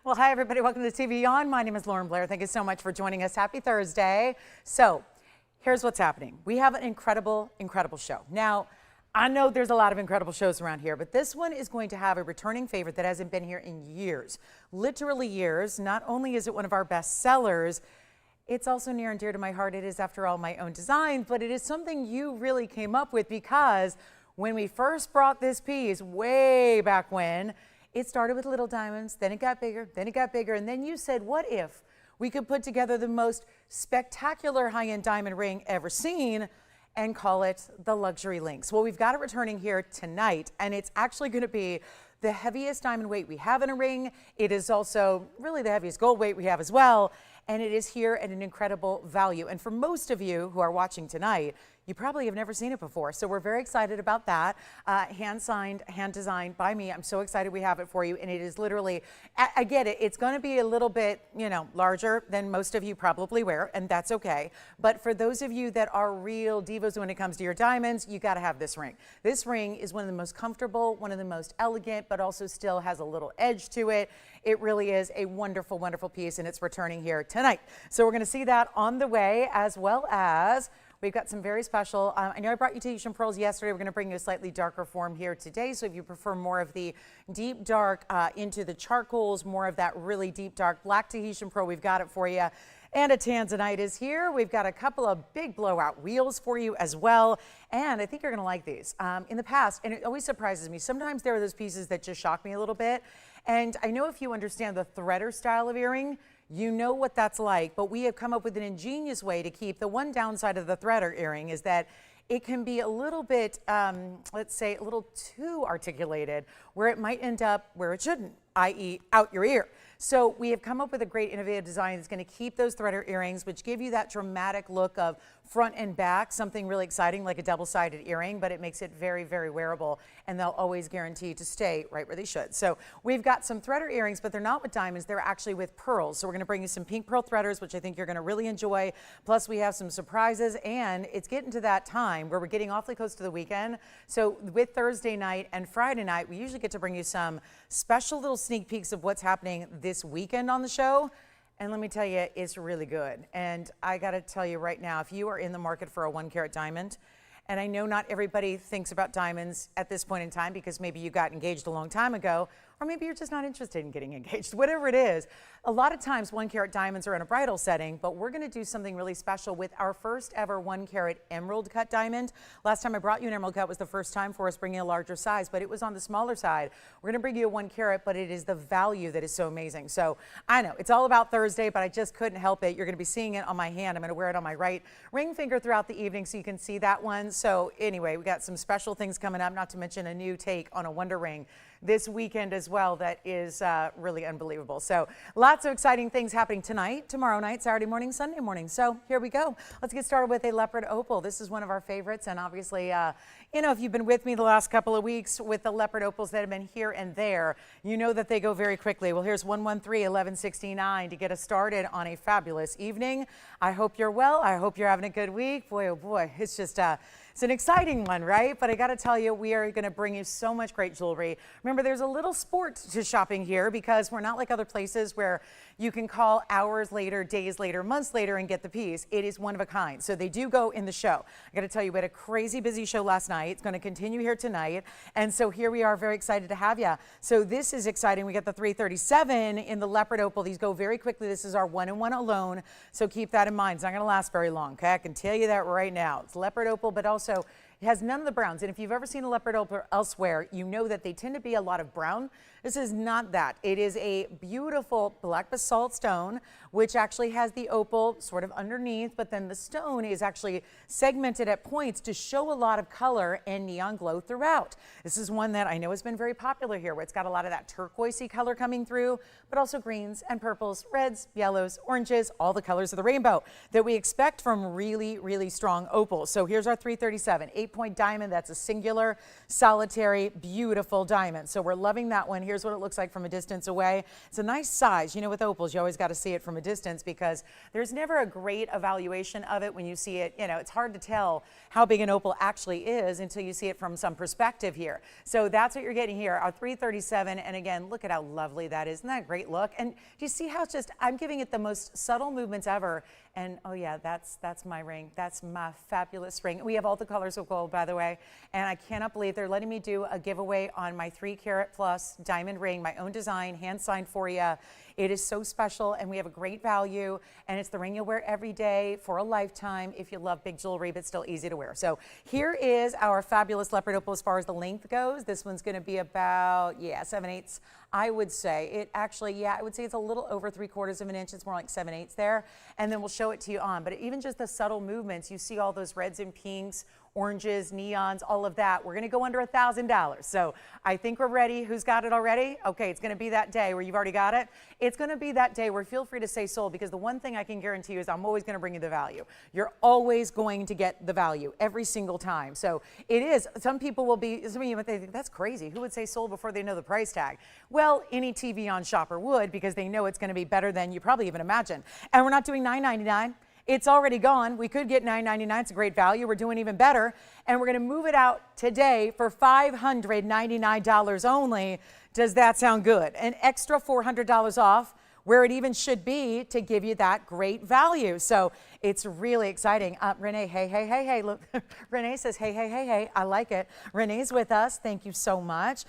Well, hi, everybody. Welcome to TVON. My name is Blair. Thank you so much for joining us. Happy Thursday. So here's what's happening. We have an incredible show. Now, I know there's a lot of incredible shows around here, but this one is going to have a returning favorite that hasn't been here in years, literally years. Not only is it one of our best sellers, it's also near and dear to my heart. It is, after all, my own design, but it is something you really came up with, because when we first brought this piece way back when, it started with little diamonds, then it got bigger, and then you said, what if we could put together the most spectacular high-end diamond ring ever seen and call it the Luxury Links? Well, we've got it returning here tonight, and it's actually going to be the heaviest diamond weight we have in a ring. It is also really the heaviest gold weight we have as well, and it is here at an incredible value. And for most of you who are watching tonight, you probably have never seen it before. So we're very excited about that. Hand signed, hand designed by me. I'm so excited we have it for you. And it is literally, I get it, it's going to be a little bit, larger than most of you probably wear, and that's okay. But for those of you that are real divas when it comes to your diamonds, you got to have this ring. This ring is one of the most comfortable, one of the most elegant, but also still has a little edge to it. It really is a wonderful, wonderful piece, and it's returning here tonight. So we're going to see that on the way, as well as we've got some very special, I know I brought you Tahitian pearls yesterday. We're going to bring you a slightly darker form here today. So if you prefer more of the deep dark into the charcoals, more of that really deep dark black Tahitian pearl, we've got it for you. And a tanzanite is here. We've got a couple of big blowout wheels for you as well. And I think you're going to like these. In the past, and it always surprises me, sometimes there are those pieces that just shock me a little bit. And I know if you understand the threader style of earring, you know what that's like, but we have come up with an ingenious way to keep. The one downside of the threader earring is that it can be a little bit, let's say, a little too articulated, where it might end up where it shouldn't, i.e. out your ear. So we have come up with a great innovative design that's going to keep those threader earrings, which give you that dramatic look of front and back, something really exciting like a double-sided earring, but it makes it very, very wearable, and they'll always guarantee to stay right where they should. So we've got some threader earrings, but they're not with diamonds, they're actually with pearls. So we're going to bring you some pink pearl threaders, which I think you're going to really enjoy. Plus we have some surprises, and it's getting to that time where we're getting awfully close to the weekend. So with Thursday night and Friday night, we usually get to bring you some special little sneak peeks of what's happening this weekend on the show. And let me tell you, it's really good. And I got to tell you right now, if you are in the market for a 1-carat diamond, and I know not everybody thinks about diamonds at this point in time because maybe you got engaged a long time ago, or maybe you're just not interested in getting engaged, whatever it is. A lot of times 1-carat diamonds are in a bridal setting, but we're going to do something really special with our first ever 1-carat emerald cut diamond. Last time I brought you an emerald cut was the first time for us bringing a larger size, but it was on the smaller side. We're going to bring you a 1-carat, but it is the value that is so amazing. So I know it's all about Thursday, but I just couldn't help it. You're going to be seeing it on my hand. I'm going to wear it on my right ring finger throughout the evening so you can see that one. So anyway, we got some special things coming up, not to mention a new take on a Wonder Ring this weekend as well that is really unbelievable. So lots of exciting things happening tonight, tomorrow night, Saturday morning, Sunday morning. So here we go. Let's get started with a leopard opal. This is one of our favorites, and obviously if you've been with me the last couple of weeks with the leopard opals that have been here and there, you know that they go very quickly. Well, here's 113-1169 to get us started on a fabulous evening. I hope you're well. I hope you're having a good week. Boy, oh boy, it's just it's an exciting one, right? But I got to tell you, we are going to bring you so much great jewelry. Remember, there's a little sport to shopping here because we're not like other places where you can call hours later, days later, months later and get the piece. It is one of a kind. So they do go in the show. I got to tell you, we had a crazy busy show last night. It's going to continue here tonight. And so here we are, very excited to have you. So this is exciting. We got the 337 in the leopard opal. These go very quickly. This is our 1-in-1 alone. So keep that in mind. It's not going to last very long. Okay, I can tell you that right now. It's leopard opal, but also it has none of the browns. And if you've ever seen a leopard opal elsewhere, you know that they tend to be a lot of brown. This is not that. It is a beautiful black basalt stone, which actually has the opal sort of underneath, but then the stone is actually segmented at points to show a lot of color and neon glow throughout. This is one that I know has been very popular here, where it's got a lot of that turquoisey color coming through, but also greens and purples, reds, yellows, oranges, all the colors of the rainbow that we expect from really, really strong opals. So here's our 337, 8-point diamond. That's a singular, solitary, beautiful diamond. So we're loving that one. Here's here's what it looks like from a distance away. It's a nice size. You know, with opals, you always got to see it from a distance because there's never a great evaluation of it when you see it. You know, it's hard to tell how big an opal actually is until you see it from some perspective here. So that's what you're getting here, our 337. And again, look at how lovely that is. Isn't that a great look? And do you see how it's just, I'm giving it the most subtle movements ever. And oh yeah, that's my ring. That's my fabulous ring. We have all the colors of gold, by the way. And I cannot believe they're letting me do a giveaway on my 3-carat plus diamond ring, my own design, hand signed for you. It is so special, and we have a great value, and it's the ring you'll wear every day for a lifetime if you love big jewelry, but still easy to wear. So here is our fabulous leopard opal as far as the length goes. This one's going to be about, 7/8, I would say. It actually, I would say it's a little over 3/4 of an inch. It's more like 7/8 there, and then we'll show it to you on. But even just the subtle movements, you see all those reds and pinks, oranges, neons, all of that. We're going to go under $1,000. So I think we're ready. Who's got it already? Okay, it's going to be that day where you've already got it. It's going to be that day where feel free to say sold, because the one thing I can guarantee you is I'm always going to bring you the value. You're always going to get the value every single time. So it is. Some people will be, some of you might think, that's crazy. Who would say sold before they know the price tag? Well, any TVON shopper would, because they know it's going to be better than you probably even imagine. And we're not doing $9.99. It's already gone. We could get $9.99. It's a great value. We're doing even better. And we're going to move it out today for $599 only. Does that sound good? An extra $400 off, where it even should be, to give you that great value. So it's really exciting. Renee, hey. Look, Renee says, hey. I like it. Renee's with us. Thank you so much.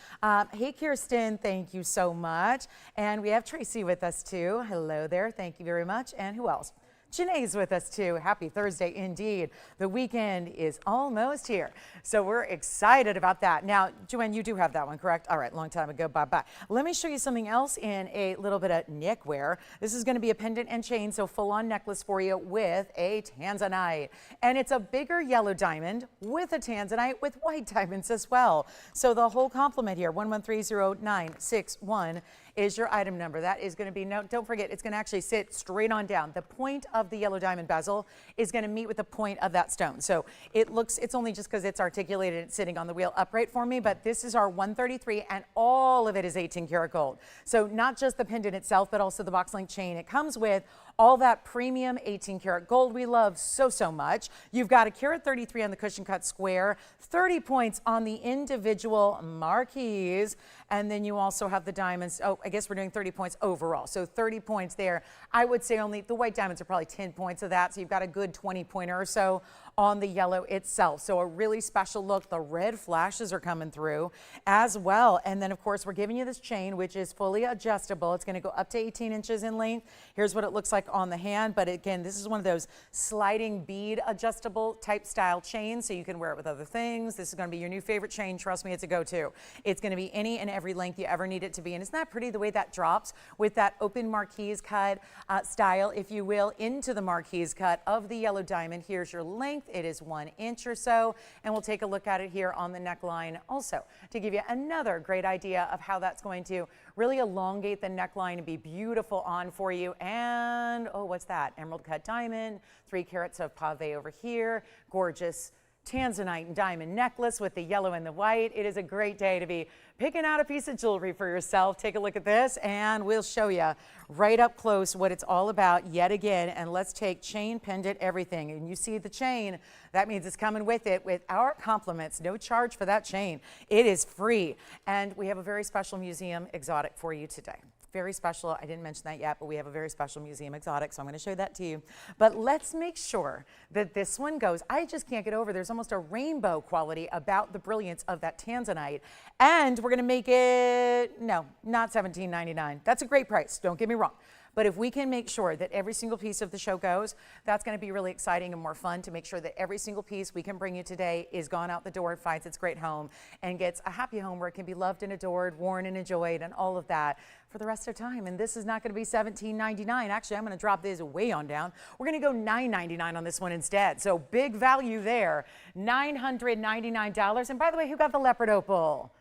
Hey, Kirsten, thank you so much. And we have Tracy with us too. Hello there. Thank you very much. And who else? Janae's with us too. Happy Thursday indeed. The weekend is almost here. So we're excited about that. Now, Joanne, you do have that one, correct? All right, long time ago, bye-bye. Let me show you something else in a little bit of neckwear. This is going to be a pendant and chain, so full-on necklace for you with a tanzanite. And it's a bigger yellow diamond with a tanzanite with white diamonds as well. So the whole complement here, 1130961 is your item number. That is going to be, no, don't forget, it's going to actually sit straight on down. The point of the yellow diamond bezel is going to meet with the point of that stone. So it looks, it's only just because it's articulated, it's sitting on the wheel upright for me, but this is our 133, and all of it is 18 karat gold. So not just the pendant itself, but also the box link chain. It comes with all that premium 18 karat gold we love so much. You've got a carat 33 on the cushion cut square, 30 points on the individual marquees, and then you also have the diamonds. Oh, I guess we're doing 30 points overall. So 30 points there. I would say only the white diamonds are probably 10 points of that. So you've got a good 20 pointer or so on the yellow itself. So a really special look. The red flashes are coming through as well. And then of course we're giving you this chain, which is fully adjustable. It's going to go up to 18 inches in length. Here's what it looks like on the hand. But again, this is one of those sliding bead adjustable type style chains. So you can wear it with other things. This is going to be your new favorite chain. Trust me, it's a go-to. It's going to be any and every length you ever need it to be. And isn't that pretty the way that drops with that open marquise cut style, if you will, into the marquise cut of the yellow diamond. Here's your length. It is 1 inch or so, and we'll take a look at it here on the neckline also to give you another great idea of how that's going to really elongate the neckline and be beautiful on for you. And oh, what's that? Emerald cut diamond, 3 carats of pave over here, gorgeous tanzanite and diamond necklace with the yellow and the white. It is a great day to be picking out a piece of jewelry for yourself. Take a look at this and we'll show you right up close what it's all about yet again. And let's take chain, pendant, everything. And you see the chain, that means it's coming with it with our compliments. No charge for that chain. It is free. And we have a very special museum exotic for you today. Very special. I didn't mention that yet, but we have a very special museum exotic, so I'm going to show that to you. But let's make sure that this one goes. I just can't get over. There's almost a rainbow quality about the brilliance of that tanzanite. And we're going to make it, no, not $17.99. That's a great price. Don't get me wrong. But if we can make sure that every single piece of the show goes, that's going to be really exciting and more fun to make sure that every single piece we can bring you today is gone out the door, finds its great home, and gets a happy home where it can be loved and adored, worn and enjoyed, and all of that for the rest of time. And this is not going to be $17.99. Actually, I'm going to drop this way on down. We're going to go $9.99 on this one instead. So big value there, $999. And by the way, who got the leopard opal?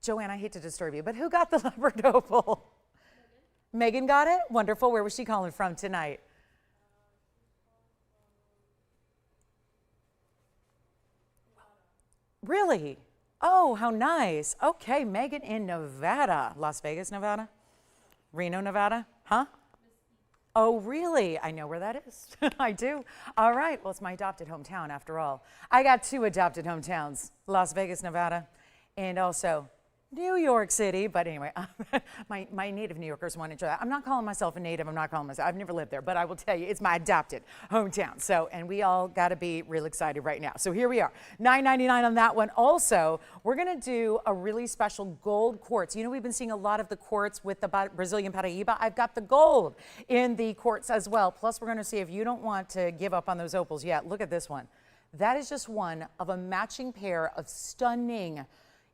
Joanne, I hate to disturb you, but who got the leopard opal? Megan got it? Wonderful. Where was she calling from tonight? Really? Oh, how nice. Okay, Megan in Nevada. Las Vegas, Nevada? Reno, Nevada? Huh? Oh, really? I know where that is. I do. All right. Well, it's my adopted hometown after all. I got two adopted hometowns, Las Vegas, Nevada, and also New York City. But anyway, my native New Yorkers want to enjoy that. I'm not calling myself a native. I'm not calling myself, I've never lived there, but I will tell you, it's my adopted hometown. So, and we all got to be real excited right now. So here we are, $9.99 on that one. Also, we're going to do a really special gold quartz. You know, we've been seeing a lot of the quartz with the Brazilian Paraíba. I've got the gold in the quartz as well. Plus, we're going to see if you don't want to give up on those opals yet. Look at this one. That is just one of a matching pair of stunning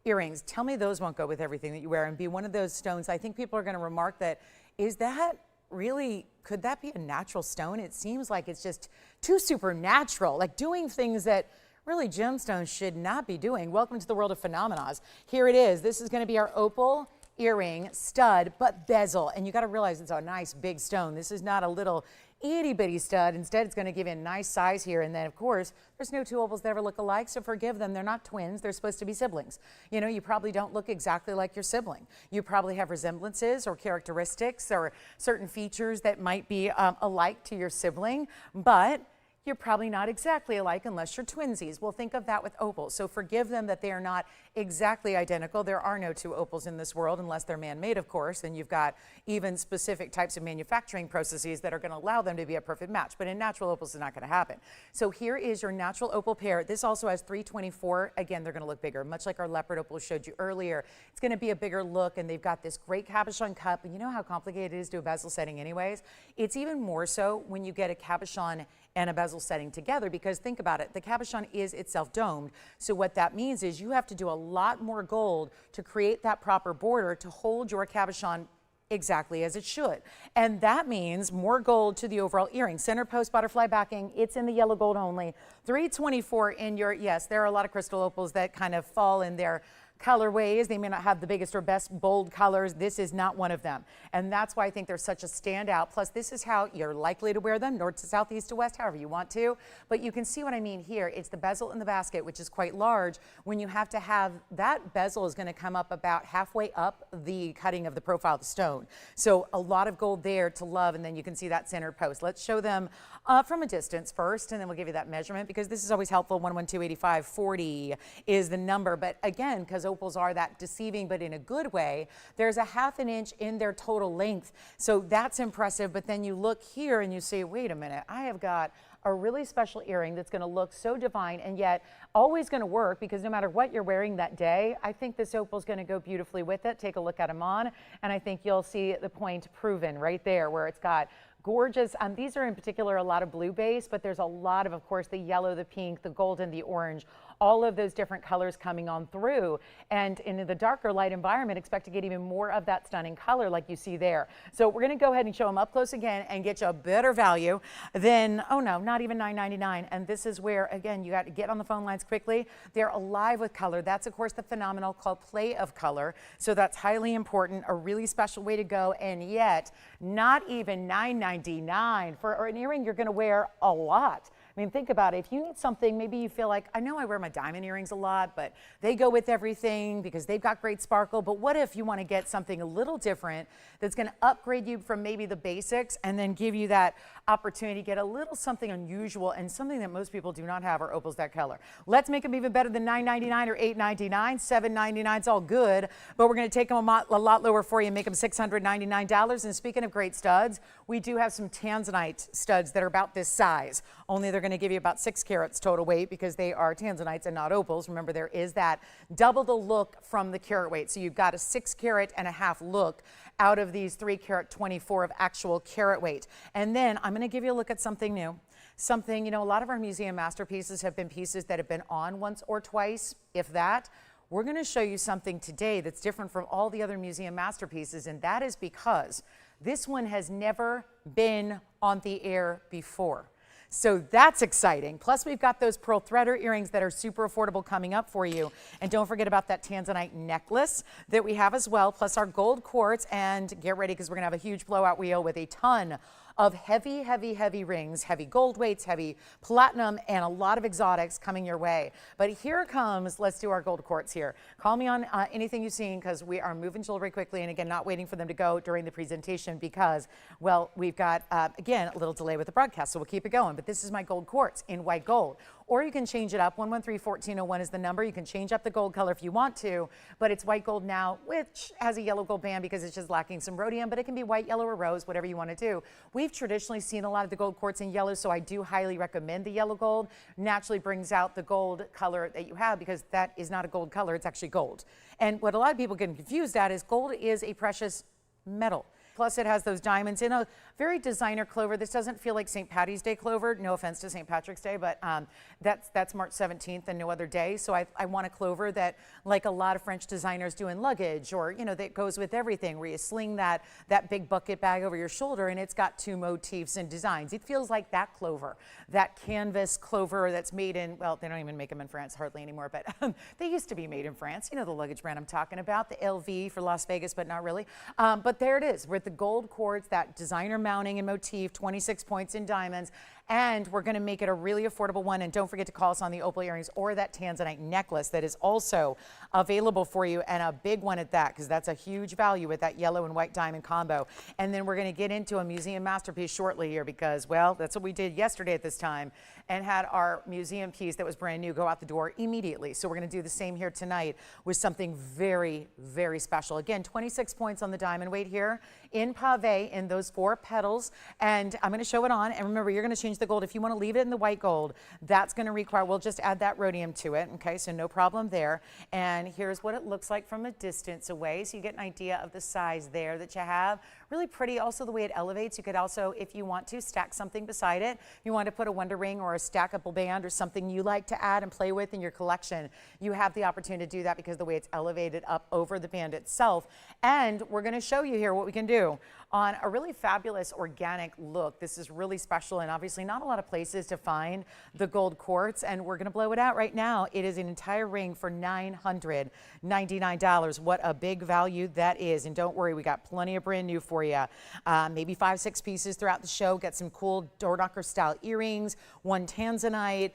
earrings. Tell me those won't go with everything that you wear and be one of those stones. I think people are going to remark that, is that really, could that be a natural stone? It seems like it's just too supernatural, like doing things that really gemstones should not be doing. Welcome to the world of phenomena. Here it is. This is going to be our opal earring stud, but bezel. And you got to realize it's a nice big stone. This is not a little itty bitty stud. Instead, it's going to give you a nice size here. And then, of course, there's no two opals that ever look alike, so forgive them. They're not twins. They're supposed to be siblings. You know, you probably don't look exactly like your sibling. You probably have resemblances or characteristics or certain features that might be alike to your sibling, but you're probably not exactly alike unless you're twinsies. Well, think of that with opals. So forgive them that they are not exactly identical. There are no two opals in this world unless they're man-made, of course, and you've got even specific types of manufacturing processes that are going to allow them to be a perfect match. But in natural opals, it's not going to happen. So here is your natural opal pair. This also has 324. Again, they're going to look bigger, much like our leopard opal showed you earlier. It's going to be a bigger look, and they've got this great cabochon cut. But you know how complicated it is to do a bezel setting anyways? It's even more so when you get a cabochon and a bezel setting together, because think about it, the cabochon is itself domed. So what that means is you have to do a lot more gold to create that proper border to hold your cabochon exactly as it should. And that means more gold to the overall earring. Center post butterfly backing, it's in the yellow gold only. 324 in your, yes, there are a lot of crystal opals that kind of fall in their colorways. They may not have the biggest or best bold colors. This is not one of them. And that's why I think they're such a standout. Plus, this is how you're likely to wear them, north to south, east to west, however you want to. But you can see what I mean here. It's the bezel in the basket, which is quite large. When you have to have, that bezel is going to come up about halfway up the cutting of the profile of the stone. So a lot of gold there to love. And then you can see that center post. Let's show them from a distance first, and then we'll give you that measurement, because this is always helpful. 1128540 is the number. But again, because opals are that deceiving, but in a good way, there's a ½ an inch in their total length. So that's impressive. But then you look here and you say, wait a minute, I have got a really special earring that's going to look so divine and yet always going to work, because no matter what you're wearing that day, I think this opal is going to go beautifully with it. Take a look at them on, and I think you'll see the point proven right there, where it's got gorgeous, these are in particular a lot of blue base, but there's a lot of course, the yellow, the pink, the golden, the orange, all of those different colors coming on through. And in the darker light environment, expect to get even more of that stunning color like you see there. So we're going to go ahead and show them up close again and get you a better value than, oh no, not even $9.99. And this is where, again, you got to get on the phone lines quickly. They're alive with color. That's, of course, the phenomenon called play of color. So that's highly important, a really special way to go. And yet, not even $9.99 for an earring you're going to wear a lot. I mean, think about it. If you need something, maybe you feel like, I know I wear my diamond earrings a lot, but they go with everything because they've got great sparkle. But what if you want to get something a little different that's going to upgrade you from maybe the basics and then give you that opportunity to get a little something unusual and something that most people do not have are opals that color. Let's make them even better than $9.99 or $8.99. $7.99 is all good, but we're going to take them a lot lower for you and make them $699. And speaking of great studs, we do have some tanzanite studs that are about this size. Only they're going to give you about 6 carats total weight because they are tanzanites and not opals. Remember, there is that double the look from the carat weight. So you've got a 6.5 carat look out of these 3 carat 24 of actual carat weight. And then I'm going to give you a look at something new. Something, you know, a lot of our museum masterpieces have been pieces that have been on once or twice, if that. We're going to show you something today that's different from all the other museum masterpieces, and that is because this one has never been on the air before. So that's exciting. Plus we've got those pearl threader earrings that are super affordable coming up for you. And don't forget about that tanzanite necklace that we have as well, plus our gold quartz. And get ready because we're gonna have a huge blowout wheel with a ton of heavy, heavy, heavy rings, heavy gold weights, heavy platinum, and a lot of exotics coming your way. But here comes, let's do our gold quartz here. Call me on anything you've seen because we are moving jewelry quickly, and again, not waiting for them to go during the presentation because, well, we've got, again, a little delay with the broadcast, so we'll keep it going. But this is my gold quartz in white gold. Or you can change it up. 113-1401 is the number. You can change up the gold color if you want to, but it's white gold now, which has a yellow gold band because it's just lacking some rhodium, but it can be white, yellow, or rose, whatever you want to do. We've traditionally seen a lot of the gold quartz in yellow, so I do highly recommend the yellow gold. Naturally brings out the gold color that you have because that is not a gold color, it's actually gold. And what a lot of people get confused at is gold is a precious metal. Plus it has those diamonds in a very designer clover. This doesn't feel like St. Patty's Day clover. No offense to St. Patrick's Day, but that's March 17th and no other day. So I want a clover that, like a lot of French designers do in luggage, or that goes with everything, where you sling that big bucket bag over your shoulder and it's got two motifs and designs. It feels like that clover, that canvas clover that's made in, well, they don't even make them in France hardly anymore, but they used to be made in France. You know the luggage brand I'm talking about, the LV for Las Vegas, but not really. But there it is with the gold quartz, that designer mounting and motif, 26 points in diamonds, and we're going to make it a really affordable one. And don't forget to call us on the opal earrings or that tanzanite necklace that is also available for you, and a big one at that, because that's a huge value with that yellow and white diamond combo. And then we're going to get into a museum masterpiece shortly here because, well, that's what we did yesterday at this time and had our museum piece that was brand new go out the door immediately. So we're going to do the same here tonight with something very, very special. Again, 26 points on the diamond weight here in pave in those 4 petals, and I'm going to show it on. And remember, you're going to change the gold. If you want to leave it in the white gold, that's going to require, we'll just add that rhodium to it. Okay, so no problem there. And here's what it looks like from a distance away, so you get an idea of the size there that you have. Really pretty. Also the way it elevates. You could also, if you want to, stack something beside it. If you want to put a wonder ring or a stackable band or something you like to add and play with in your collection, you have the opportunity to do that because the way it's elevated up over the band itself. And we're going to show you here what we can do on a really fabulous organic look. This is really special, and obviously not a lot of places to find the gold quartz, and we're going to blow it out right now. It is an entire ring for $999. What a big value that is. And don't worry, we got plenty of brand new for you. Maybe 5-6 pieces throughout the show. Get some cool door knocker style earrings, one tanzanite,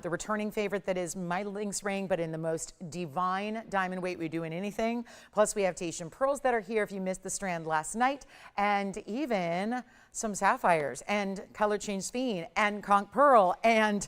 the returning favorite that is my Lynx ring, but in the most divine diamond weight we do in anything. Plus we have Tahitian pearls that are here if you missed the strand last night, and even some sapphires and color change speen and conch pearl, and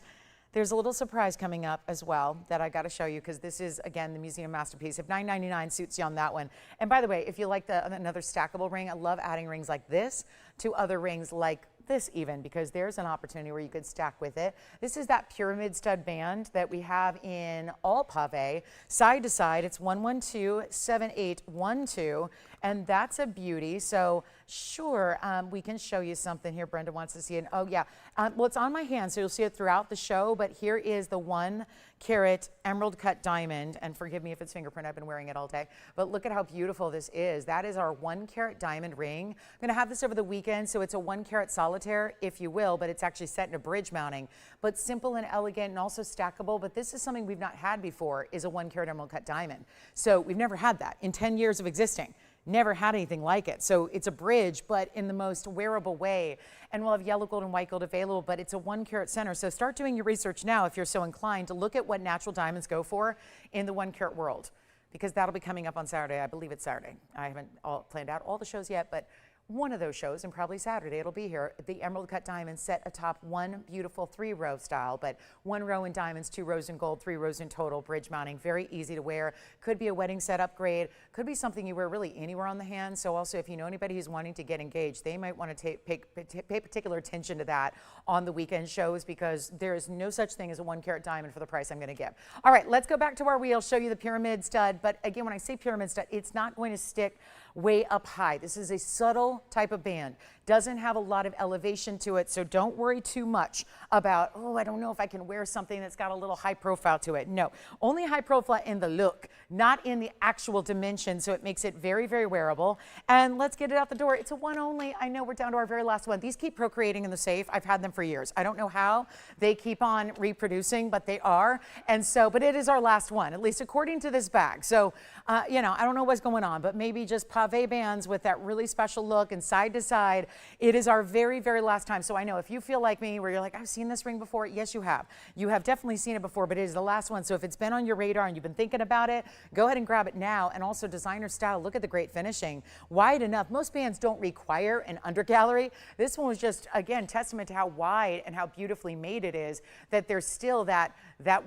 there's a little surprise coming up as well that I got to show you because this is, again, the museum masterpiece. If $999 suits you on that one. And by the way, if you like another stackable ring, I love adding rings like this to other rings like this even, because there's an opportunity where you could stack with it. This is that pyramid stud band that we have in all pave, side to side. It's 112-7812, and that's a beauty. So sure, we can show you something here. Brenda wants to see it. Oh yeah, well, it's on my hand, so you'll see it throughout the show, but here is the 1-carat emerald cut diamond, and forgive me if it's fingerprint, I've been wearing it all day, but look at how beautiful this is. That is our 1-carat diamond ring. I'm gonna have this over the weekend, so it's a 1-carat solitaire, if you will, but it's actually set in a bridge mounting, but simple and elegant and also stackable. But this is something we've not had before, is a 1-carat emerald cut diamond. So we've never had that in 10 years of existing. Never had anything like it. So it's a bridge, but in the most wearable way. And we'll have yellow gold and white gold available, but it's a 1-carat center. So start doing your research now if you're so inclined to look at what natural diamonds go for in the 1-carat world, because that'll be coming up on Saturday. I believe it's Saturday. I haven't planned out all the shows yet, but one of those shows, and probably Saturday it'll be here. The emerald cut diamond set atop one beautiful 3-row style, but 1 row in diamonds, 2 rows in gold, 3 rows in total, bridge mounting, very easy to wear. Could be a wedding set upgrade, could be something you wear really anywhere on the hand. So also, if you know anybody who's wanting to get engaged, they might want to pay particular attention to that on the weekend shows, because there is no such thing as a 1-carat diamond for the price I'm going to give. All right, let's go back to our wheel, show you the pyramid stud. But again, when I say pyramid stud, it's not going to stick way up high. This is a subtle type of band. Doesn't have a lot of elevation to it, so don't worry too much about, oh, I don't know if I can wear something that's got a little high profile to it. No, only high profile in the look, not in the actual dimension, so it makes it very, very wearable. And let's get it out the door. It's a one only. I know we're down to our very last one. These keep procreating in the safe. I've had them for years. I don't know how they keep on reproducing, but they are. And so, but it is our last one, at least according to this bag. So, you know, I don't know what's going on, but maybe just pave bands with that really special look and side to side. It is our very, very last time. So I know if you feel like me where you're like, I've seen this ring before. Yes, you have. You have definitely seen it before, but it is the last one. So if it's been on your radar and you've been thinking about it, go ahead and grab it now. And also designer style. Look at the great finishing. Wide enough. Most bands don't require an undergallery. This one was just, again, testament to how wide and how beautifully made it is, that there's still that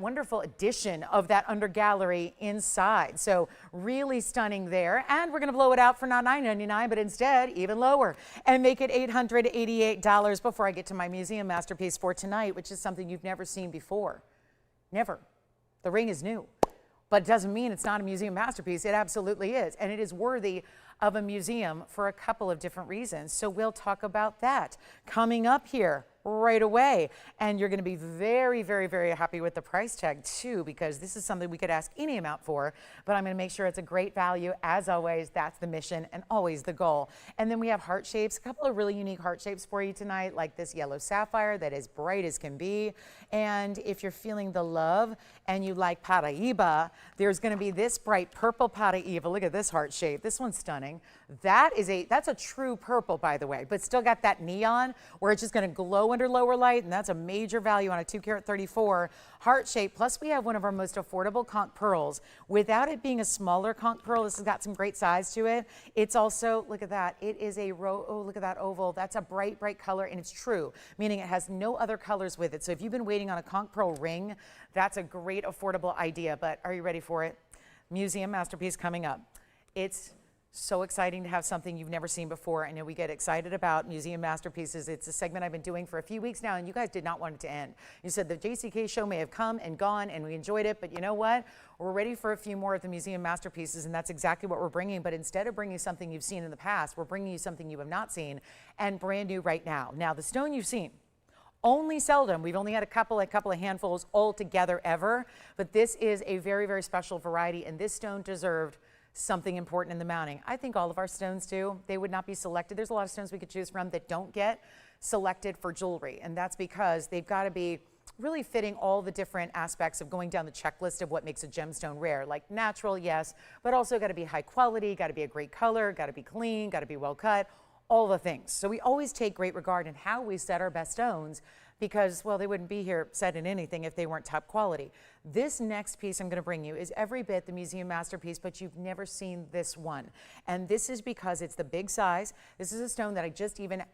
wonderful addition of that undergallery inside. So really stunning there. And we're going to blow it out for not $9.99, but instead even lower and make it $888 before I get to my museum masterpiece for tonight, which is something you've never seen before. Never. The ring is new, but it doesn't mean it's not a museum masterpiece. It absolutely is. And it is worthy of a museum for a couple of different reasons. So we'll talk about that coming up here right away. And you're going to be very, very, very happy with the price tag too, because this is something we could ask any amount for, but I'm going to make sure it's a great value. As always, that's the mission and always the goal. And then we have heart shapes, a couple of really unique heart shapes for you tonight, like this yellow sapphire that is bright as can be. And if you're feeling the love and you like Paraíba, there's going to be this bright purple Paraíba. Look at this heart shape. This one's stunning. That's a true purple, by the way, but still got that neon where it's just going to glow under lower light, and that's a major value on a 2-carat 34 heart shape. Plus we have one of our most affordable conch pearls. Without it being a smaller conch pearl, this has got some great size to it. It's also, look at that, it is a oh, look at that oval. That's a bright, bright color, and it's true, meaning it has no other colors with it. So if you've been waiting on a conch pearl ring, that's a great affordable idea. But are you ready for it? Museum masterpiece coming up. It's so exciting to have something you've never seen before. I know we get excited about museum masterpieces. It's a segment I've been doing for a few weeks now, and you guys did not want it to end. You said the JCK show may have come and gone, and we enjoyed it, but you know what? We're ready for a few more of the museum masterpieces, and that's exactly what we're bringing. But instead of bringing something you've seen in the past, we're bringing you something you have not seen and brand new right now. Now, the stone you've seen, only seldom. We've only had a couple of handfuls all together ever, but this is a very, very special variety, and this stone deserved something important in the mounting. I think all of our stones do. They would not be selected. There's a lot of stones we could choose from that don't get selected for jewelry, and that's because they've got to be really fitting all the different aspects of going down the checklist of what makes a gemstone rare. Like natural, yes, but also got to be high quality, got to be a great color, got to be clean, got to be well cut, all the things. So we always take great regard in how we set our best stones, because, well, they wouldn't be here set in anything if they weren't top quality. This next piece I'm going to bring you is every bit the museum masterpiece, but you've never seen this one. And this is because it's the big size. This is a stone that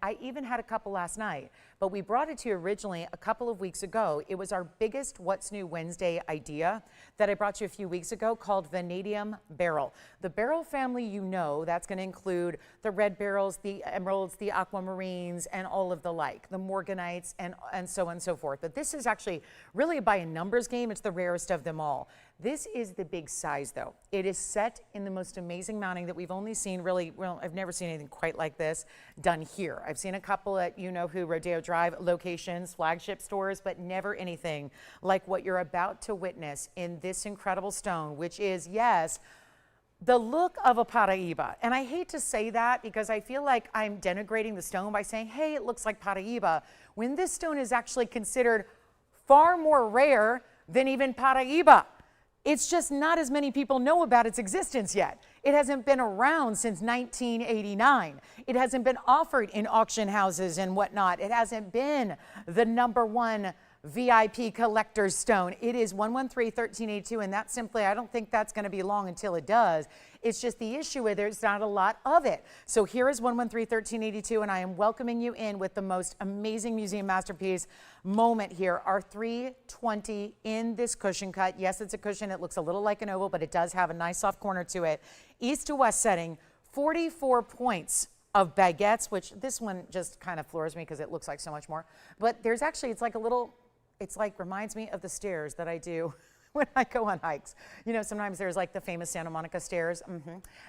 I even had a couple last night, but we brought it to you originally a couple of weeks ago. It was our biggest What's New Wednesday idea that I brought you a few weeks ago, called Vanadium Beryl. The beryl family, you know, that's going to include the red beryls, the emeralds, the aquamarines, and all of the like, the morganites, and so on and so forth. But this is actually really by a numbers game. It's the rarest of them all. This is the big size, though. It is set in the most amazing mounting that we've only seen really, well, I've never seen anything quite like this done here. I've seen a couple at you-know-who Rodeo Drive locations, flagship stores, but never anything like what you're about to witness in this incredible stone, which is, yes, the look of a Paraíba. And I hate to say that because I feel like I'm denigrating the stone by saying, hey, it looks like Paraíba, when this stone is actually considered far more rare than even Paraíba. It's just not as many people know about its existence yet. It hasn't been around since 1989. It hasn't been offered in auction houses and whatnot. It hasn't been the #1 VIP collector's stone. It is 113-1382, and that's simply, I don't think that's going to be long until it does. It's just the issue where there's not a lot of it. So here is 113-1382, and I am welcoming you in with the most amazing museum masterpiece moment here. Our 320 in this cushion cut. Yes, it's a cushion. It looks a little like an oval, but it does have a nice soft corner to it. East to west setting, 44 points of baguettes, which this one just kind of floors me because it looks like so much more. But there's actually, it's like reminds me of the stairs that I do when I go on hikes. You know, sometimes there's like the famous Santa Monica stairs.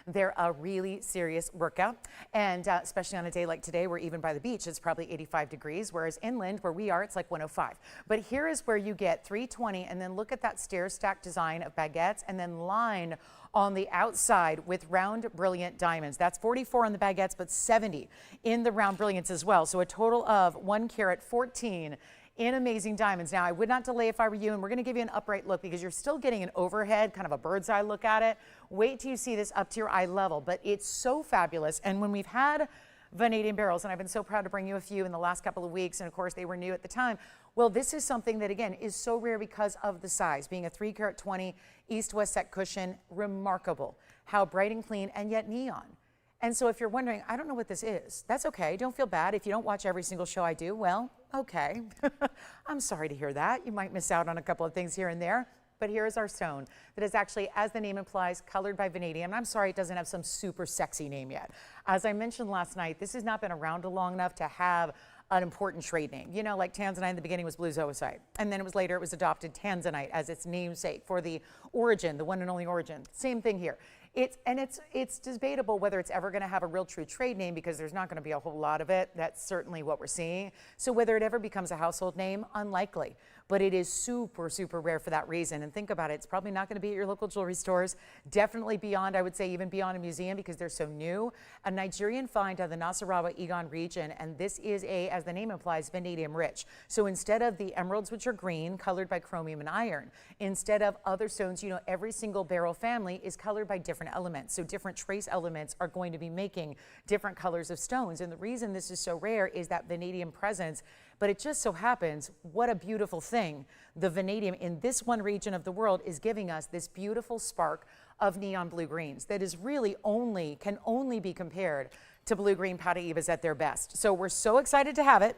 They're a really serious workout. And especially on a day like today, where even by the beach, it's probably 85 degrees, whereas inland where we are, it's like 105. But here is where you get 320, and then look at that stair stack design of baguettes, and then line on the outside with round brilliant diamonds. That's 44 on the baguettes, but 70 in the round brilliants as well. So a total of 1 carat 14 in amazing diamonds. Now, I would not delay if I were you, and we're going to give you an upright look because you're still getting an overhead, kind of a bird's eye look at it. Wait till you see this up to your eye level, but it's so fabulous. And when we've had vanadium barrels, and I've been so proud to bring you a few in the last couple of weeks, and of course they were new at the time. Well, this is something that, again, is so rare because of the size. Being a 3 carat 20 east-west set cushion, remarkable. How bright and clean, and yet neon. And so if you're wondering, I don't know what this is, that's okay. Don't feel bad. If you don't watch every single show I do, well, okay. I'm sorry to hear that. You might miss out on a couple of things here and there. But here is our stone that is actually, as the name implies, colored by vanadium. I'm sorry it doesn't have some super sexy name yet. As I mentioned last night, this has not been around long enough to have an important trade name. You know, like tanzanite in the beginning was blue zoisite. And then it was later, it was adopted tanzanite as its namesake for the origin, the one and only origin. Same thing here. It's debatable whether it's ever going to have a real true trade name because there's not going to be a whole lot of it. That's certainly what we're seeing. So whether it ever becomes a household name, unlikely. But it is super, super rare for that reason. And think about it, it's probably not going to be at your local jewelry stores. Definitely beyond, I would say, even beyond a museum because they're so new. A Nigerian find out of the Nasarawa Egon region, and this is a, as the name implies, vanadium rich. So instead of the emeralds, which are green, colored by chromium and iron, instead of other stones, you know, every single beryl family is colored by different elements. So different trace elements are going to be making different colors of stones. And the reason this is so rare is that vanadium presence. But it just so happens, what a beautiful thing, the vanadium in this one region of the world is giving us this beautiful spark of neon blue greens that is really can only be compared to blue-green Paraibas at their best. So we're so excited to have it.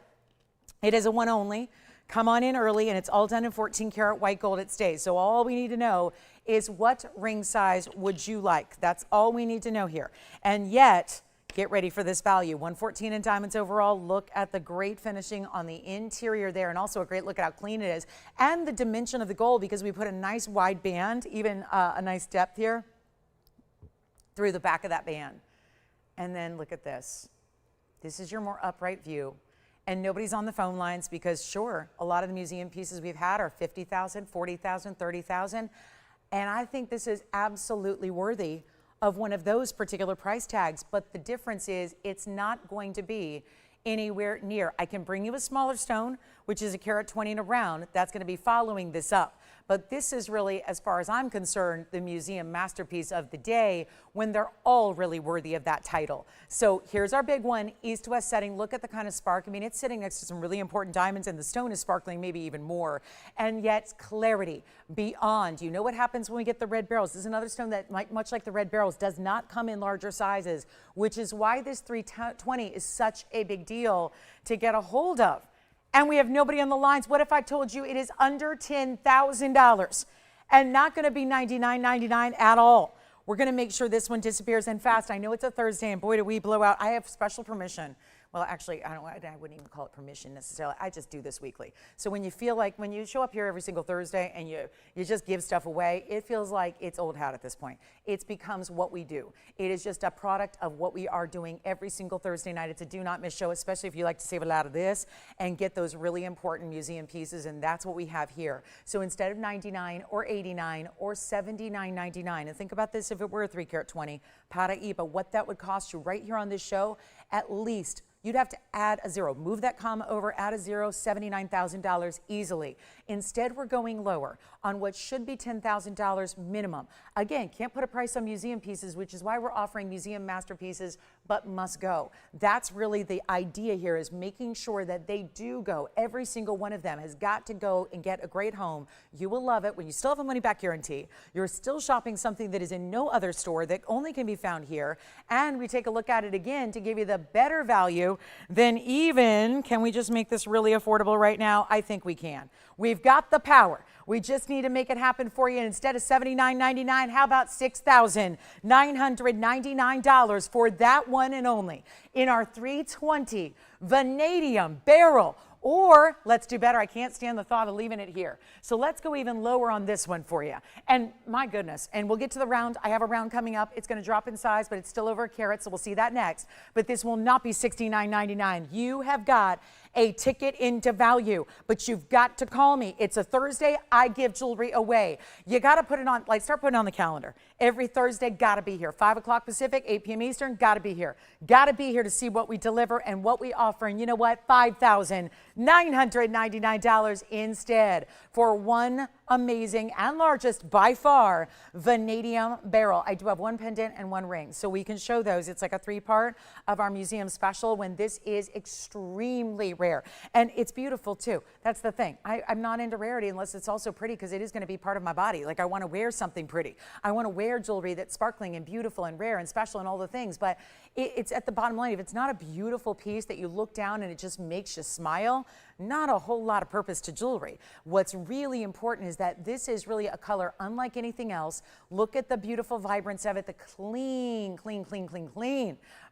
It is a one only. Come on in early, and it's all done in 14 karat white gold. It stays. So all we need to know is what ring size would you like? That's all we need to know here. And yet, get ready for this value. 114 in diamonds overall. Look at the great finishing on the interior there, and also a great look at how clean it is and the dimension of the gold because we put a nice wide band, even a nice depth here through the back of that band. And then look at this. This is your more upright view. And nobody's on the phone lines because, sure, a lot of the museum pieces we've had are $50,000, $40,000, $30,000. And I think this is absolutely worthy of one of those particular price tags. But the difference is it's not going to be anywhere near. I can bring you a smaller stone, which is a carat 20 and around. That's going to be following this up. But this is really, as far as I'm concerned, the museum masterpiece of the day when they're all really worthy of that title. So here's our big one, east-west setting. Look at the kind of spark. I mean, it's sitting next to some really important diamonds, and the stone is sparkling maybe even more. And yet clarity beyond. You know what happens when we get the red barrels? This is another stone that, much like the red barrels, does not come in larger sizes, which is why this 320 is such a big deal to get a hold of. And we have nobody on the lines. What if I told you it is under $10,000 and not going to be $99.99 at all? We're going to make sure this one disappears and fast. I know it's a Thursday, and boy, do we blow out. I have special permission. Well, actually, I wouldn't even call it permission necessarily. I just do this weekly. So when you feel like, when you show up here every single Thursday and you just give stuff away, it feels like it's old hat at this point. It becomes what we do. It is just a product of what we are doing every single Thursday night. It's a do not miss show, especially if you like to save a lot of this and get those really important museum pieces, and that's what we have here. So instead of $99 or $89 or $79.99, and think about this if it were a 3 carat 20 Paraiba, what that would cost you right here on this show, at least you'd have to add a zero. Move that comma over, add a zero, $79,000 easily. Instead, we're going lower on what should be $10,000 minimum. Again, can't put a price on museum pieces, which is why we're offering museum masterpieces, but must go. That's really the idea here, is making sure that they do go. Every single one of them has got to go and get a great home. You will love it when you still have a money back guarantee. You're still shopping something that is in no other store, that only can be found here. And we take a look at it again to give you the better value than even, can we just make this really affordable right now? I think we can. We've got the power. We just need to make it happen for you. And instead of $79.99, how about $6,999 for that one and only in our 320 vanadium barrel Or let's do better. I can't stand the thought of leaving it here. So let's go even lower on this one for you. And my goodness, and we'll get to the round. I have a round coming up. It's going to drop in size, but it's still over a carat, so we'll see that next. But this will not be $69.99. You have got a ticket into value, but you've got to call me. It's a Thursday. I give jewelry away. You got to put it on, like start putting it on the calendar. Every Thursday, got to be here. 5 o'clock Pacific, 8 p.m. Eastern, got to be here. Got to be here to see what we deliver and what we offer. And you know what? $5,999 instead for one amazing and largest by far vanadium beryl. I do have one pendant and one ring, so we can show those. It's like a 3-part of our museum special when this is extremely rare. And it's beautiful too. That's the thing. I'm not into rarity unless it's also pretty, because it is going to be part of my body. Like I want to wear something pretty. I want to wear jewelry that's sparkling and beautiful and rare and special and all the things. But it's at the bottom line. If it's not a beautiful piece that you look down and it just makes you smile, not a whole lot of purpose to jewelry. What's really important is that this is really a color unlike anything else. Look at the beautiful vibrance of it, the clean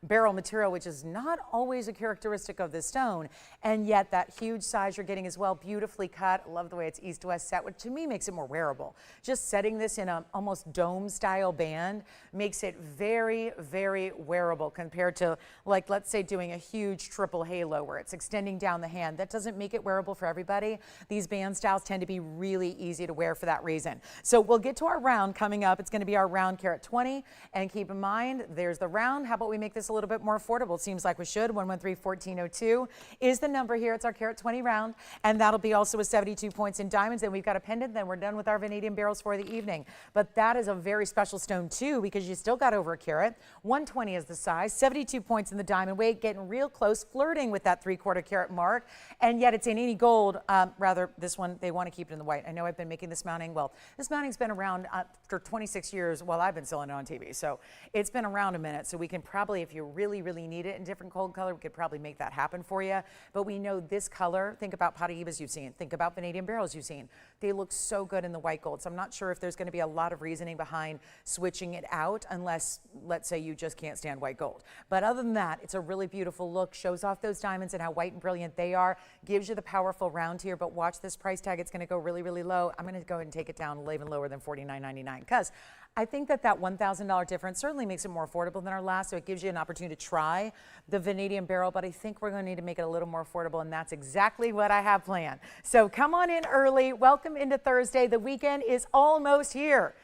beryl material, which is not always a characteristic of this stone, and yet that huge size you're getting as well, beautifully cut. I love the way it's east-west set, which to me makes it more wearable. Just setting this in a almost dome style band makes it very, very wearable compared to, like, let's say doing a huge triple halo where it's extending down the hand. That doesn't make it wearable for everybody. These band styles tend to be really easy to wear for that reason. So we'll get to our round coming up. It's going to be our round carat 20, and keep in mind, there's the round. How about we make this a little bit more affordable? It seems like we should. 113-1402 is the number here. It's our carat 20 round, and that'll be also with 72 points in diamonds. And we've got a pendant. Then we're done with our vanadium beryls for the evening. But that is a very special stone too, because you still got over a carat. 120 is the size, 72 points in the diamond weight, getting real close, flirting with that 3/4 carat mark. And yet it's in any gold. Rather, this one, they want to keep it in the white. I know I've been making this mounting. Well, this mounting's been around for 26 years while I've been selling it on TV. So it's been around a minute. So we can probably, if you really, really need it in different gold color, we could probably make that happen for you. But we know this color, think about Pataivas you've seen, think about vanadium beryls you've seen. They look so good in the white gold. So I'm not sure if there's going to be a lot of reasoning behind switching it out unless, let's say, you just can't stand white gold. But other than that, it's a really beautiful look, shows off those diamonds and how white and brilliant they are, gives you the powerful round here. But watch this price tag. It's going to go really, really low. I'm going to go ahead and take it down even lower than $49.99, because I think that $1,000 difference certainly makes it more affordable than our last, so it gives you an opportunity to try the vanadium beryl, but I think we're going to need to make it a little more affordable, and that's exactly what I have planned. So come on in early. Welcome into Thursday. The weekend is almost here.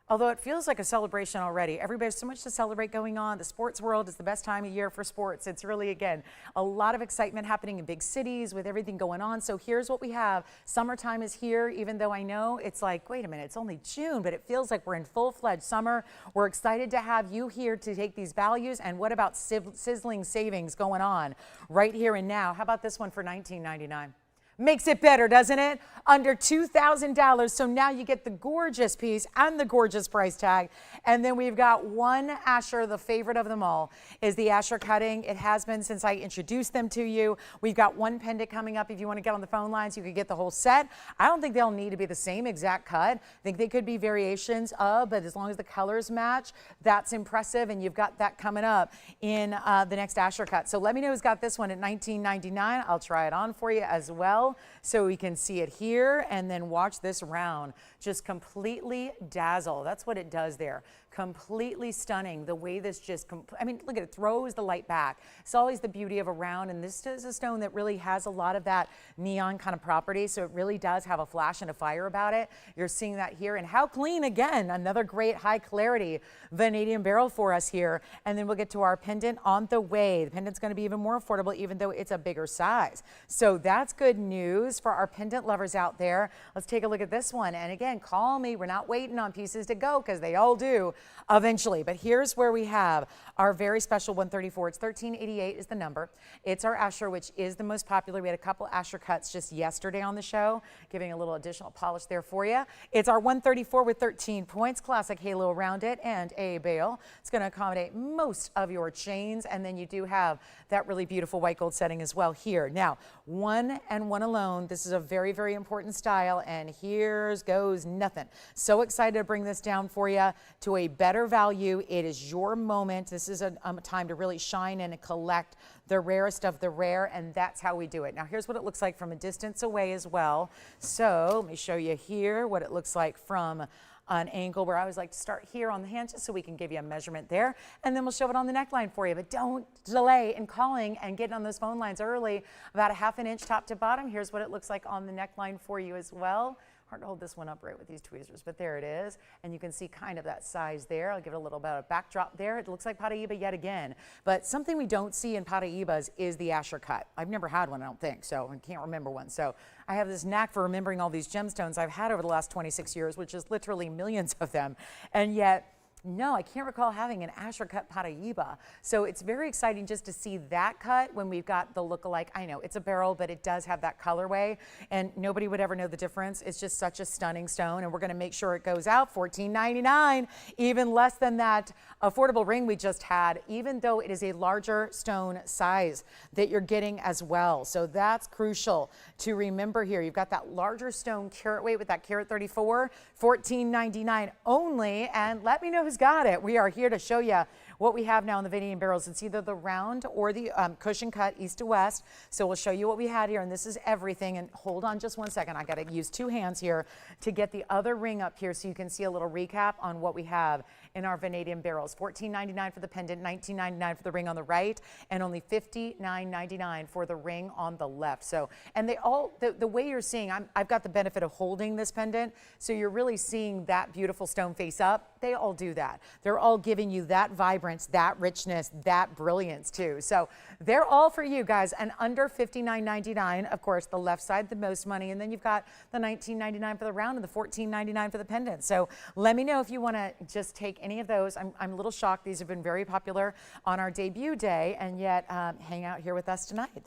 Although it feels like a celebration already. Everybody's so much to celebrate going on. The sports world is the best time of year for sports. It's really, again, a lot of excitement happening in big cities with everything going on. So here's what we have. Summertime is here, even though I know it's like, wait a minute, it's only June, but it feels like we're in full-fledged summer. We're excited to have you here to take these values. And what about sizzling savings going on right here and now? How about this one for $19.99? Makes it better, doesn't it? Under $2,000. So now you get the gorgeous piece and the gorgeous price tag. And then we've got one Asher, the favorite of them all, is the Asher cutting. It has been since I introduced them to you. We've got one pendant coming up. If you want to get on the phone lines, you could get the whole set. I don't think they'll need to be the same exact cut. I think they could be variations of, but as long as the colors match, that's impressive. And you've got that coming up in the next Asher cut. So let me know who's got this one at $19.99. I'll try it on for you as well, so we can see it here, and then watch this round just completely dazzle. That's what it does there. Completely stunning the way this just, I mean, look at it, throws the light back. It's always the beauty of a round, and this is a stone that really has a lot of that neon kind of property, so it really does have a flash and a fire about it. You're seeing that here, and how clean, again, another great high clarity vanadium beryl for us here. And then we'll get to our pendant on the way. The pendant's going to be even more affordable, even though it's a bigger size. So that's good news for our pendant lovers out there. Let's take a look at this one. And again, call me. We're not waiting on pieces to go, because they all do eventually. But here's where we have our very special 134. It's 1388 is the number. It's our Asher, which is the most popular. We had a couple Asher cuts just yesterday on the show, giving a little additional polish there for you. It's our 134 with 13 points, classic halo around it, and a bail. It's going to accommodate most of your chains, and then you do have that really beautiful white gold setting as well here. Now, one and one alone. This is a very, very important style, and here's goes nothing. So excited to bring this down for you to a better value. It is your moment. This is a time to really shine in and collect the rarest of the rare, and that's how we do it. Now, here's what it looks like from a distance away as well. So let me show you here what it looks like from an angle where I always like to start here on the hand just so we can give you a measurement there, and then we'll show it on the neckline for you. But don't delay in calling and getting on those phone lines early. About a ½ an inch top to bottom. Here's what it looks like on the neckline for you as well. Hard to hold this one up right with these tweezers, but there it is. And you can see kind of that size there. I'll give it a little bit of backdrop there. It looks like Paraíba yet again. But something we don't see in Paraíbas is the Asher cut. I've never had one, I don't think, so I can't remember one. So I have this knack for remembering all these gemstones I've had over the last 26 years, which is literally millions of them. And yet, no, I can't recall having an Asher cut Paraíba. So it's very exciting just to see that cut when we've got the look-alike. I know it's a beryl, but it does have that colorway, and nobody would ever know the difference. It's just such a stunning stone, and we're going to make sure it goes out $14.99, even less than that affordable ring we just had, even though it is a larger stone size that you're getting as well. So that's crucial to remember here. You've got that larger stone carat weight with that carat 34, $14.99 only, and let me know who's got it. We are here to show you what we have now in the vanadium barrels. It's either the round or the cushion cut east to west. So we'll show you what we had here, and this is everything. And hold on just one second. I got to use two hands here to get the other ring up here so you can see a little recap on what we have in our vanadium barrels. $14.99 for the pendant, $19.99 for the ring on the right, and only $59.99 for the ring on the left. So, and they all, the way you're seeing, I've got the benefit of holding this pendant, so you're really seeing that beautiful stone face up. They all do that. They're all giving you that vibrance, that richness, that brilliance too. So they're all for you guys, and under $59.99. Of course, the left side the most money, and then you've got the $19.99 for the round and the $14.99 for the pendant. So let me know if you want to just take any of those. I'm a little shocked. These have been very popular on our debut day, and yet hang out here with us tonight.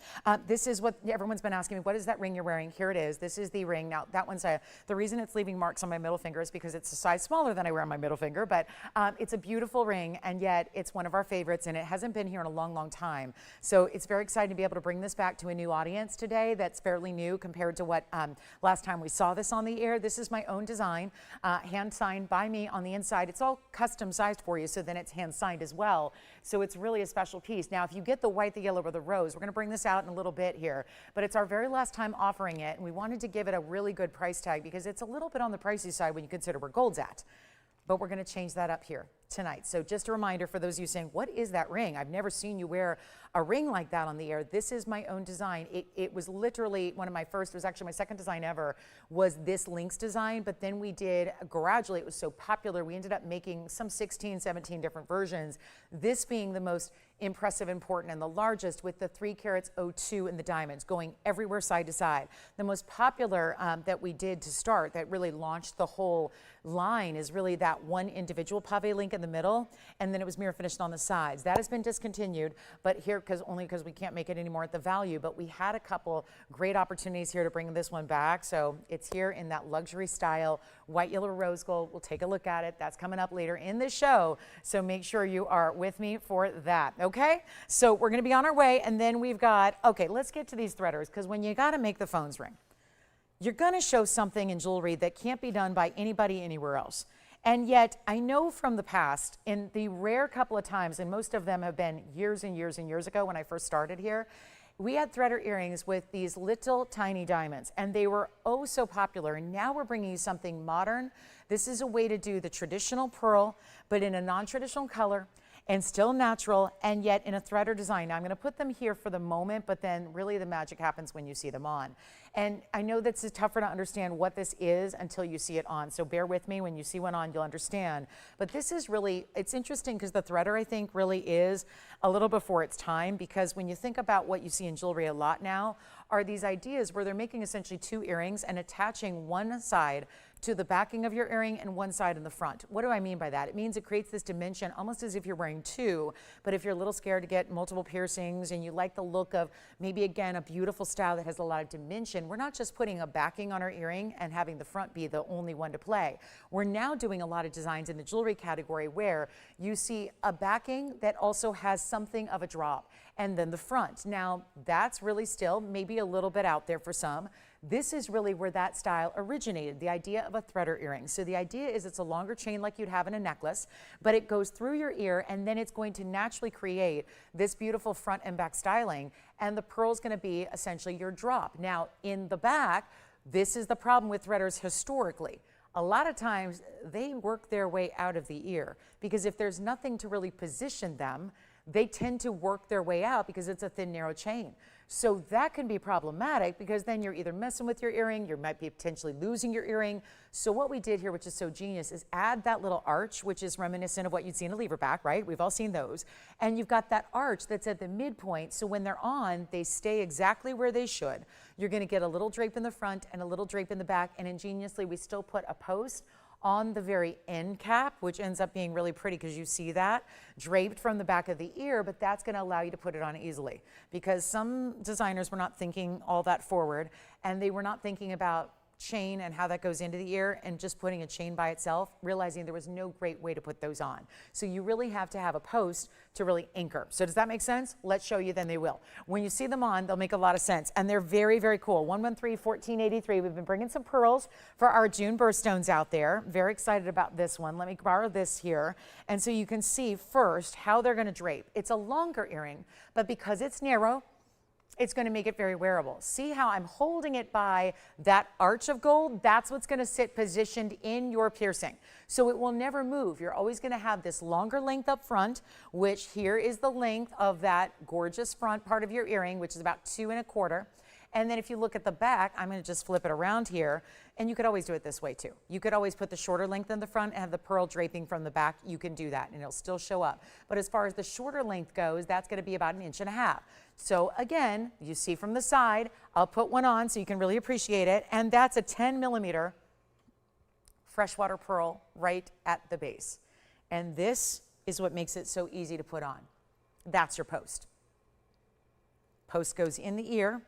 This is what everyone's been asking me. What is that ring you're wearing? Here it is. This is the ring. Now that one's the reason it's leaving marks on my middle finger is because it's a size smaller than I wear on my middle finger, but it's a beautiful ring, and yet it's one of our favorites, and it hasn't been here in a long, long time. So it's very exciting to be able to bring this back to a new audience today that's fairly new compared to what last time we saw this on the air. This is my own design, hand signed by me on the inside. It's all custom sized for you, so then it's hand signed as well. So it's really a special piece. Now, if you get the white, the yellow, or the rose, we're going to bring this out in a little bit here, but it's our very last time offering it, and we wanted to give it a really good price tag because it's a little bit on the pricey side when you consider where gold's at. But we're going to change that up here tonight. So just a reminder for those of you saying, what is that ring? I've never seen you wear a ring like that on the air. This is my own design. It was literally one of my first, it was actually my second design ever, was this Lynx design. But then we did, gradually, it was so popular, we ended up making some 16, 17 different versions. This being the most impressive, important, and the largest with the 3 carats 02 in the diamonds going everywhere side to side. The most popular that we did to start that really launched the whole line is really that one individual pave link in the middle, and then it was mirror finished on the sides. That has been discontinued, but here, only because we can't make it anymore at the value, but we had a couple great opportunities here to bring this one back. So it's here in that luxury style, white, yellow, rose gold. We'll take a look at it. That's coming up later in the show, so make sure you are with me for that, okay? So we're gonna be on our way, and then we've got, okay, let's get to these threaders, because when you gotta make the phones ring, you're gonna show something in jewelry that can't be done by anybody anywhere else. And yet, I know from the past, in the rare couple of times, and most of them have been years and years and years ago when I first started here, we had threader earrings with these little tiny diamonds, and they were oh so popular. And now we're bringing you something modern. This is a way to do the traditional pearl, but in a non-traditional color, and still natural, and yet in a threader design. Now I'm gonna put them here for the moment, but then really the magic happens when you see them on. And I know that's tougher to understand what this is until you see it on, so bear with me. When you see one on, you'll understand. But this is really, it's interesting because the threader, I think, really is a little before its time, because when you think about what you see in jewelry a lot now, are these ideas where they're making essentially 2 earrings and attaching one side to the backing of your earring and one side in the front. What do I mean by that? It means it creates this dimension almost as if you're wearing 2, but if you're a little scared to get multiple piercings and you like the look of maybe, again, a beautiful style that has a lot of dimension, we're not just putting a backing on our earring and having the front be the only one to play. We're now doing a lot of designs in the jewelry category where you see a backing that also has something of a drop, and then the front. Now, that's really still maybe a little bit out there for some. This is really where that style originated, the idea of a threader earring. So the idea is it's a longer chain like you'd have in a necklace, but it goes through your ear and then it's going to naturally create this beautiful front and back styling, and the pearl's going to be essentially your drop. Now in the back, this is the problem with threaders historically. A lot of times they work their way out of the ear because if there's nothing to really position them, they tend to work their way out because it's a thin, narrow chain. So that can be problematic because then you're either messing with your earring, you might be potentially losing your earring. So what we did here, which is so genius, is add that little arch, which is reminiscent of what you'd see in a lever back, right? We've all seen those. And you've got that arch that's at the midpoint, so when they're on, they stay exactly where they should. You're gonna get a little drape in the front and a little drape in the back, and ingeniously, we still put a post on the very end cap, which ends up being really pretty because you see that draped from the back of the ear, but that's going to allow you to put it on easily because some designers were not thinking all that forward, and they were not thinking about chain and how that goes into the ear and just putting a chain by itself, realizing there was no great way to put those on. So you really have to have a post to really anchor. So does that make sense? Let's show you, then they will. When you see them on, they'll make a lot of sense, and they're very, very cool. 113-1483. We've been bringing some pearls for our June birthstones out there. Very excited about this one. Let me borrow this here. And so you can see first how they're going to drape. It's a longer earring, but because it's narrow, it's going to make it very wearable. See how I'm holding it by that arch of gold? That's what's going to sit positioned in your piercing. So it will never move. You're always going to have this longer length up front, which here is the length of that gorgeous front part of your earring, which is about 2 1/4. And then if you look at the back, I'm going to just flip it around here, and you could always do it this way too. You could always put the shorter length in the front and have the pearl draping from the back. You can do that and it'll still show up. But as far as the shorter length goes, that's going to be about 1.5 inches. So again, you see from the side, I'll put one on so you can really appreciate it, and that's a 10mm freshwater pearl right at the base. And this is what makes it so easy to put on. That's your post. Post goes in the ear.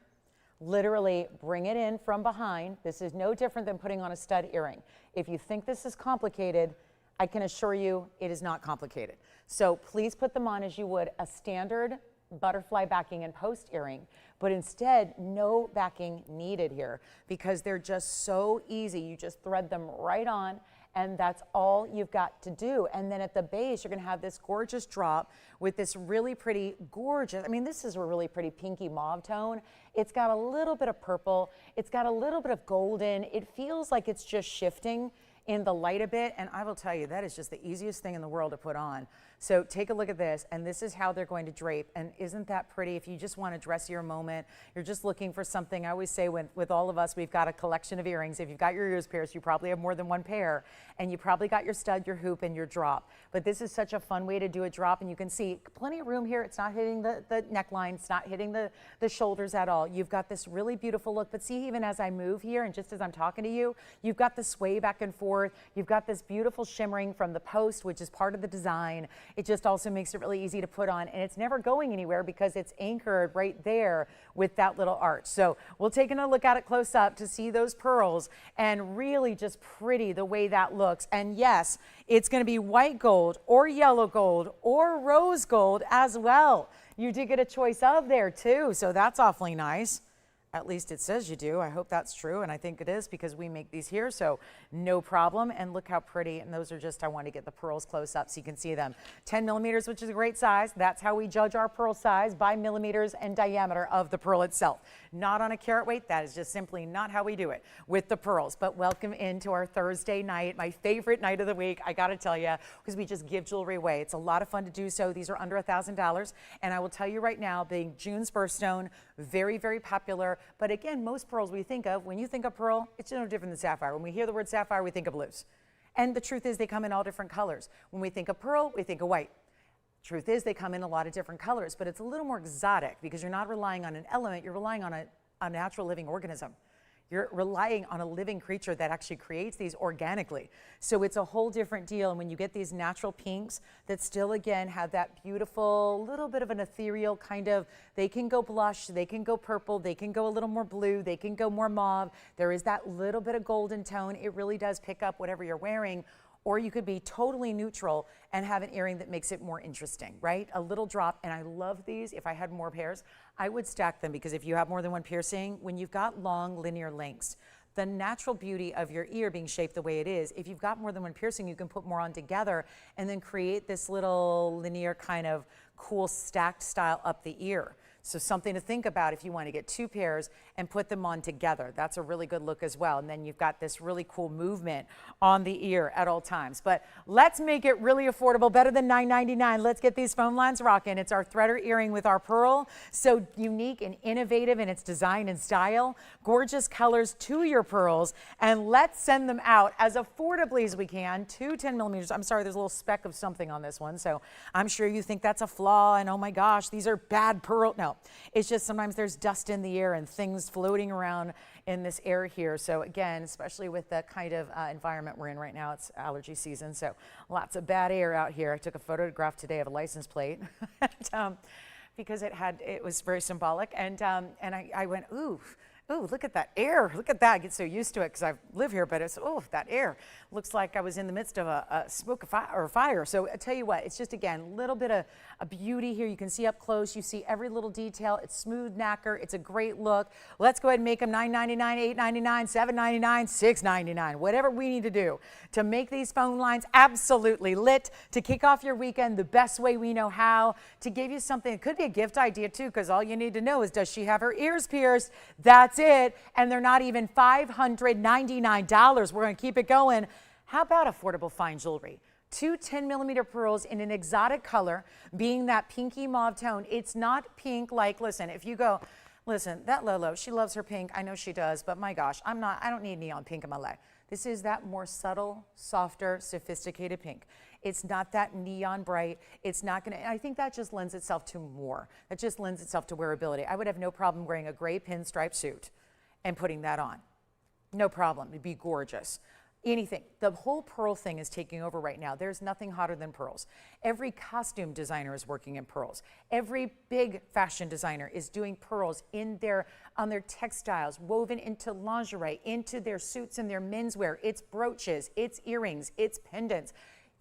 Literally bring it in from behind. This is no different than putting on a stud earring. If you think this is complicated, I can assure you it is not complicated. So please put them on as you would a standard butterfly backing and post earring, but instead no backing needed here because they're just so easy. You just thread them right on, and that's all you've got to do. And then at the base, you're going to have this gorgeous drop with this really pretty, gorgeous, I mean, this is a really pretty pinky mauve tone. It's got a little bit of purple. It's got a little bit of golden. It feels like it's just shifting in the light a bit, and I will tell you, that is just the easiest thing in the world to put on. So take a look at this, and this is how they're going to drape, and isn't that pretty? If you just want to dress your moment, you're just looking for something. I always say with all of us, we've got a collection of earrings. If you've got your ears pierced, you probably have more than one pair, and you probably got your stud, your hoop, and your drop. But this is such a fun way to do a drop, and you can see plenty of room here. It's not hitting the neckline. It's not hitting the shoulders at all. You've got this really beautiful look, but see, even as I move here, and just as I'm talking to you, you've got the sway back and forth. You've got this beautiful shimmering from the post, which is part of the design. It just also makes it really easy to put on, and it's never going anywhere because it's anchored right there with that little arch. So we'll take a look at it close up to see those pearls, and really just pretty the way that looks. And yes, it's going to be white gold or yellow gold or rose gold as well. You did get a choice of there too, so that's awfully nice. At least it says you do. I hope that's true, and I think it is because we make these here, so no problem. And look how pretty, and those are just, I want to get the pearls close up so you can see them. 10mm, which is a great size. That's how we judge our pearl size, by millimeters and diameter of the pearl itself. Not on a carat weight. That is just simply not how we do it with the pearls. But welcome into our Thursday night, my favorite night of the week, I got to tell you, because we just give jewelry away. It's a lot of fun to do so. These are under $1,000, and I will tell you right now, being June's birthstone, very, very popular. But again, most pearls we think of, when you think of pearl, it's no different than sapphire. When we hear the word sapphire, we think of blues. And the truth is they come in all different colors. When we think of pearl, we think of white. Truth is they come in a lot of different colors, but it's a little more exotic because you're not relying on an element, you're relying on a natural living organism. You're relying on a living creature that actually creates these organically. So it's a whole different deal. And when you get these natural pinks that still, again, have that beautiful, little bit of an ethereal kind of, they can go blush, they can go purple, they can go a little more blue, they can go more mauve. There is that little bit of golden tone. It really does pick up whatever you're wearing. or you could be totally neutral and have an earring that makes it more interesting, right? A little drop, and I love these. If I had more pairs, I would stack them, because if you have more than one piercing, when you've got long linear lengths, the natural beauty of your ear being shaped the way it is, if you've got more than one piercing, you can put more on together and then create this little linear kind of cool stacked style up the ear. So something to think about if you want to get two pairs and put them on together. That's a really good look as well. And then you've got this really cool movement on the ear at all times. But let's make it really affordable, better than $9.99. Let's get these phone lines rocking. It's our threader earring with our pearl. So unique and innovative in its design and style. Gorgeous colors to your pearls. And let's send them out as affordably as we can. Two 10 millimeters. I'm sorry, there's a little speck of something on this one. So I'm sure you think that's a flaw and oh my gosh, these are bad pearl. No. It's just sometimes there's dust in the air and things floating around in this air here. So again, especially with the kind of environment we're in right now, it's allergy season. So lots of bad air out here. I took a photograph today of a license plate and, because it was very symbolic. And I went, ooh, look at that air. Look at that. I get so used to it because I live here, but it's, oh, that air. Looks like I was in the midst of a smoke or fire. So I tell you what, it's just, again, a little bit of a beauty here. You can see up close. You see every little detail. It's smooth nacre. It's a great look. Let's go ahead and make them $9.99, $8.99, $7.99, $6.99, whatever we need to do to make these phone lines absolutely lit, to kick off your weekend the best way we know how, to give you something. It could be a gift idea too, because all you need to know is, does she have her ears pierced? That's it. And they're not even $599. We're going to keep it going. How about affordable fine jewelry? Two 10 millimeter pearls in an exotic color, being that pinky mauve tone. It's not pink like, listen, if you go, listen, that Lolo, she loves her pink. I know she does, but my gosh, I don't need neon pink in my life. This is that more subtle, softer, sophisticated pink. It's not that neon bright. It's not going to, I think that just lends itself to more. That just lends itself to wearability. I would have no problem wearing a gray pinstripe suit and putting that on. No problem. It'd be gorgeous. Anything. The whole pearl thing is taking over right now. There's nothing hotter than pearls. Every costume designer is working in pearls. Every big fashion designer is doing pearls on their textiles, woven into lingerie, into their suits and their menswear. It's brooches, it's earrings, it's pendants.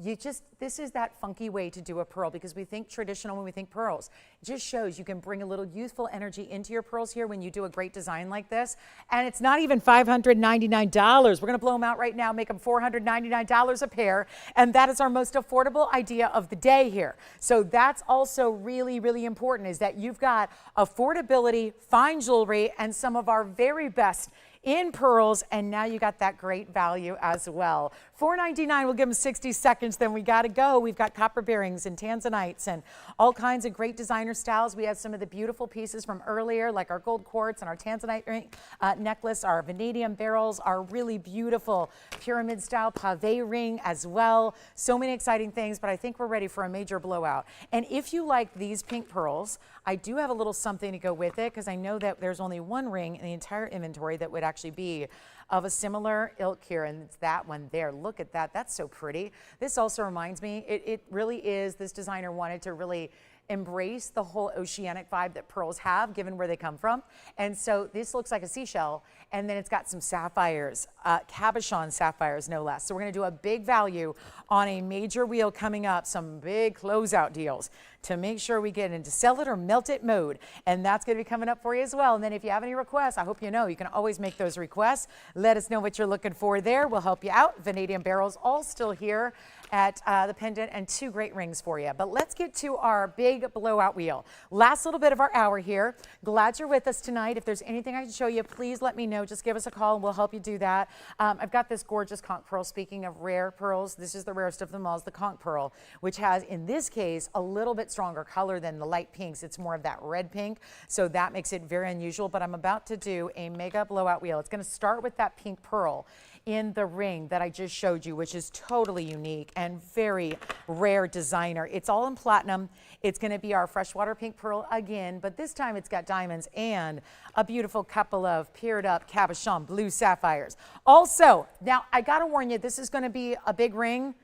This is that funky way to do a pearl, because we think traditional when we think pearls. It just shows you can bring a little youthful energy into your pearls here when you do a great design like this. And it's not even $599. We're going to blow them out right now, make them $499 a pair. And that is our most affordable idea of the day here. So that's also really, really important, is that you've got affordability, fine jewelry, and some of our very best in pearls, and now you got that great value as well. $4.99, we'll give them 60 seconds, then we got to go. We've got copper bearings and tanzanites and all kinds of great designer styles. We have some of the beautiful pieces from earlier, like our gold quartz and our tanzanite ring, necklace, our vanadium barrels, our really beautiful pyramid style pave ring as well. So many exciting things, but I think we're ready for a major blowout. And if you like these pink pearls, I do have a little something to go with it, because I know that there's only one ring in the entire inventory that would actually be of a similar ilk here, and it's that one there. Look at that. That's so pretty. This also reminds me, it really is, this designer wanted to really embrace the whole oceanic vibe that pearls have, given where they come from. And so this looks like a seashell, and then it's got some sapphires, cabochon sapphires no less. So we're going to do a big value on a major wheel coming up, some big closeout deals to make sure we get into sell it or melt it mode. And that's going to be coming up for you as well. And then if you have any requests, I hope you know, you can always make those requests. Let us know what you're looking for there. We'll help you out. Vanadium barrels all still here at the pendant, and two great rings for you. But let's get to our big blowout wheel. Last little bit of our hour here. Glad you're with us tonight. If there's anything I can show you, please let me know. Just give us a call and we'll help you do that. I've got this gorgeous conch pearl. Speaking of rare pearls, this is the rarest of them all, is the conch pearl, which has, in this case, a little bit stronger color than the light pinks. It's more of that red pink, so that makes it very unusual. But I'm about to do a mega blowout wheel. It's going to start with that pink pearl in the ring that I just showed you, which is totally unique and very rare designer. It's all in platinum. It's going to be our freshwater pink pearl again, but this time it's got diamonds and a beautiful couple of paired up cabochon blue sapphires. Also, now I got to warn you, this is going to be a big ring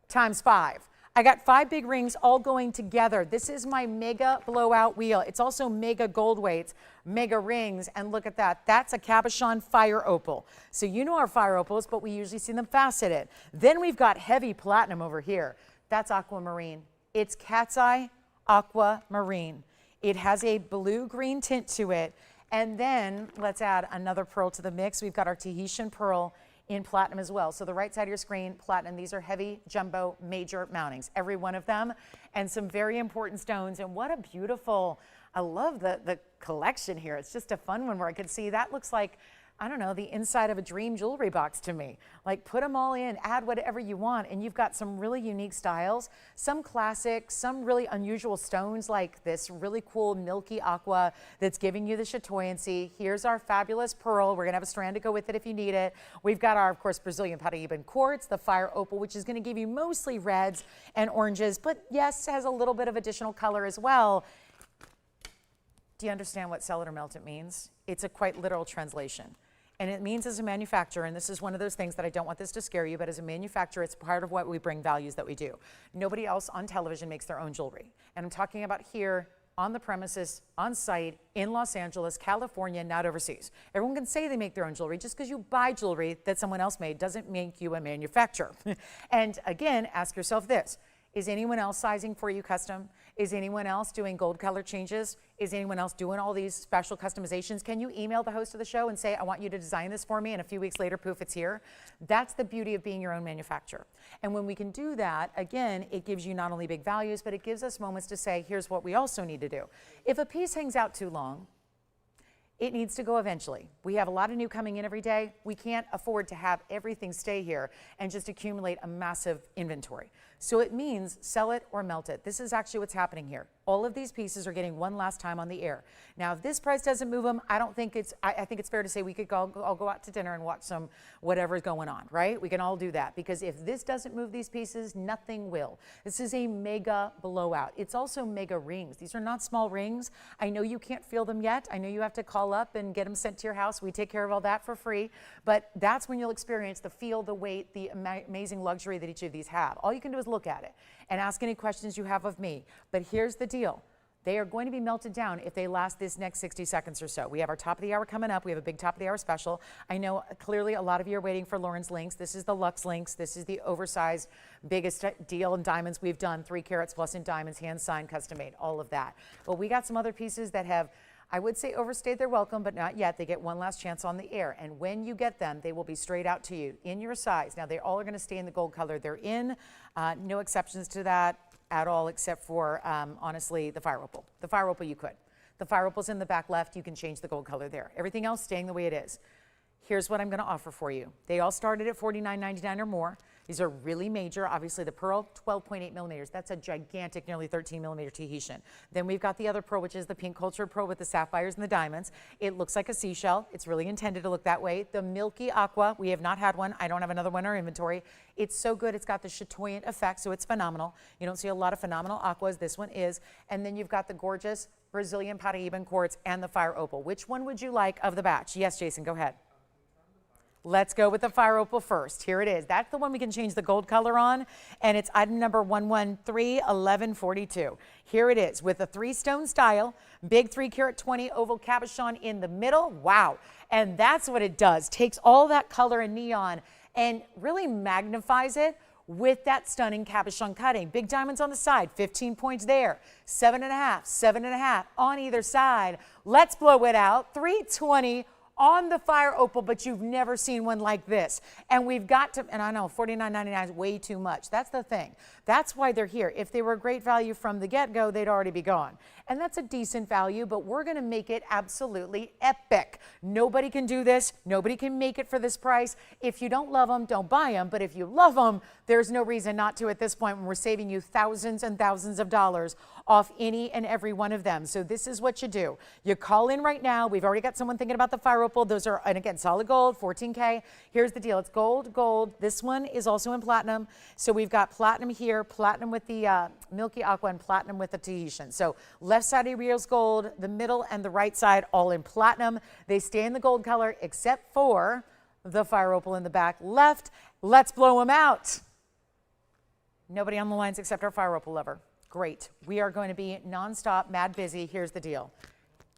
times 5. I got 5 big rings all going together. This is my mega blowout wheel. It's also mega gold weights, mega rings, and look at that. That's a cabochon fire opal. So you know our fire opals, but we usually see them faceted. Then we've got heavy platinum over here. That's aquamarine. It's cat's eye aquamarine. It has a blue-green tint to it. And then let's add another pearl to the mix. We've got our Tahitian pearl in platinum as well. So the right side of your screen, platinum. These are heavy, jumbo, major mountings, every one of them, and some very important stones. And what a beautiful, I love the collection here. It's just a fun one where I could see that looks like, I don't know, the inside of a dream jewelry box to me. Like put them all in, add whatever you want, and you've got some really unique styles, some classic, some really unusual stones like this really cool milky aqua that's giving you the chatoyancy. Here's our fabulous pearl. We're gonna have a strand to go with it if you need it. We've got our, of course, Brazilian Paraíban quartz, the fire opal, which is gonna give you mostly reds and oranges, but yes, has a little bit of additional color as well. Do you understand what sell it or melt it means? It's a quite literal translation. And it means as a manufacturer, and this is one of those things that I don't want this to scare you, but as a manufacturer, it's part of what we bring values that we do. Nobody else on television makes their own jewelry. And I'm talking about here on the premises, on site, in Los Angeles, California, not overseas. Everyone can say they make their own jewelry. Just because you buy jewelry that someone else made doesn't make you a manufacturer. And again, ask yourself this. Is anyone else sizing for you custom? Is anyone else doing gold color changes? Is anyone else doing all these special customizations? Can you email the host of the show and say, I want you to design this for me, and a few weeks later, poof, it's here? That's the beauty of being your own manufacturer. And when we can do that, again, it gives you not only big values, but it gives us moments to say, here's what we also need to do. If a piece hangs out too long, it needs to go eventually. We have a lot of new coming in every day. We can't afford to have everything stay here and just accumulate a massive inventory. So it means sell it or melt it. This is actually what's happening here. All of these pieces are getting one last time on the air. Now, if this price doesn't move them, I think it's fair to say we could all go out to dinner and watch some whatever's going on, right? We can all do that, because if this doesn't move these pieces, nothing will. This is a mega blowout. It's also mega rings. These are not small rings. I know you can't feel them yet. I know you have to call up and get them sent to your house. We take care of all that for free, but that's when you'll experience the feel, the weight, the amazing luxury that each of these have. All you can do is look at it and ask any questions you have of me. But here's the deal. They are going to be melted down if they last this next 60 seconds or so. We have our top of the hour coming up. We have a big top of the hour special. I know clearly a lot of you are waiting for Lauren's links. This is the Luxe links. This is the oversized, biggest deal in diamonds we've done, 3 carats plus in diamonds, hand signed, custom made, all of that. But we got some other pieces that have, I would say, overstayed their welcome, but not yet. They get one last chance on the air. And when you get them, they will be straight out to you in your size. Now, they all are going to stay in the gold color they're in. No exceptions to that at all, except for, honestly, the fire opal. The fire opal you could. The fire opal's in the back left. You can change the gold color there. Everything else staying the way it is. Here's what I'm going to offer for you. They all started at $49.99 or more. These are really major. Obviously, the pearl, 12.8 millimeters. That's a gigantic, nearly 13 millimeter Tahitian. Then we've got the other pearl, which is the pink cultured pearl with the sapphires and the diamonds. It looks like a seashell. It's really intended to look that way. The milky aqua, we have not had one. I don't have another one in our inventory. It's so good. It's got the chatoyant effect, so it's phenomenal. You don't see a lot of phenomenal aquas. This one is. And then you've got the gorgeous Brazilian Paraíban quartz and the fire opal. Which one would you like of the batch? Yes, Jason, go ahead. Let's go with the fire opal first. Here it is. That's the one we can change the gold color on, and it's item number 1131142. Here it is with the 3-stone style, big 3 carat 20 oval cabochon in the middle. Wow. And that's what it does. Takes all that color and neon and really magnifies it with that stunning cabochon cutting. Big diamonds on the side, 15 points there, 7.5, 7.5 on either side. Let's blow it out. 320 on the fire opal, but you've never seen one like this. And we've got to, and I know $49.99 is way too much. That's the thing. That's why they're here. If they were a great value from the get-go, they'd already be gone. And that's a decent value, but we're gonna make it absolutely epic. Nobody can do this. Nobody can make it for this price. If you don't love them, don't buy them. But if you love them, there's no reason not to at this point when we're saving you thousands and thousands of dollars off any and every one of them. So this is what you do. You call in right now. We've already got someone thinking about the fire opal. Those are, and again, solid gold, 14K. Here's the deal. It's gold, gold. This one is also in platinum. So we've got platinum here, platinum with the milky aqua, and platinum with the Tahitian. So left side of your reel's gold, the middle and the right side all in platinum. They stay in the gold color except for the fire opal in the back left. Let's blow them out. Nobody on the lines except our fire opal lover. Great. We are going to be nonstop, mad busy. Here's the deal.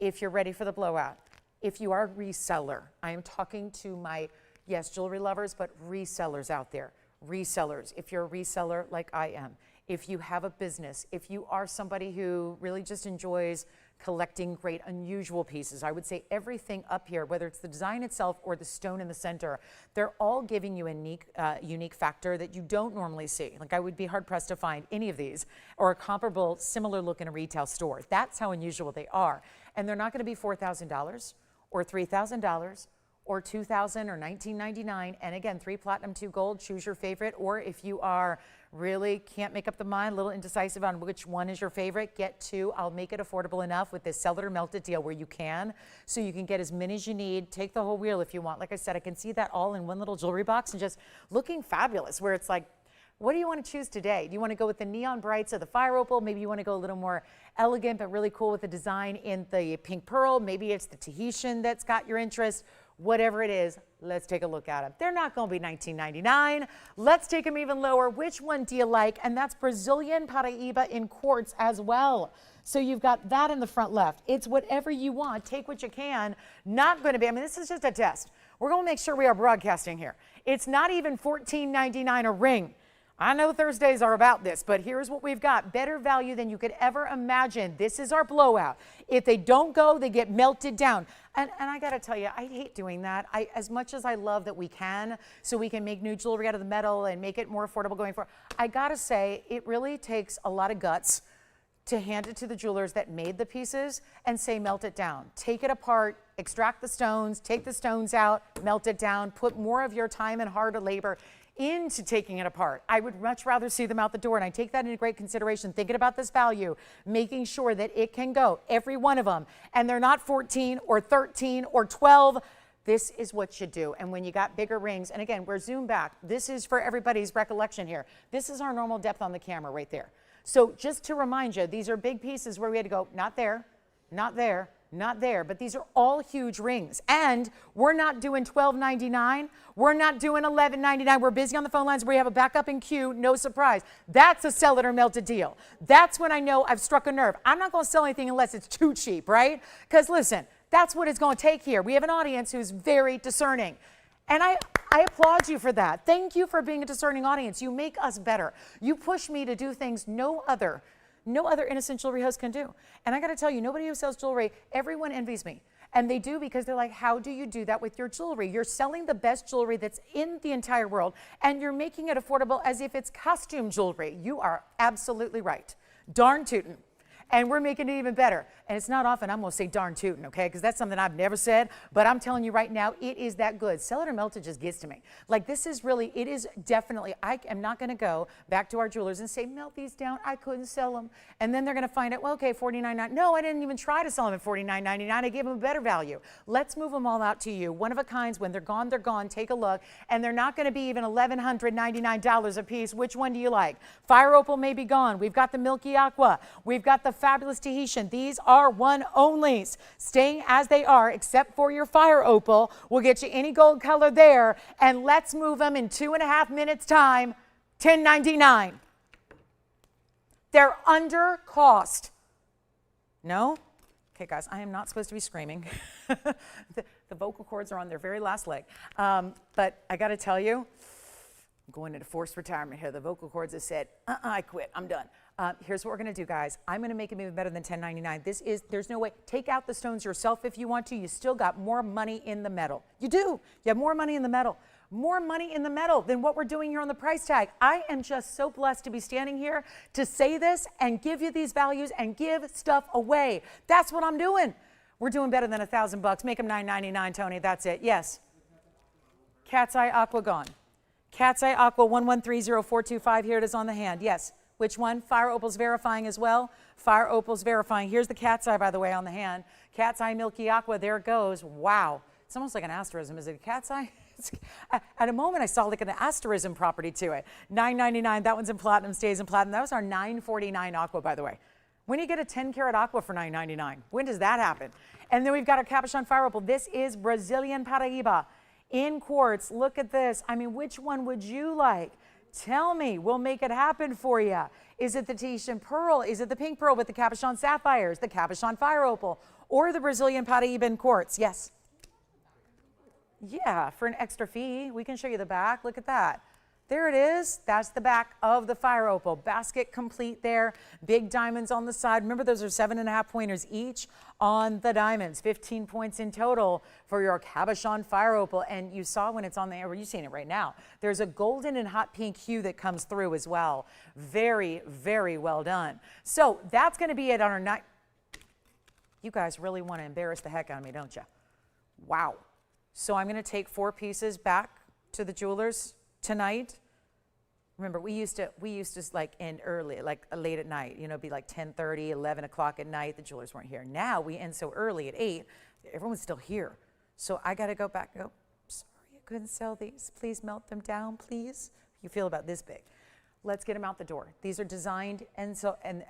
If you're ready for the blowout, if you are a reseller, I am talking to my, yes, jewelry lovers, but resellers out there. Resellers, if you're a reseller like I am, if you have a business, if you are somebody who really just enjoys collecting great unusual pieces, I would say everything up here, whether it's the design itself or the stone in the center, they're all giving you a unique factor that you don't normally see. Like I would be hard pressed to find any of these or a comparable similar look in a retail store. That's how unusual they are. And they're not going to be $4,000 or $3,000 or $2,000 or $19.99. And again, 3 platinum, 2 gold, choose your favorite. Or if you are really can't make up the mind, a little indecisive on which one is your favorite, get 2. I'll make it affordable enough with this sell it or melt it deal where you can, so you can get as many as you need. Take the whole wheel if you want. Like I said, I can see that all in one little jewelry box and just looking fabulous, where it's like, what do you want to choose today? Do you want to go with the neon brights of the fire opal? Maybe you want to go a little more elegant but really cool with the design in the pink pearl. Maybe it's the Tahitian that's got your interest. Whatever it is, let's take a look at them. They're not going to be $19.99. Let's take them even lower. Which one do you like? And that's Brazilian Paraíba in quartz as well. So you've got that in the front left. It's whatever you want. Take what you can. Not going to be, I mean, this is just a test. We're going to make sure we are broadcasting here. It's not even $14.99 a ring. I know Thursdays are about this, but here's what we've got. Better value than you could ever imagine. This is our blowout. If they don't go, they get melted down. And I got to tell you, I hate doing that. As much as I love that we can, so we can make new jewelry out of the metal and make it more affordable going forward, I got to say, it really takes a lot of guts to hand it to the jewelers that made the pieces and say, melt it down. Take it apart, extract the stones, take the stones out, melt it down, put more of your time and hard labor into taking it apart. I would much rather see them out the door, and I take that into great consideration, thinking about this value, making sure that it can go, every one of them, and they're not 14 or 13 or 12. This is what you do. And when you got bigger rings, and again, we're zoomed back. This is for everybody's recollection here. This is our normal depth on the camera right there. So just to remind you, these are big pieces where we had to go, not there, not there, not there, but these are all huge rings. And we're not doing $12.99. We're not doing $11.99. We're busy on the phone lines. We have a backup in queue. No surprise. That's a sell it or melt it deal. That's when I know I've struck a nerve. I'm not going to sell anything unless it's too cheap, right? Because listen, that's what it's going to take here. We have an audience who's very discerning. And I applaud you for that. Thank you for being a discerning audience. You make us better. You push me to do things no other innocent jewelry host can do. And I got to tell you, nobody who sells jewelry, everyone envies me. And they do, because they're like, how do you do that with your jewelry? You're selling the best jewelry that's in the entire world, and you're making it affordable as if it's costume jewelry. You are absolutely right. Darn tootin'. And we're making it even better. And it's not often I'm going to say darn tootin', okay? Because that's something I've never said. But I'm telling you right now, it is that good. Sell it or melt it just gets to me. Like, this is really, it is definitely, I am not going to go back to our jewelers and say, melt these down. I couldn't sell them. And then they're going to find out, well, okay, $49.99. No, I didn't even try to sell them at $49.99. I gave them a better value. Let's move them all out to you. One of a kinds. When they're gone, they're gone. Take a look. And they're not going to be even $1,199 a piece. Which one do you like? Fire opal may be gone. We've got the milky aqua. We've got the fabulous Tahitian. These are one onlys, staying as they are, except for your fire opal. We'll get you any gold color there, and let's move them in 2.5 minutes time. $10.99. They're under cost. No? Okay, guys, I am not supposed to be screaming. the vocal cords are on their very last leg. But I got to tell you, I'm going into forced retirement here. The vocal cords have said, I quit. I'm done. Here's what we're going to do, guys. I'm going to make them even better than $10.99. There's no way. Take out the stones yourself if you want to. You still got more money in the metal. You do. You have more money in the metal. More money in the metal than what we're doing here on the price tag. I am just so blessed to be standing here to say this and give you these values and give stuff away. That's what I'm doing. We're doing better than $1,000. Make them $9.99, Tony. That's it. Yes. Cat's Eye Aqua gone. Cat's Eye Aqua 1130425. Here it is on the hand. Yes. Which one? Fire Opal's verifying as well. Fire Opal's verifying. Here's the cat's eye, by the way, on the hand. Cat's Eye Milky Aqua. There it goes. Wow. It's almost like an asterism. Is it a cat's eye? At a moment, I saw like an asterism property to it. $9.99. That one's in platinum, stays in platinum. That was our $9.49 aqua, by the way. When do you get a 10-karat aqua for $9.99? When does that happen? And then we've got our cabochon fire opal. This is Brazilian Paraíba in quartz. Look at this. I mean, which one would you like? Tell me, we'll make it happen for you. Is it the Tahitian pearl? Is it the pink pearl with the cabochon sapphires, the cabochon fire opal, or the Brazilian Paraíban quartz? Yes. Yeah, for an extra fee, we can show you the back. Look at that. There it is. That's the back of the fire opal. Basket complete there. Big diamonds on the side. Remember, those are 7.5 pointers each on the diamonds. 15 points in total for your cabochon fire opal. And you saw when it's on the air, you're seeing it right now. There's a golden and hot pink hue that comes through as well. Very, very well done. So that's going to be it on our night. You guys really want to embarrass the heck out of me, don't you? Wow. So I'm going to take 4 pieces back to the jewelers tonight. Remember, we used to like end early, like late at night, you know, be like 10:30, 11 o'clock at night. The jewelers weren't here. Now we end so early at 8, everyone's still here. So I got to go back and go, sorry, I couldn't sell these. Please melt them down, please. You feel about this big. Let's get them out the door. These are designed and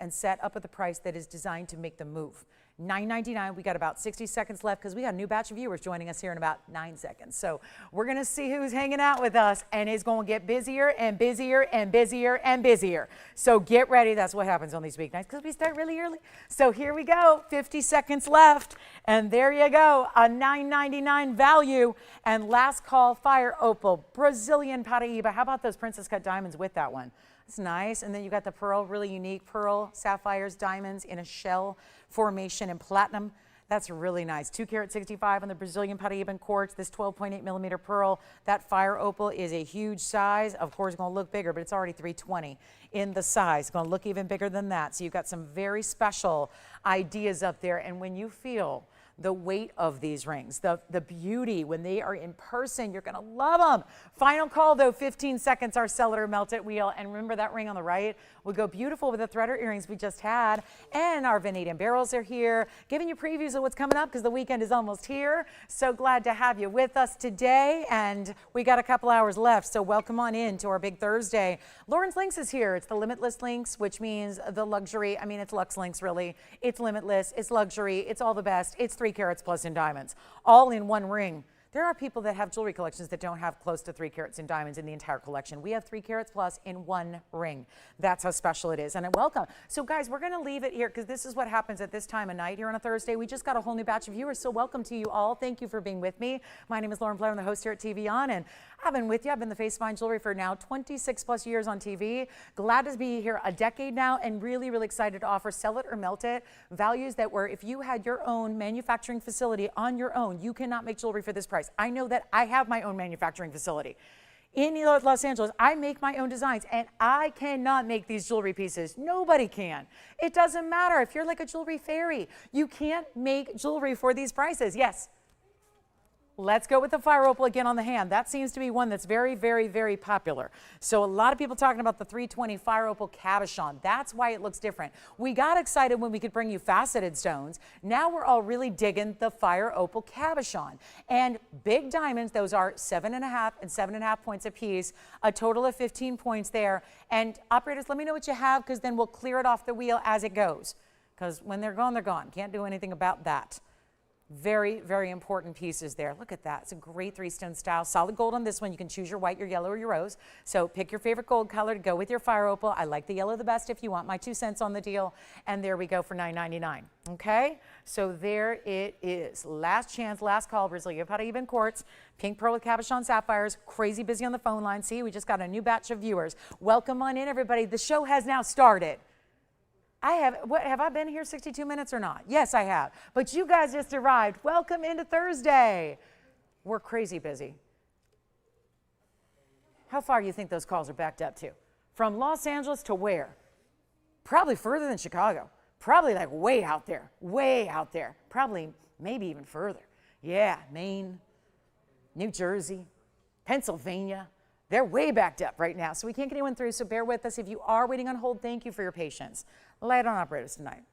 set up at the price that is designed to make them move. $9.99. We got about 60 seconds left because we got a new batch of viewers joining us here in about 9 seconds. So we're going to see who's hanging out with us, and it's going to get busier and busier and busier and busier. So get ready. That's what happens on these weeknights because we start really early. So here we go. 50 seconds left, and there you go. A $9.99 value and last call fire opal, Brazilian Paraíba. How about those princess cut diamonds with that one? It's nice. And then you got the pearl, really unique pearl, sapphires, diamonds in a shell formation in platinum. That's really nice. 2 carat 65 on the Brazilian Paraíban quartz. This 12.8 millimeter pearl. That fire opal is a huge size. Of course, it's going to look bigger, but it's already 320 in the size. It's going to look even bigger than that. So you've got some very special ideas up there. And when you feel the weight of these rings, the beauty, when they are in person, you're going to love them. Final call, though, 15 seconds, our sell it or melt it wheel. And remember that ring on the right would go beautiful with the threader earrings we just had. And our vanadium barrels are here, giving you previews of what's coming up because the weekend is almost here. So glad to have you with us today. And we got a couple hours left, so welcome on in to our big Thursday. Lauren's Links is here. It's the Limitless Links, which means the luxury. I mean, it's Lux Links, really. It's limitless. It's luxury. It's all the best. It's 3 carats plus in diamonds, all in one ring. There are people that have jewelry collections that don't have close to 3 carats in diamonds in the entire collection. We have 3 carats plus in one ring. That's how special it is. And welcome. So guys, we're going to leave it here because this is what happens at this time of night here on a Thursday. We just got a whole new batch of viewers. So welcome to you all. Thank you for being with me. My name is Lauren Blair. I'm the host here at TVON, and I've been with you. I've been the face of fine jewelry for now 26 plus years on TV. Glad to be here a decade now, and really, really excited to offer sell it or melt it values that were, if you had your own manufacturing facility on your own, you cannot make jewelry for this price. I know that I have my own manufacturing facility in Los Angeles. I make my own designs, and I cannot make these jewelry pieces. Nobody can. It doesn't matter if you're like a jewelry fairy. You can't make jewelry for these prices. Yes. Let's go with the fire opal again on the hand. That seems to be one that's very, very, very popular. So a lot of people talking about the 320 fire opal cabochon. That's why it looks different. We got excited when we could bring you faceted stones. Now we're all really digging the fire opal cabochon. And big diamonds, those are 7.5 and 7.5 points a piece, a total of 15 points there. And operators, let me know what you have because then we'll clear it off the wheel as it goes. Because when they're gone, they're gone. Can't do anything about that. Very, very important pieces there. Look at that. It's a great 3-stone style. Solid gold on this one. You can choose your white, your yellow, or your rose. So pick your favorite gold color to go with your fire opal. I like the yellow the best if you want. My 2 cents on the deal. And there we go for $9.99. Okay? So there it is. Last chance, last call. Brazilian Paraíban quartz. Pink pearl with cabochon sapphires. Crazy busy on the phone line. See, we just got a new batch of viewers. Welcome on in, everybody. The show has now started. Have I been here 62 minutes or not? Yes, I have. But you guys just arrived. Welcome into Thursday. We're crazy busy. How far do you think those calls are backed up to? From Los Angeles to where? Probably further than Chicago. Probably like way out there. Way out there. Probably maybe even further. Yeah, Maine, New Jersey, Pennsylvania. They're way backed up right now, so we can't get anyone through, so bear with us. If you are waiting on hold, thank you for your patience. Light on operators tonight.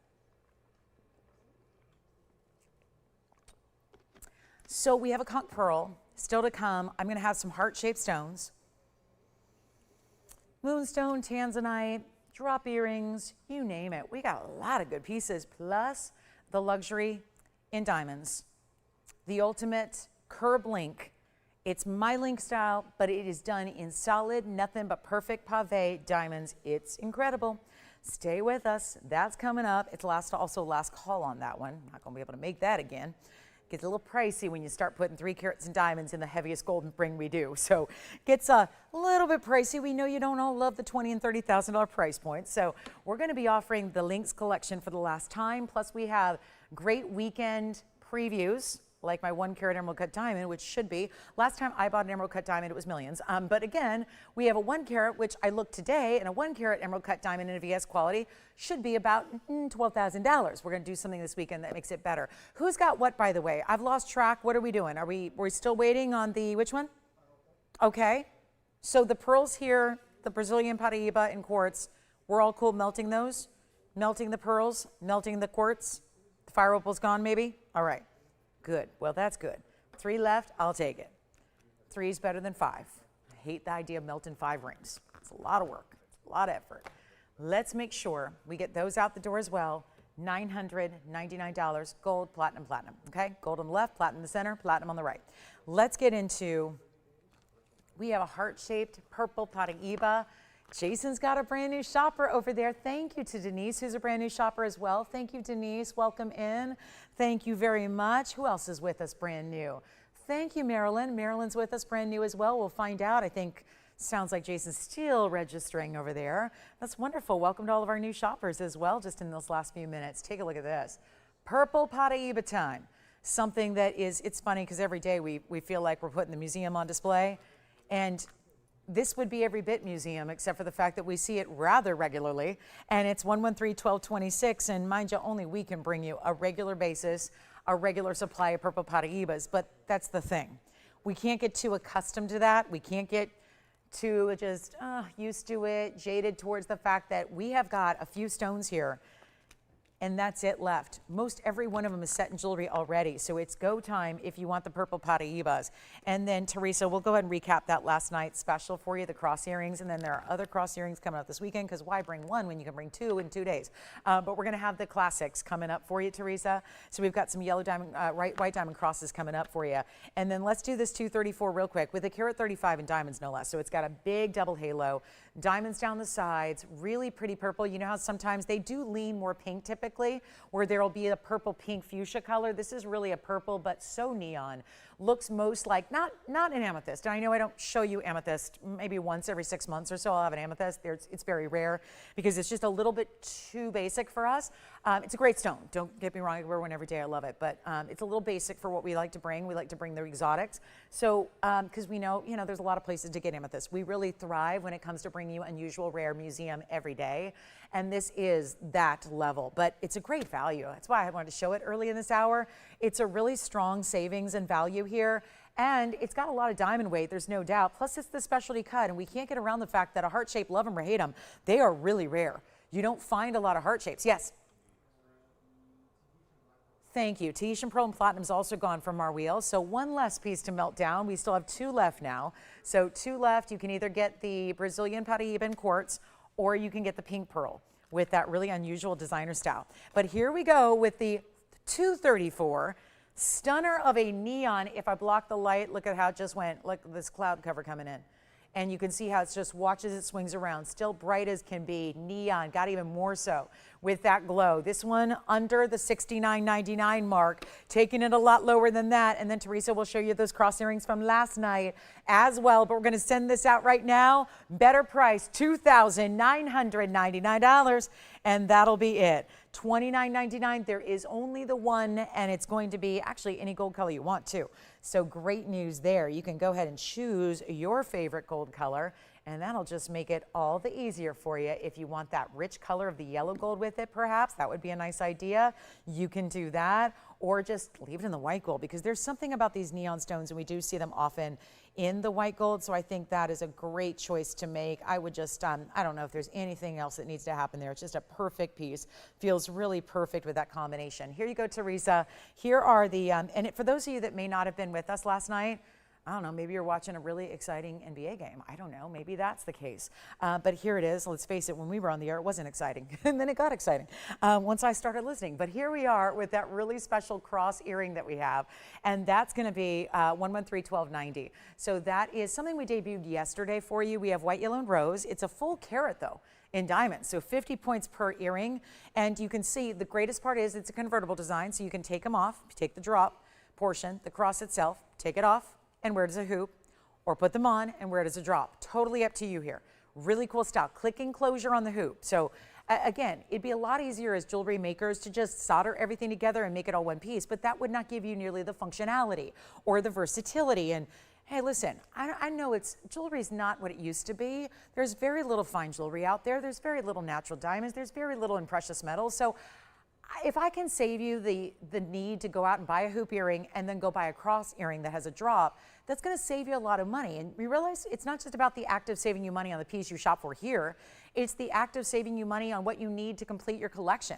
So we have a conch pearl still to come. I'm going to have some heart-shaped stones. Moonstone, tanzanite, drop earrings, you name it. We got a lot of good pieces, plus the luxury in diamonds. The ultimate curb link It's my link style, but it is done in solid, nothing but perfect pave diamonds. It's incredible. Stay with us. That's coming up. It's also last call on that one. Not going to be able to make that again. Gets a little pricey when you start putting 3 carats and diamonds in the heaviest golden ring we do. So gets a little bit pricey. We know you don't all love the $20,000 and $30,000 price points. So we're going to be offering the Links collection for the last time. Plus we have great weekend previews, like my 1 carat emerald cut diamond, which should be, last time I bought an emerald cut diamond, it was millions. But again, we have a 1 carat, which I looked today, and a 1 carat emerald cut diamond in a VS quality should be about $12,000. We're gonna do something this weekend that makes it better. Who's got what, by the way? I've lost track. What are we doing? Are we still waiting on the, which one? Okay. So the pearls here, the Brazilian Paraíba in quartz, we're all cool melting those? Melting the pearls, melting the quartz? The fire opal's gone maybe? All right. Good. Well, that's good. 3 left. I'll take it. 3 is better than 5. I hate the idea of melting 5 rings. It's a lot of work. It's a lot of effort. Let's make sure we get those out the door as well. $999. Gold, platinum, platinum. Okay? Gold on the left, platinum in the center, platinum on the right. Let's get into, we have a heart-shaped purple Paraíba. Jason's got a brand new shopper over there. Thank you to Denise, who's a brand new shopper as well. Thank you, Denise. Welcome in. Thank you very much. Who else is with us brand new? Thank you, Marilyn. Marilyn's with us brand new as well. We'll find out. I think sounds like Jason's still registering over there. That's wonderful. Welcome to all of our new shoppers as well, just in those last few minutes. Take a look at this. Purple Paraíba time. Something that is, it's funny because every day we feel like we're putting the museum on display. And this would be every bit museum, except for the fact that we see it rather regularly. And it's 113-1226. And mind you, only we can bring you a regular basis, a regular supply of purple Paraíbas. But that's the thing. We can't get too accustomed to that. We can't get too just used to it, jaded towards the fact that we have got a few stones here. And that's it left. Most every one of them is set in jewelry already. So it's go time if you want the purple Paraíbas. And then Teresa, we'll go ahead and recap that last night's special for you, the cross earrings. And then there are other cross earrings coming up this weekend, because why bring 1 when you can bring 2 in 2 days? But we're gonna have the classics coming up for you, Teresa. So we've got some yellow diamond, white diamond crosses coming up for you. And then let's do this 234 real quick with a carat 35 in diamonds, no less. So it's got a big double halo, diamonds down the sides, really pretty purple. You know how sometimes they do lean more pink typically, where there'll be a purple pink fuchsia color. This is really a purple, but so neon. Looks most like, not an amethyst. And I know I don't show you amethyst, maybe once every 6 months or so I'll have an amethyst. It's very rare because it's just a little bit too basic for us. It's a great stone. Don't get me wrong, I wear one every day, I love it. But it's a little basic for what we like to bring. We like to bring the exotics. So, because we know, there's a lot of places to get amethyst. We really thrive when it comes to bringing you unusual, rare museum every day. And this is that level, but it's a great value. That's why I wanted to show it early in this hour. It's a really strong savings and value here. And it's got a lot of diamond weight, there's no doubt. Plus it's the specialty cut, and we can't get around the fact that a heart shape, love them or hate them, they are really rare. You don't find a lot of heart shapes. Yes. Thank you. Tahitian Pearl and Platinum's also gone from our wheel. So 1 less piece to melt down. We still have 2 left now. So 2 left. You can either get the Brazilian Paraíba in quartz, or you can get the pink pearl with that really unusual designer style. But here we go with the 234. Stunner of a neon. If I block the light, look at how it just went. Look at this cloud cover coming in. And you can see how it's just watches it swings around. Still bright as can be. Neon, got even more so with that glow. This one under the $69.99 mark, taking it a lot lower than that. And then Teresa will show you those cross earrings from last night as well. But we're going to send this out right now. Better price, $2,999. And that'll be it. $29.99. There is only the one, and it's going to be actually any gold color you want to. So great news there. You can go ahead and choose your favorite gold color, and that'll just make it all the easier for you. If you want that rich color of the yellow gold with it, perhaps, that would be a nice idea. You can do that, or just leave it in the white gold, because there's something about these neon stones, and we do see them often in the white gold. So I think that is a great choice to make. I would just, I don't know if there's anything else that needs to happen there. It's just a perfect piece. Feels really perfect with that combination. Here you go, Teresa. Here are the, for those of you that may not have been with us last night, I don't know, maybe you're watching a really exciting NBA game. I don't know, maybe that's the case. But here it is. Let's face it, when we were on the air, it wasn't exciting. And then it got exciting once I started listening. But here we are with that really special cross earring that we have. And that's going to be $113,1290. So that is something we debuted yesterday for you. We have white, yellow, and rose. It's a full carat, though, in diamonds. So 50 points per earring. And you can see the greatest part is it's a convertible design. So you can take them off, take the drop portion, the cross itself, take it off, and wear it as a hoop, or put them on and wear it as a drop. Totally up to you here. Really cool style. Click enclosure on the hoop. So again, it'd be a lot easier as jewelry makers to just solder everything together and make it all one piece, but that would not give you nearly the functionality or the versatility. And hey, listen, I know jewelry's not what it used to be. There's very little fine jewelry out there. There's very little natural diamonds. There's very little in precious metals. So if I can save you the need to go out and buy a hoop earring and then go buy a cross earring that has a drop, that's going to save you a lot of money. And you realize it's not just about the act of saving you money on the piece you shop for here. It's the act of saving you money on what you need to complete your collection.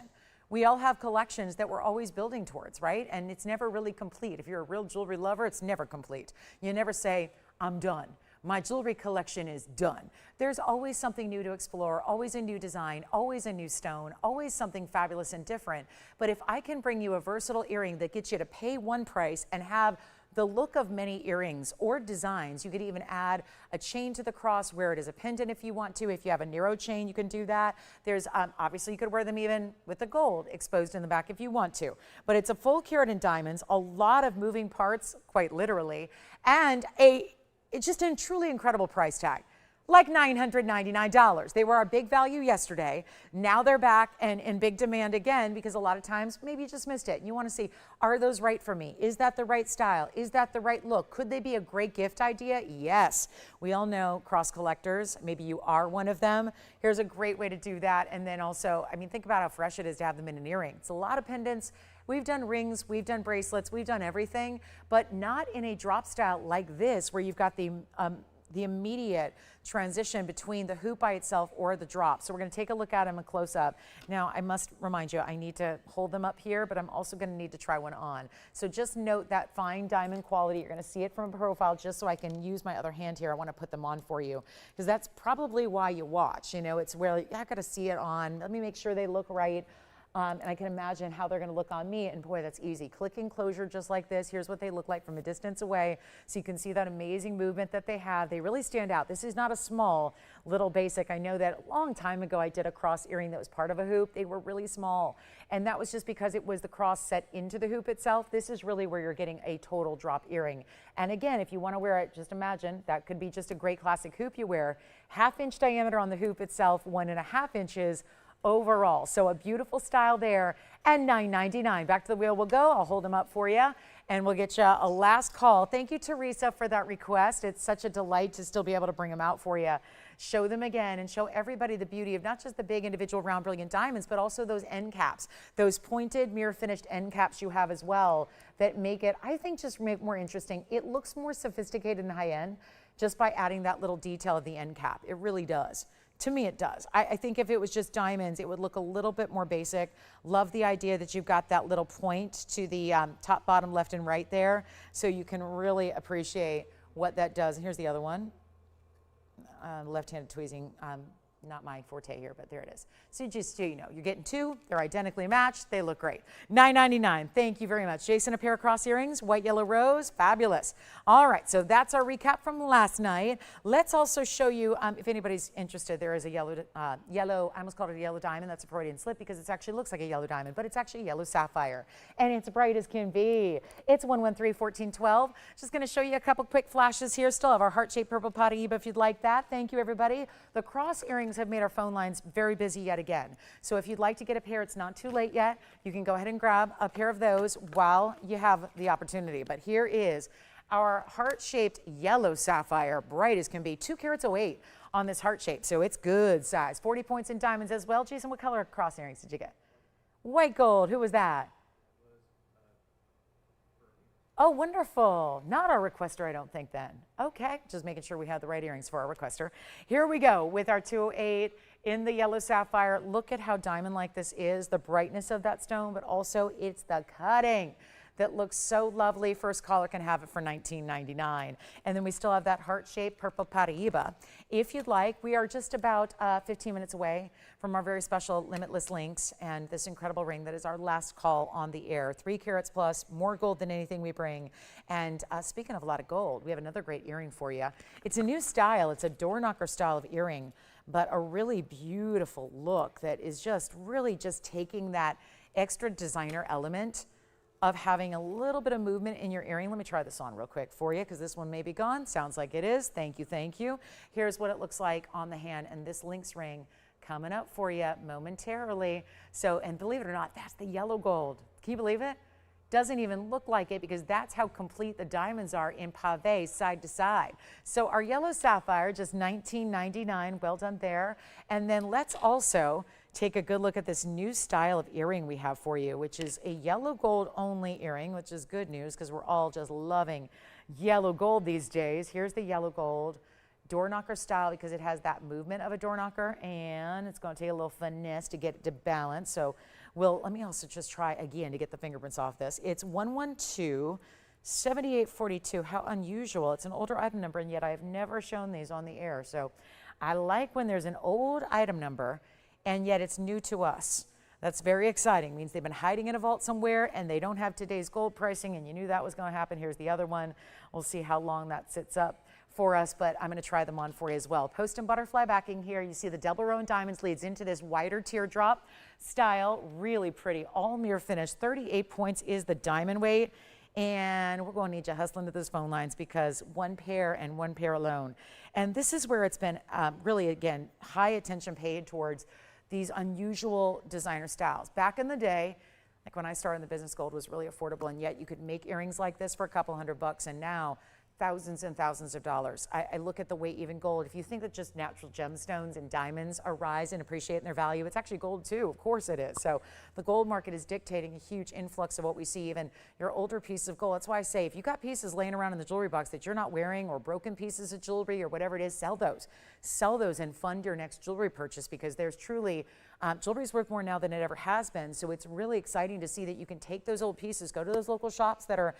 We all have collections that we're always building towards, right? And it's never really complete. If you're a real jewelry lover, it's never complete. You never say, I'm done. My jewelry collection is done. There's always something new to explore, always a new design, always a new stone, always something fabulous and different. But if I can bring you a versatile earring that gets you to pay one price and have the look of many earrings or designs, you could even add a chain to the cross, wear it as a pendant if you want to. If you have a narrow chain, you can do that. There's obviously you could wear them even with the gold exposed in the back if you want to. But it's a full carat in diamonds, a lot of moving parts, quite literally, and it's just a truly incredible price tag, like $999. They were our big value yesterday. Now they're back and in big demand again because a lot of times maybe you just missed it. You want to see, are those right for me? Is that the right style? Is that the right look? Could they be a great gift idea? Yes. We all know cross collectors. Maybe you are one of them. Here's a great way to do that. And then also, I mean, think about how fresh it is to have them in an earring. It's a lot of pendants. We've done rings, we've done bracelets, we've done everything, but not in a drop style like this where you've got the immediate transition between the hoop by itself or the drop. So we're going to take a look at them in close up. Now, I must remind you, I need to hold them up here, but I'm also going to need to try one on. So just note that fine diamond quality. You're going to see it from a profile just so I can use my other hand here. I want to put them on for you because that's probably why you watch. You know, it's where I got to see it on. Let me make sure they look right. And I can imagine how they're going to look on me. And boy, that's easy. Click enclosure just like this. Here's what they look like from a distance away. So you can see that amazing movement that they have. They really stand out. This is not a small little basic. I know that a long time ago I did a cross earring that was part of a hoop. They were really small. And that was just because it was the cross set into the hoop itself. This is really where you're getting a total drop earring. And again, if you want to wear it, just imagine that could be just a great classic hoop you wear. 1/2 inch diameter on the hoop itself, 1.5 inches overall. So a beautiful style there, and $9.99. Back to the wheel we'll go. I'll hold them up for you and we'll get you a last call. Thank you, Teresa, for that request. It's such a delight to still be able to bring them out for you. Show them again and show everybody the beauty of not just the big individual round brilliant diamonds, but also those end caps, those pointed mirror finished end caps you have as well that make it, I think, just make more interesting. It looks more sophisticated and high end just by adding that little detail of the end cap. It really does. To me, it does. I think if it was just diamonds, it would look a little bit more basic. Love the idea that you've got that little point to the top, bottom, left, and right there, so you can really appreciate what that does. And here's the other one. Left-handed tweezing, not my forte here, but there it is. So just so you know, you're getting two. They're identically matched. They look great. $9.99. Thank you very much. Jason, a pair of cross earrings, white, yellow, rose. Fabulous. All right, so that's our recap from last night. Let's also show you, if anybody's interested, there is a yellow, I almost called it a yellow diamond. That's a Freudian slip because it actually looks like a yellow diamond, but it's actually a yellow sapphire. And it's bright as can be. It's 113-1412. Just going to show you a couple quick flashes here. Still have our heart-shaped purple Paraiba if you'd like that. Thank you, everybody. The cross earrings have made our phone lines very busy yet again. So if you'd like to get a pair, it's not too late yet. You can go ahead and grab a pair of those while you have the opportunity. But here is our heart-shaped yellow sapphire, bright as can be, 2 carats 08 on this heart shape. So it's good size. 40 points in diamonds as well. Jason, what color cross earrings did you get? White gold. Who was that? Oh, wonderful. Not our requester, I don't think then. Okay, just making sure we have the right earrings for our requester. Here we go with our 208 in the yellow sapphire. Look at how diamond-like this is, the brightness of that stone, but also it's the cutting that looks so lovely. First caller can have it for $19.99. And then we still have that heart-shaped purple Paraiba. If you'd like, we are just about 15 minutes away from our very special limitless links and this incredible ring that is our last call on the air. 3 carats plus, more gold than anything we bring. And speaking of a lot of gold, we have another great earring for you. It's a new style. It's a door knocker style of earring, but a really beautiful look that is just really just taking that extra designer element of having a little bit of movement in your earring. Let me try this on real quick for you because this one may be gone. Sounds like it is. Thank you, thank you. Here's what it looks like on the hand, and this Lynx ring coming up for you momentarily. So, and believe it or not, that's the yellow gold. Can you believe it? Doesn't even look like it because that's how complete the diamonds are in pave side to side. So our yellow sapphire, just $19.99, well done there. And then let's also take a good look at this new style of earring we have for you, which is a yellow gold only earring, which is good news because we're all just loving yellow gold these days. Here's the yellow gold door knocker style because it has that movement of a door knocker, and it's going to take a little finesse to get it to balance. So let me also just try again to get the fingerprints off this. It's 112-7842. How unusual. It's an older item number, and yet I have never shown these on the air. So I like when there's an old item number and yet it's new to us. That's very exciting. It means they've been hiding in a vault somewhere and they don't have today's gold pricing, and you knew that was going to happen. Here's the other one. We'll see how long that sits up for us, but I'm going to try them on for you as well. Post and butterfly backing here. You see the double row in diamonds leads into this wider teardrop style. Really pretty, all mirror finish. 38 points is the diamond weight. And we're going to need you hustling to those phone lines because one pair and one pair alone. And this is where it's been really, again, high attention paid towards these unusual designer styles. Back in the day, like when I started in the business, gold was really affordable, and yet you could make earrings like this for a couple $100, and now thousands and thousands of dollars. I look at the way even gold, if you think that just natural gemstones and diamonds arise and appreciate in their value, it's actually gold too, of course it is. So the gold market is dictating a huge influx of what we see, even your older pieces of gold. That's why I say, if you got pieces laying around in the jewelry box that you're not wearing, or broken pieces of jewelry or whatever it is, sell those. Sell those and fund your next jewelry purchase, because there's truly, jewelry is worth more now than it ever has been. So it's really exciting to see that you can take those old pieces, go to those local shops that are,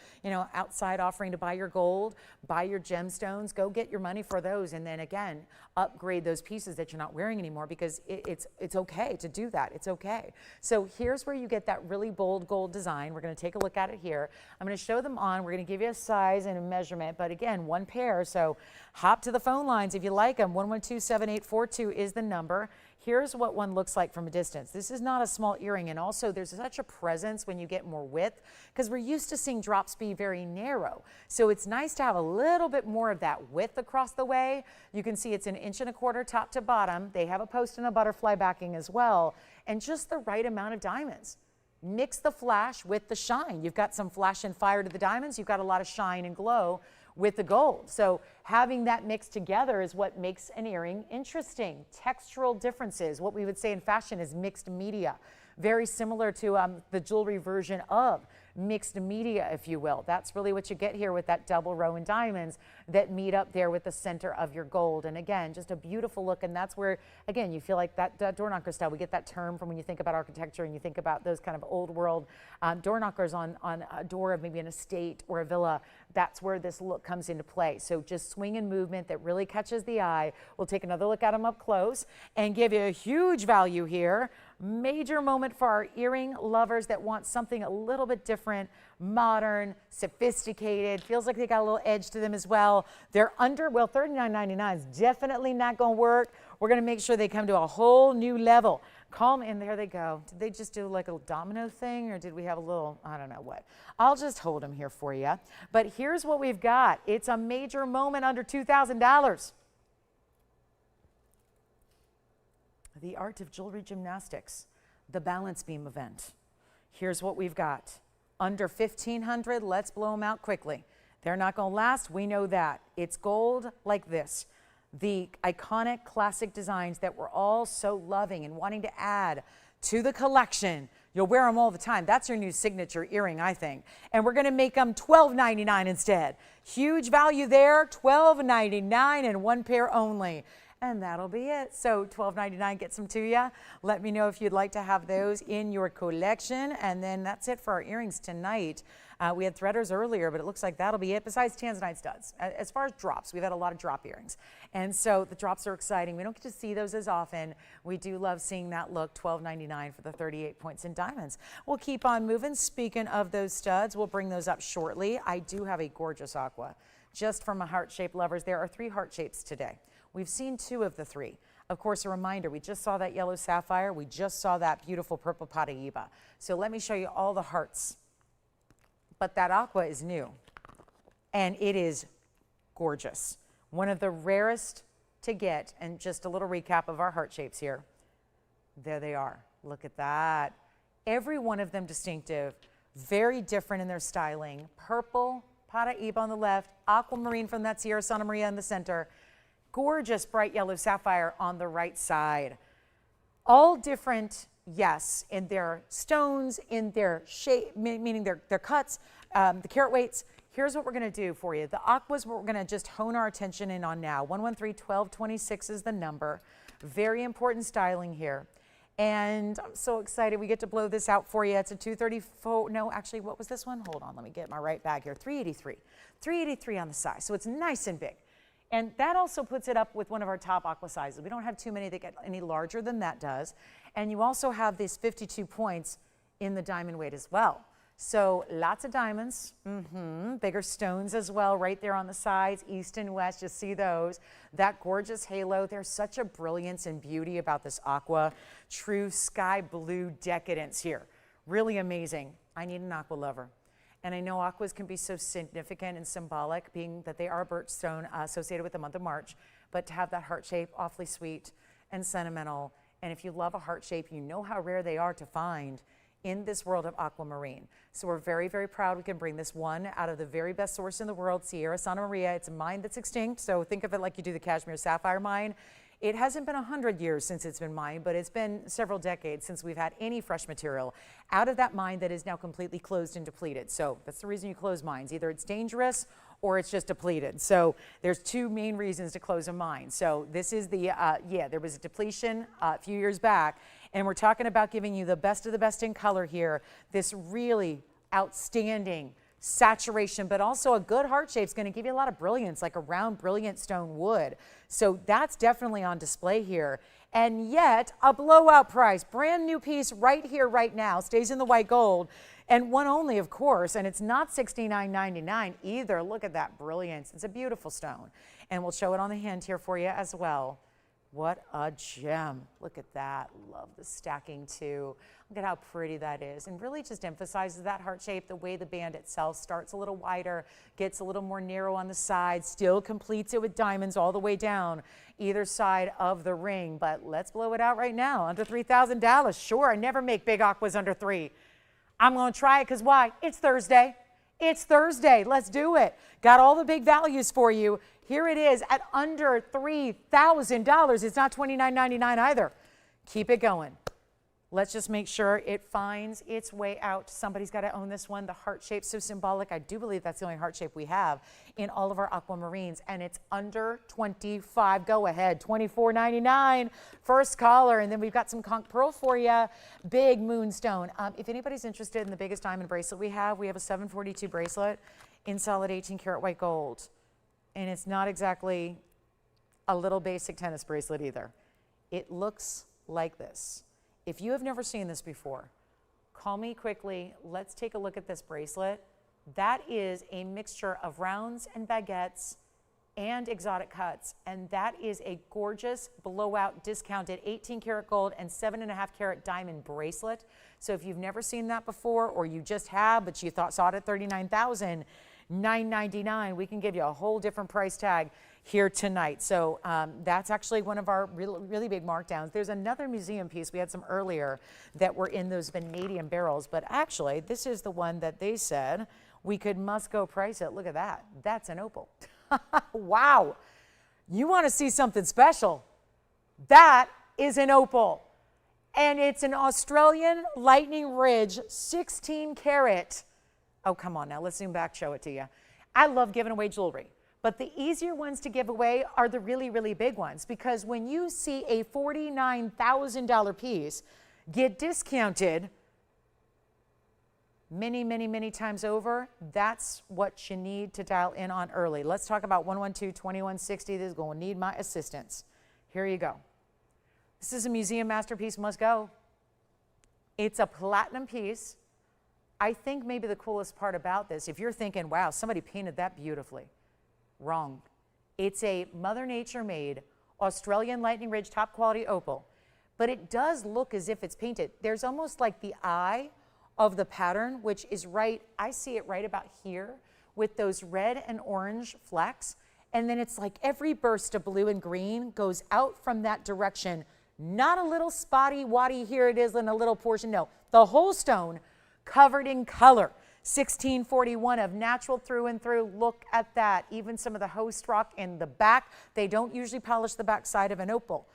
outside offering to buy your gold, buy your gemstones, go get your money for those, and then again, upgrade those pieces that you're not wearing anymore, because it's okay to do that. It's okay. So here's where you get that really bold gold design. We're going to take a look at it here. I'm going to show them on. We're going to give you a size and a measurement, but again, one pair. So hop to the phone lines if you like them. 112-7842 is the number. Here's what one looks like from a distance. This is not a small earring, and also there's such a presence when you get more width, because we're used to seeing drops be very narrow. So it's nice to have a little bit more of that width across the way. You can see it's 1.25 inches top to bottom. They have a post and a butterfly backing as well, and just the right amount of diamonds. Mix the flash with the shine. You've got some flash and fire to the diamonds. You've got a lot of shine and glow with the gold. So having that mixed together is what makes an earring interesting. Textural differences, what we would say in fashion is mixed media. Very similar to the jewelry version of mixed media, if you will. That's really what you get here with that double row in diamonds that meet up there with the center of your gold. And again, just a beautiful look. And that's where, again, you feel like that door knocker style. We get that term from when you think about architecture and you think about those kind of old world door knockers on a door of maybe an estate or a villa. That's where this look comes into play. So just swing and movement that really catches the eye. We'll take another look at them up close and give you a huge value here. Major moment for our earring lovers that want something a little bit different, modern, sophisticated, feels like they got a little edge to them as well. They're under, well, $39.99 is definitely not going to work. We're going to make sure they come to a whole new level. Calm, and there they go. Did they just do like a domino thing, or did we have a little, I don't know what. I'll just hold them here for you. But here's what we've got. It's a major moment under $2,000. The art of jewelry gymnastics, the balance beam event. Here's what we've got. Under $1,500, let's blow them out quickly. They're not going to last, we know that. It's gold like this. The iconic classic designs that we're all so loving and wanting to add to the collection. You'll wear them all the time. That's your new signature earring, I think. And we're going to make them $12.99 instead. Huge value there, $12.99 and one pair only. And that'll be it. So $12.99 gets them to you. Let me know if you'd like to have those in your collection. And then that's it for our earrings tonight. We had threaders earlier, but it looks like that'll be it, besides tanzanite studs. As far as drops, we've had a lot of drop earrings. And so the drops are exciting. We don't get to see those as often. We do love seeing that look, $12.99 for the 38 points in diamonds. We'll keep on moving. Speaking of those studs, we'll bring those up shortly. I do have a gorgeous aqua. Just for my heart-shaped lovers, there are 3 heart shapes today. We've seen 2 of the 3. Of course, a reminder, we just saw that yellow sapphire. We just saw that beautiful purple Paraiba. So let me show you all the hearts. But that aqua is new, and it is gorgeous. One of the rarest to get, and just a little recap of our heart shapes here. There they are. Look at that. Every one of them distinctive, very different in their styling. Purple Paraiba on the left, aquamarine from that Sierra Santa Maria in the center, gorgeous bright yellow sapphire on the right side. All different, yes, in their stones, in their shape, meaning their cuts, the carat weights. Here's what we're going to do for you. The aquas, we're going to just hone our attention in on now. 113-1226 is the number. Very important styling here. And I'm so excited we get to blow this out for you. It's a 234. No, actually, what was this one? Hold on, let me get my right bag here. 383. 383 on the size. So it's nice and big. And that also puts it up with one of our top aqua sizes. We don't have too many that get any larger than that does. And you also have these 52 points in the diamond weight as well. So lots of diamonds, bigger stones as well right there on the sides, east and west, just see those. That gorgeous halo, there's such a brilliance and beauty about this aqua. True sky blue decadence here. Really amazing. I need an aqua lover. And I know aquas can be so significant and symbolic, being that they are birthstone associated with the month of March, but to have that heart shape, awfully sweet and sentimental. And if you love a heart shape, you know how rare they are to find in this world of aquamarine. So we're very, very proud we can bring this one out of the very best source in the world, Sierra Santa Maria. It's a mine that's extinct, so think of it like you do the Kashmir Sapphire mine. It hasn't been 100 years since it's been mined, but it's been several decades since we've had any fresh material out of that mine that is now completely closed and depleted. So that's the reason you close mines. Either it's dangerous or it's just depleted. So there's 2 main reasons to close a mine. So this is the, there was a depletion a few years back, and we're talking about giving you the best of the best in color here. This really outstanding saturation, but also a good heart shape is going to give you a lot of brilliance, like a round, brilliant stone would. So that's definitely on display here. And yet, a blowout price, brand new piece right here, right now, stays in the white gold, and one only, of course, and it's not $69.99 either. Look at that brilliance. It's a beautiful stone. And we'll show it on the hand here for you as well. What a gem. Look at that. Love the stacking too. Look at how pretty that is. And really just emphasizes that heart shape, the way the band itself starts a little wider, gets a little more narrow on the sides, still completes it with diamonds all the way down either side of the ring. But let's blow it out right now. Under $3,000. Sure, I never make big aquas under 3. I'm going to try it because why? It's Thursday. It's Thursday. Let's do it. Got all the big values for you. Here it is at under $3,000. It's not $29.99 either. Keep it going. Let's just make sure it finds its way out. Somebody's got to own this one. The heart shape's so symbolic. I do believe that's the only heart shape we have in all of our aquamarines, and it's under 25. Go ahead, $24.99. First caller, and then we've got some conch pearl for you. Big moonstone. If anybody's interested in the biggest diamond bracelet we have a 742 bracelet in solid 18 karat white gold. And it's not exactly a little basic tennis bracelet either. It looks like this. If you have never seen this before, call me quickly. Let's take a look at this bracelet. That is a mixture of rounds and baguettes and exotic cuts. And that is a gorgeous blowout discounted 18 karat gold and 7.5 carat diamond bracelet. So if you've never seen that before, or you just have, but you saw it at $39,999, we can give you a whole different price tag here tonight. So that's actually one of our really big markdowns. There's another museum piece we had some earlier that were in those vanadium barrels, but actually this is the one that they said we could must-go price it. Look at that. That's an opal. Wow. You want to see something special? That is an opal. And it's an Australian Lightning Ridge 16 karat. Oh, come on now. Let's zoom back, show it to you. I love giving away jewelry, but the easier ones to give away are the really big ones, because when you see a $49,000 piece get discounted many, many, many times over. That's what you need to dial in on early. Let's talk about 112-2160. This is going to need my assistance. Here you go. This is a museum masterpiece, must go. It's a platinum piece. I think maybe the coolest part about this, if you're thinking, wow, somebody painted that beautifully. Wrong. It's a Mother Nature made Australian Lightning Ridge top quality opal, but it does look as if it's painted. There's almost like the eye of the pattern, which is right, I see it right about here with those red and orange flecks. And then it's like every burst of blue and green goes out from that direction. Not a little spotty waddy, here it is in a little portion. No, the whole stone covered in color. 1641 of natural through and through. Look at that. Even some of the host rock in the back, they don't usually polish the back side of an opal.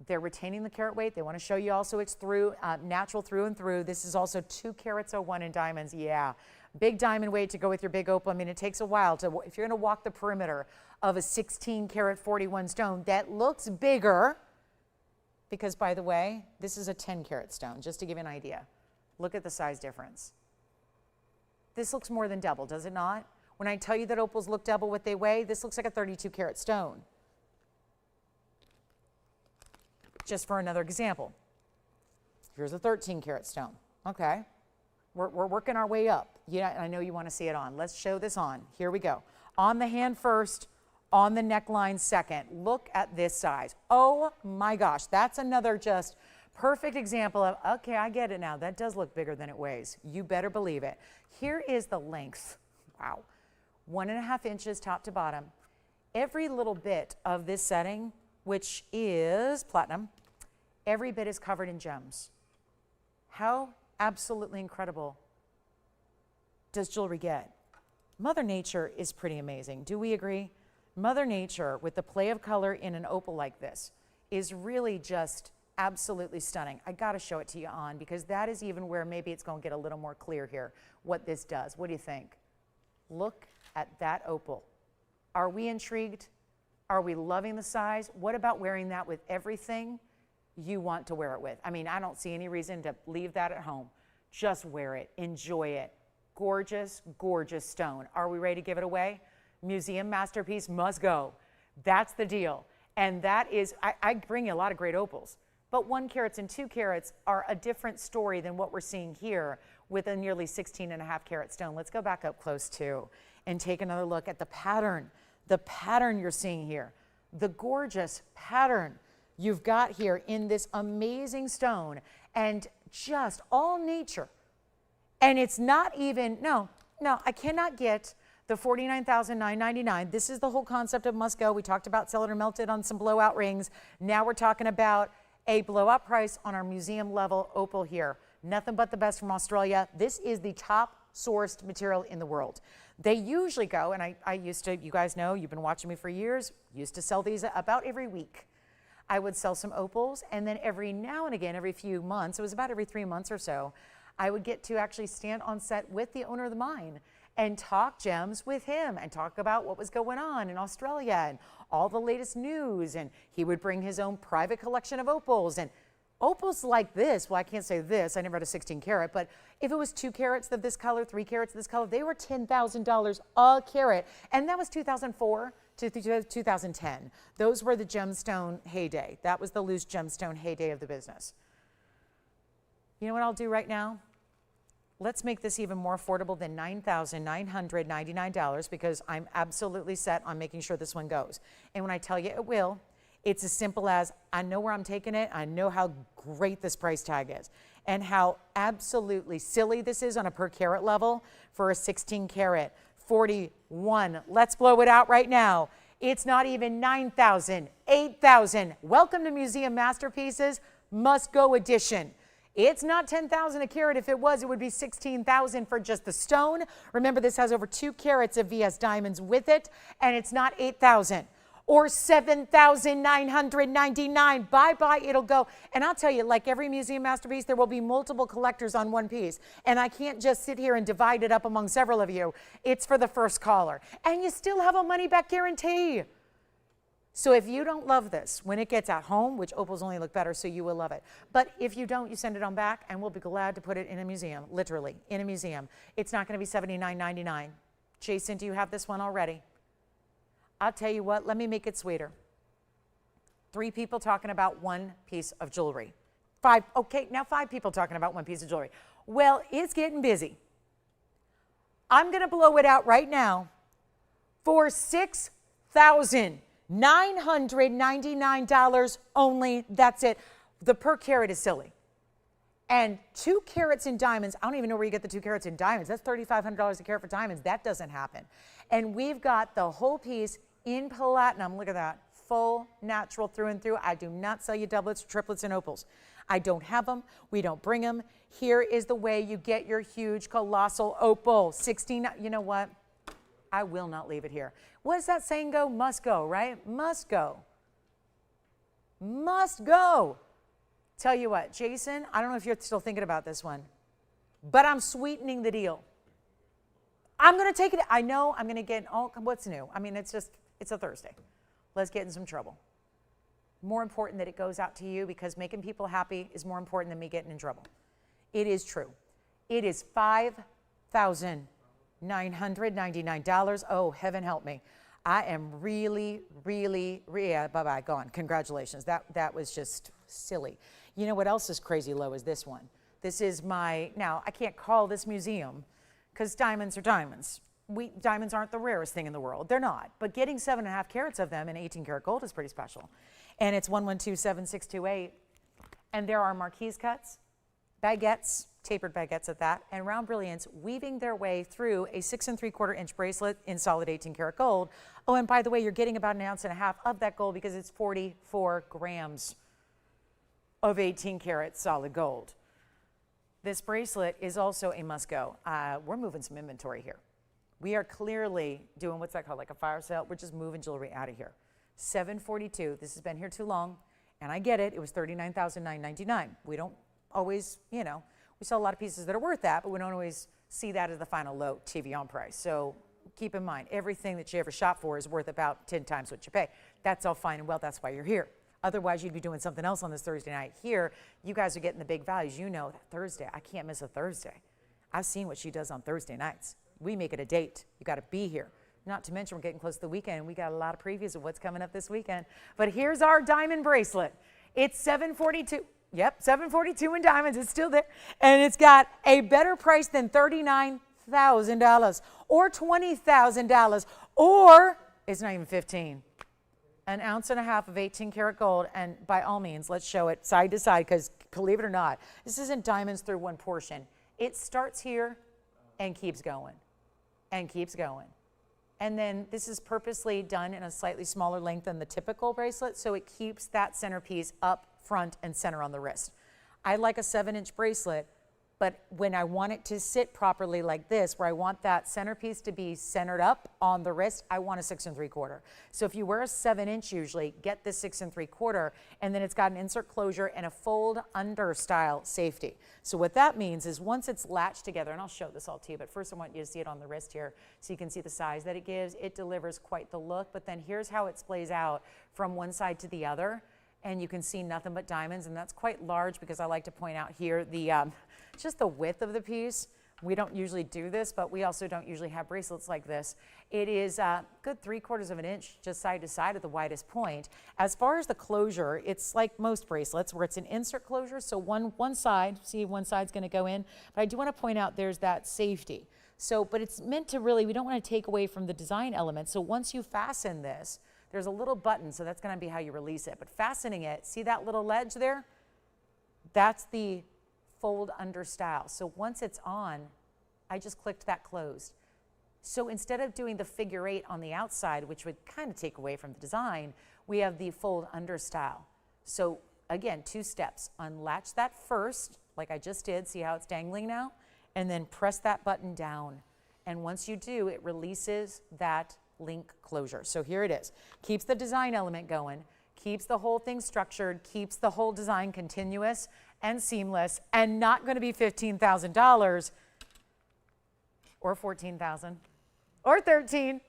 They're retaining the carat weight. They want to show you also it's through, natural through and through. This is also 2 carats 01 in diamonds. Yeah, big diamond weight to go with your big opal. I mean, it takes a while to, if you're going to walk the perimeter of a 16 karat 41 stone that looks bigger, because by the way, this is a 10 karat stone, just to give you an idea. Look at the size difference. This looks more than double, does it not? When I tell you that opals look double what they weigh, this looks like a 32 karat stone. Just for another example, here's a 13 karat stone. Okay, we're working our way up. Yeah, I know you want to see it on. Let's show this on. Here we go. On the hand first, on the neckline second. Look at this size. Oh my gosh, that's another just perfect example of, okay, I get it now. That does look bigger than it weighs. You better believe it. Here is the length. Wow. 1.5 inches top to bottom. Every little bit of this setting, which is platinum, every bit is covered in gems. How absolutely incredible does jewelry get? Mother Nature is pretty amazing. Do we agree? Mother Nature, with the play of color in an opal like this, is really just absolutely stunning. I got to show it to you on, because that is even where maybe it's going to get a little more clear here what this does. What do you think? Look at that opal. Are we intrigued? Are we loving the size? What about wearing that with everything you want to wear it with? I mean, I don't see any reason to leave that at home. Just wear it. Enjoy it. Gorgeous, gorgeous stone. Are we ready to give it away? Museum masterpiece must go. That's the deal. And that is, I bring you a lot of great opals, but 1 carats and 2 carats are a different story than what we're seeing here with a nearly 16.5 carat stone. Let's go back up close too and take another look at the pattern you're seeing here, the gorgeous pattern you've got here in this amazing stone, and just all nature. And it's not even, no, I cannot get the $49,999. This is the whole concept of must go. We talked about sell it or melt it on some blowout rings. Now we're talking about a blowout price on our museum level opal here. Nothing but the best from Australia. This is the top sourced material in the world. They usually go, and I used to, you guys know, you've been watching me for years, used to sell these about every week. I would sell some opals, and then every now and again, every few months, it was about every 3 months or so, I would get to actually stand on set with the owner of the mine and talk gems with him and talk about what was going on in Australia and all the latest news. And he would bring his own private collection of opals. And opals like this, well, I can't say this, I never had a 16 karat, but if it was 2 carats of this color, 3 carats of this color, they were $10,000 a carat. And that was 2004 to 2010. Those were the gemstone heyday. That was the loose gemstone heyday of the business. You know what I'll do right now? Let's make this even more affordable than $9,999, because I'm absolutely set on making sure this one goes. And when I tell you it will, it's as simple as, I know where I'm taking it. I know how great this price tag is and how absolutely silly this is on a per carat level for a 16 karat 41. Let's blow it out right now. It's not even 9,000, 8,000. Welcome to Museum Masterpieces Must Go Edition. It's not 10,000 a carat. If it was, it would be 16,000 for just the stone. Remember, this has over 2 carats of VS diamonds with it, and it's not 8,000 or 7,999. Bye-bye, it'll go. And I'll tell you, like every museum masterpiece, there will be multiple collectors on one piece, and I can't just sit here and divide it up among several of you. It's for the first caller, and you still have a money-back guarantee. So if you don't love this, when it gets at home, which opals only look better, so you will love it. But if you don't, you send it on back, and we'll be glad to put it in a museum, literally, in a museum. It's not going to be $79.99. Jason, do you have this one already? I'll tell you what, let me make it sweeter. 3 people talking about 1 piece of jewelry. 5, okay, now 5 people talking about 1 piece of jewelry. Well, it's getting busy. I'm going to blow it out right now for $6,999 only. That's it. The per carat is silly. And 2 carats in diamonds, I don't even know where you get the 2 carats in diamonds. That's $3,500 a carat for diamonds. That doesn't happen. And we've got the whole piece in platinum. Look at that. Full natural through and through. I do not sell you doublets, triplets, and opals. I don't have them. We don't bring them. Here is the way you get your huge, colossal opal. 16, you know what? I will not leave it here. What does that saying go? Must go, right? Must go. Must go. Tell you what, Jason, I don't know if you're still thinking about this one, but I'm sweetening the deal. I'm going to take it. I know I'm going to get, oh, what's new? I mean, it's a Thursday. Let's get in some trouble. More important that it goes out to you, because making people happy is more important than me getting in trouble. It is true. It is $5,999. Oh, heaven help me. I am really, bye-bye, gone. Congratulations. That was just silly. You know what else is crazy low is this one. This is now I can't call this museum because diamonds are diamonds. Diamonds aren't the rarest thing in the world. They're not. But getting 7.5 carats of them in 18 karat gold is pretty special. And it's 1127,628. And there are marquise cuts, baguettes, tapered baguettes at that, and round brilliants weaving their way through a 6 3/4 inch bracelet in solid 18 karat gold. Oh, and by the way, you're getting about 1.5 ounces of that gold because it's 44 grams of 18 karat solid gold. This bracelet is also a must go. We're moving some inventory here. We are clearly doing, what's that called, like a fire sale? We're just moving jewelry out of here. $742. This has been here too long, and I get it. It was $39,999. We don't always, we sell a lot of pieces that are worth that, but we don't always see that as the final low TVON price. So keep in mind, everything that you ever shop for is worth about 10 times what you pay. That's all fine and well. That's why you're here. Otherwise, you'd be doing something else on this Thursday night. Here, you guys are getting the big values. You know that Thursday, I can't miss a Thursday. I've seen what she does on Thursday nights. We make it a date. You got to be here. Not to mention, we're getting close to the weekend. We got a lot of previews of what's coming up this weekend. But here's our diamond bracelet. It's $742. Yep, $742 in diamonds. It's still there. And it's got a better price than $39,000 or $20,000, or it's not even 15. 1.5 ounces of 18 karat gold. And by all means, let's show it side to side, because believe it or not, this isn't diamonds through one portion. It starts here and keeps going and keeps going. And then this is purposely done in a slightly smaller length than the typical bracelet, so it keeps that centerpiece up front and center on the wrist. I like a 7-inch bracelet, but when I want it to sit properly like this, where I want that centerpiece to be centered up on the wrist, I want a 6 3/4. So if you wear a 7-inch usually, get this 6 3/4, and then it's got an insert closure and a fold under style safety. So what that means is once it's latched together, and I'll show this all to you, but first I want you to see it on the wrist here so you can see the size that it gives. It delivers quite the look, but then here's how it splays out from one side to the other. And you can see nothing but diamonds, and that's quite large because I like to point out here just the width of the piece. We don't usually do this, but we also don't usually have bracelets like this. It is a good 3/4 of an inch just side to side at the widest point. As far as the closure, it's like most bracelets where it's an insert closure, so one side, see one side's going to go in, but I do want to point out there's that safety. So, but it's meant to really, we don't want to take away from the design element. So once you fasten this, there's a little button, so that's going to be how you release it. But fastening it, see that little ledge there? That's the fold under style. So once it's on, I just clicked that closed. So instead of doing the figure 8 on the outside, which would kind of take away from the design, we have the fold under style. So again, 2 steps. Unlatch that first, like I just did. See how it's dangling now? And then press that button down. And once you do, it releases that link closure. So here it is. Keeps the design element going, keeps the whole thing structured, keeps the whole design continuous and seamless, and not going to be $15,000 or $14,000 or $13,000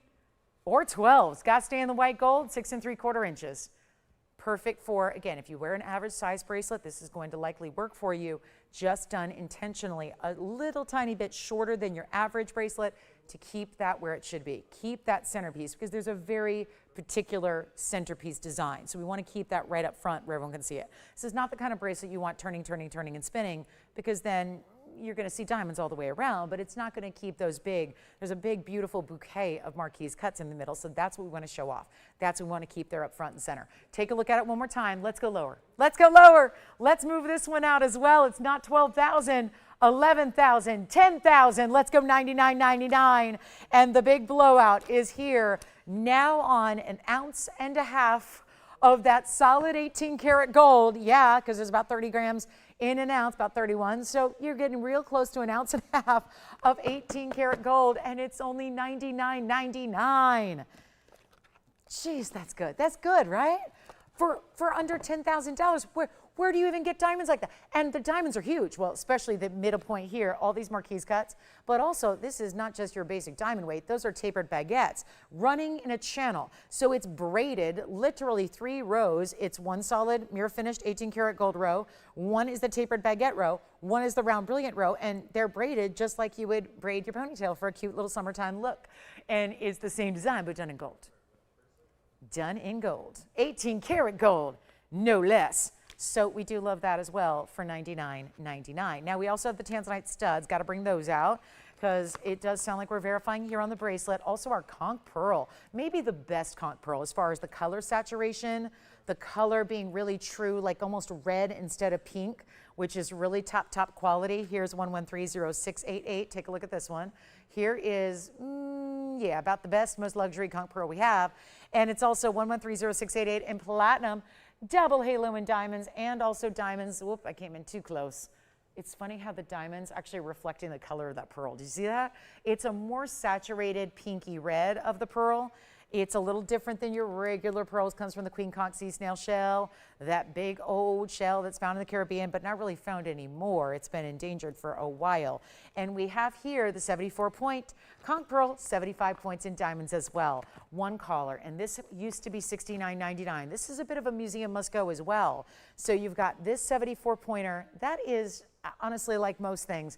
or 12s. Got to stay in the white gold, 6 3/4 inches. Perfect for, again, if you wear an average size bracelet, this is going to likely work for you. Just done intentionally, a little tiny bit shorter than your average bracelet to keep that where it should be. Keep that centerpiece, because there's a very particular centerpiece design. So we want to keep that right up front where everyone can see it. This is not the kind of bracelet you want turning, turning, turning, and spinning, because then you're going to see diamonds all the way around, but it's not going to keep those big. There's a big, beautiful bouquet of marquise cuts in the middle, so that's what we want to show off. That's what we want to keep there up front and center. Take a look at it one more time. Let's go lower. Let's go lower. Let's move this one out as well. It's not 12,000, 11,000, 10,000. Let's go 99.99. And the big blowout is here. Now on 1.5 ounces of that solid 18 karat gold. Yeah, because there's about 30 grams in an ounce, about 31. So you're getting real close to 1.5 ounces of 18 karat gold, and it's only $99.99. Jeez, that's good. That's good, right? For under $10,000, where do you even get diamonds like that? And the diamonds are huge. Well, especially the middle point here, all these marquise cuts. But also, this is not just your basic diamond weight. Those are tapered baguettes running in a channel. So it's braided, literally 3 rows. It's one solid mirror finished 18 karat gold row. One is the tapered baguette row. One is the round brilliant row. And they're braided just like you would braid your ponytail for a cute little summertime look. And it's the same design, but done in gold. Done in gold. 18 karat gold, no less. So we do love that as well for $99.99. Now we also have the tanzanite studs. Got to bring those out because it does sound like we're verifying here on the bracelet. Also our conch pearl, maybe the best conch pearl as far as the color saturation, the color being really true, like almost red instead of pink, which is really top quality. Here's 1130688. Take a look at this one. Here is, yeah, about the best, most luxury conch pearl we have. And it's also 1130688 in platinum, double halo in diamonds, and also diamonds. Whoop, I came in too close. It's funny how the diamonds actually reflecting the color of that pearl. Do you see that? It's a more saturated pinky red of the pearl. It's a little different than your regular pearls. Comes from the queen conch sea snail shell, that big old shell that's found in the Caribbean, but not really found anymore. It's been endangered for a while. And we have here the 74-point conch pearl, 75 points in diamonds as well. One collar, and this used to be $69.99. This is a bit of a museum must go as well. So you've got this 74-pointer. That is, honestly, like most things,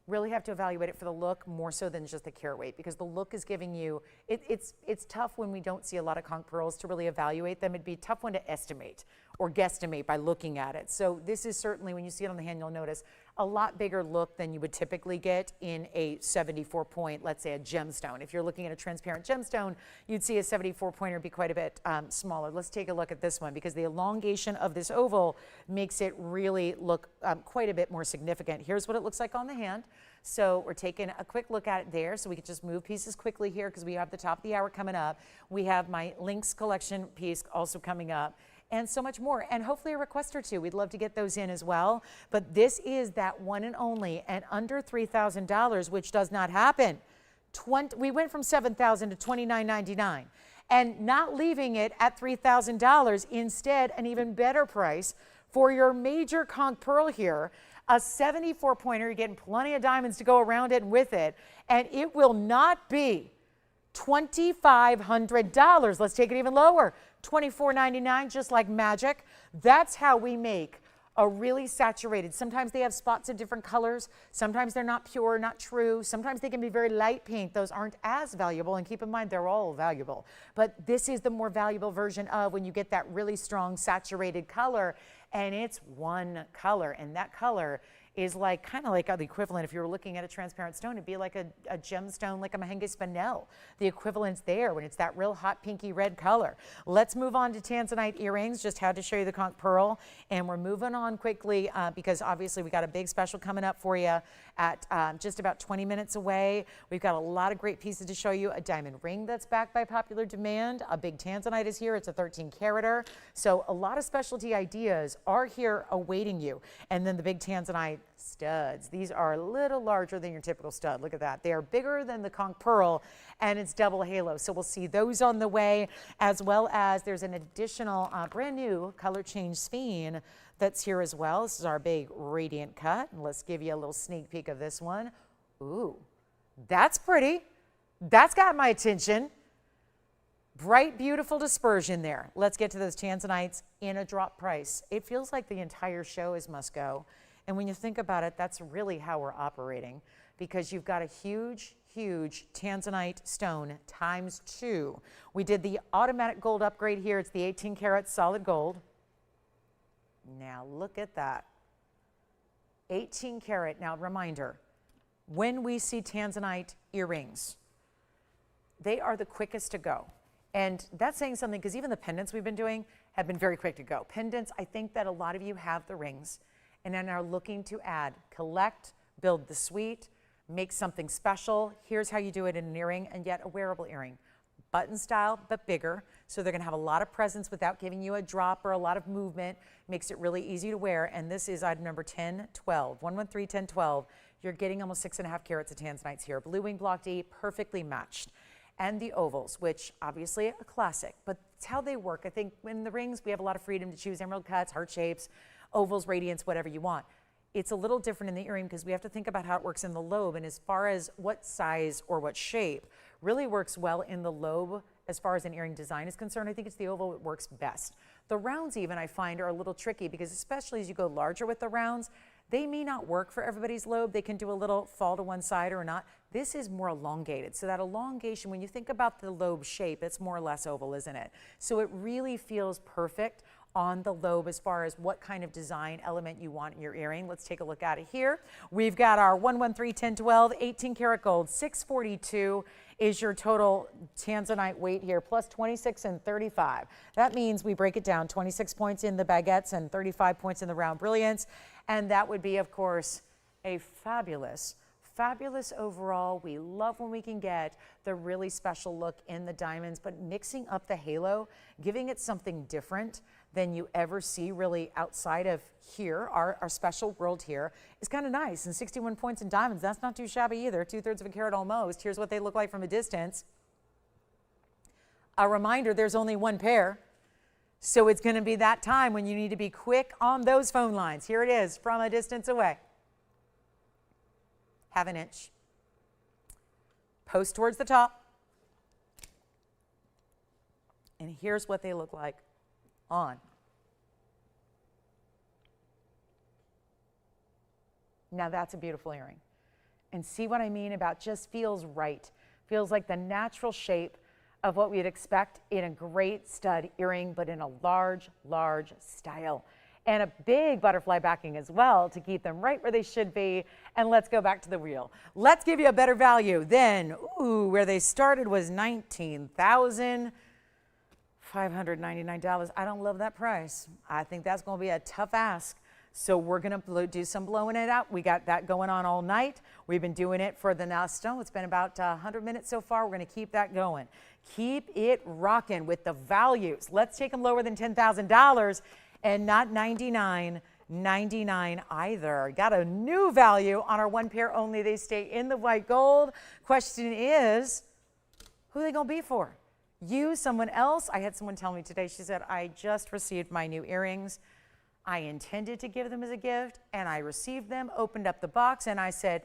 really have to evaluate it for the look more so than just the carat weight, because the look is giving you, it's tough when we don't see a lot of conch pearls to really evaluate them. It'd be a tough one to estimate or guesstimate by looking at it. So this is certainly, when you see it on the hand, you'll notice a lot bigger look than you would typically get in a 74-point, let's say a gemstone. If you're looking at a transparent gemstone, you'd see a 74-pointer be quite a bit smaller. Let's take a look at this one, because the elongation of this oval makes it really look quite a bit more significant. Here's what it looks like on the hand. So we're taking a quick look at it there, so we can just move pieces quickly here because we have the top of the hour coming up. We have my Lynx collection piece also coming up, and so much more, and hopefully a request or two. We'd love to get those in as well. But this is that one and only, and under $3,000, which does not happen. We went from $7,000 to $29.99, and not leaving it at $3,000. Instead, an even better price for your major conch pearl here. A 74-pointer, you're getting plenty of diamonds to go around it and with it, and it will not be $2,500. Let's take it even lower. $24.99, just like magic. That's how we make a really saturated. Sometimes they have spots of different colors. Sometimes they're not pure, not true. Sometimes they can be very light pink. Those aren't as valuable, and keep in mind they're all valuable. But this is the more valuable version of when you get that really strong saturated color, and it's one color, and that color is like kind of like the equivalent. If you were looking at a transparent stone, it'd be like a gemstone, like a Mahenge spinel. The equivalent's there when it's that real hot pinky red color. Let's move on to tanzanite earrings. Just had to show you the conch pearl, and we're moving on quickly because obviously we got a big special coming up for you at just about 20 minutes away. We've got a lot of great pieces to show you. A diamond ring that's backed by popular demand. A big tanzanite is here. It's a 13-carater. So a lot of specialty ideas are here awaiting you. And then the big tanzanite studs. These are a little larger than your typical stud. Look at that. They are bigger than the conch pearl, and it's double halo. So we'll see those on the way, as well as there's an additional brand new color change sphene that's here as well. This is our big radiant cut. And let's give you a little sneak peek of this one. Ooh, that's pretty. That's got my attention. Bright, beautiful dispersion there. Let's get to those tanzanites in a drop price. It feels like the entire show is must go. And when you think about it, that's really how we're operating, because you've got a huge, huge tanzanite stone times 2. We did the automatic gold upgrade here. It's the 18 karat solid gold. Now look at that. 18 karat. Now reminder, when we see tanzanite earrings, they are the quickest to go. And that's saying something, because even the pendants we've been doing have been very quick to go. Pendants, I think that a lot of you have the rings and then are looking to add, collect, build the suite, make something special. Here's how you do it in an earring, and yet a wearable earring. Button style, but bigger. So they're gonna have a lot of presence without giving you a drop or a lot of movement. Makes it really easy to wear. And this is item number 1012, 113, 1012. You're getting almost 6.5 carats of tanzanites here. Blue wing block D, perfectly matched. And the ovals, which obviously a classic, but it's how they work. I think in the rings, we have a lot of freedom to choose emerald cuts, heart shapes, ovals, radiance, whatever you want. It's a little different in the earring because we have to think about how it works in the lobe, and as far as what size or what shape really works well in the lobe as far as an earring design is concerned. I think it's the oval that works best. The rounds even I find are a little tricky because especially as you go larger with the rounds, they may not work for everybody's lobe. They can do a little fall to one side or not. This is more elongated. So that elongation, when you think about the lobe shape, it's more or less oval, isn't it? So it really feels perfect on the lobe as far as what kind of design element you want in your earring. Let's take a look at it here. We've got our 113, 1012, 18 karat gold, 642 is your total tanzanite weight here, plus 26 and 35. That means we break it down, 26 points in the baguettes and 35 points in the round brilliance. And that would be, of course, a fabulous overall. We love when we can get the really special look in the diamonds, but mixing up the halo, giving it something different than you ever see really outside of here, our special world here, is kind of nice. And 61 points in diamonds, that's not too shabby either, 2/3 of a carat almost. Here's what they look like from a distance. A reminder, there's only one pair. So it's going to be that time when you need to be quick on those phone lines. Here it is from a distance away. Half an inch. Post towards the top. And here's what they look like on. Now that's a beautiful earring. And see what I mean about just feels right. Feels like the natural shape of what we'd expect in a great stud earring, but in a large, large style. And a big butterfly backing as well to keep them right where they should be. And let's go back to the wheel. Let's give you a better value than, where they started was $19,599. I don't love that price. I think that's going to be a tough ask. So we're going to do some blowing it out. We got that going on all night. We've been doing it for the last, it's been about 100 minutes so far. We're going to keep that going. Keep it rocking with the values. Let's take them lower than $10,000 and not $99.99 either. Got a new value on our one pair only. They stay in the white gold. Question is, who are they going to be for? You, someone else? I had someone tell me today, she said, I just received my new earrings. I intended to give them as a gift, and I received them, opened up the box, and I said,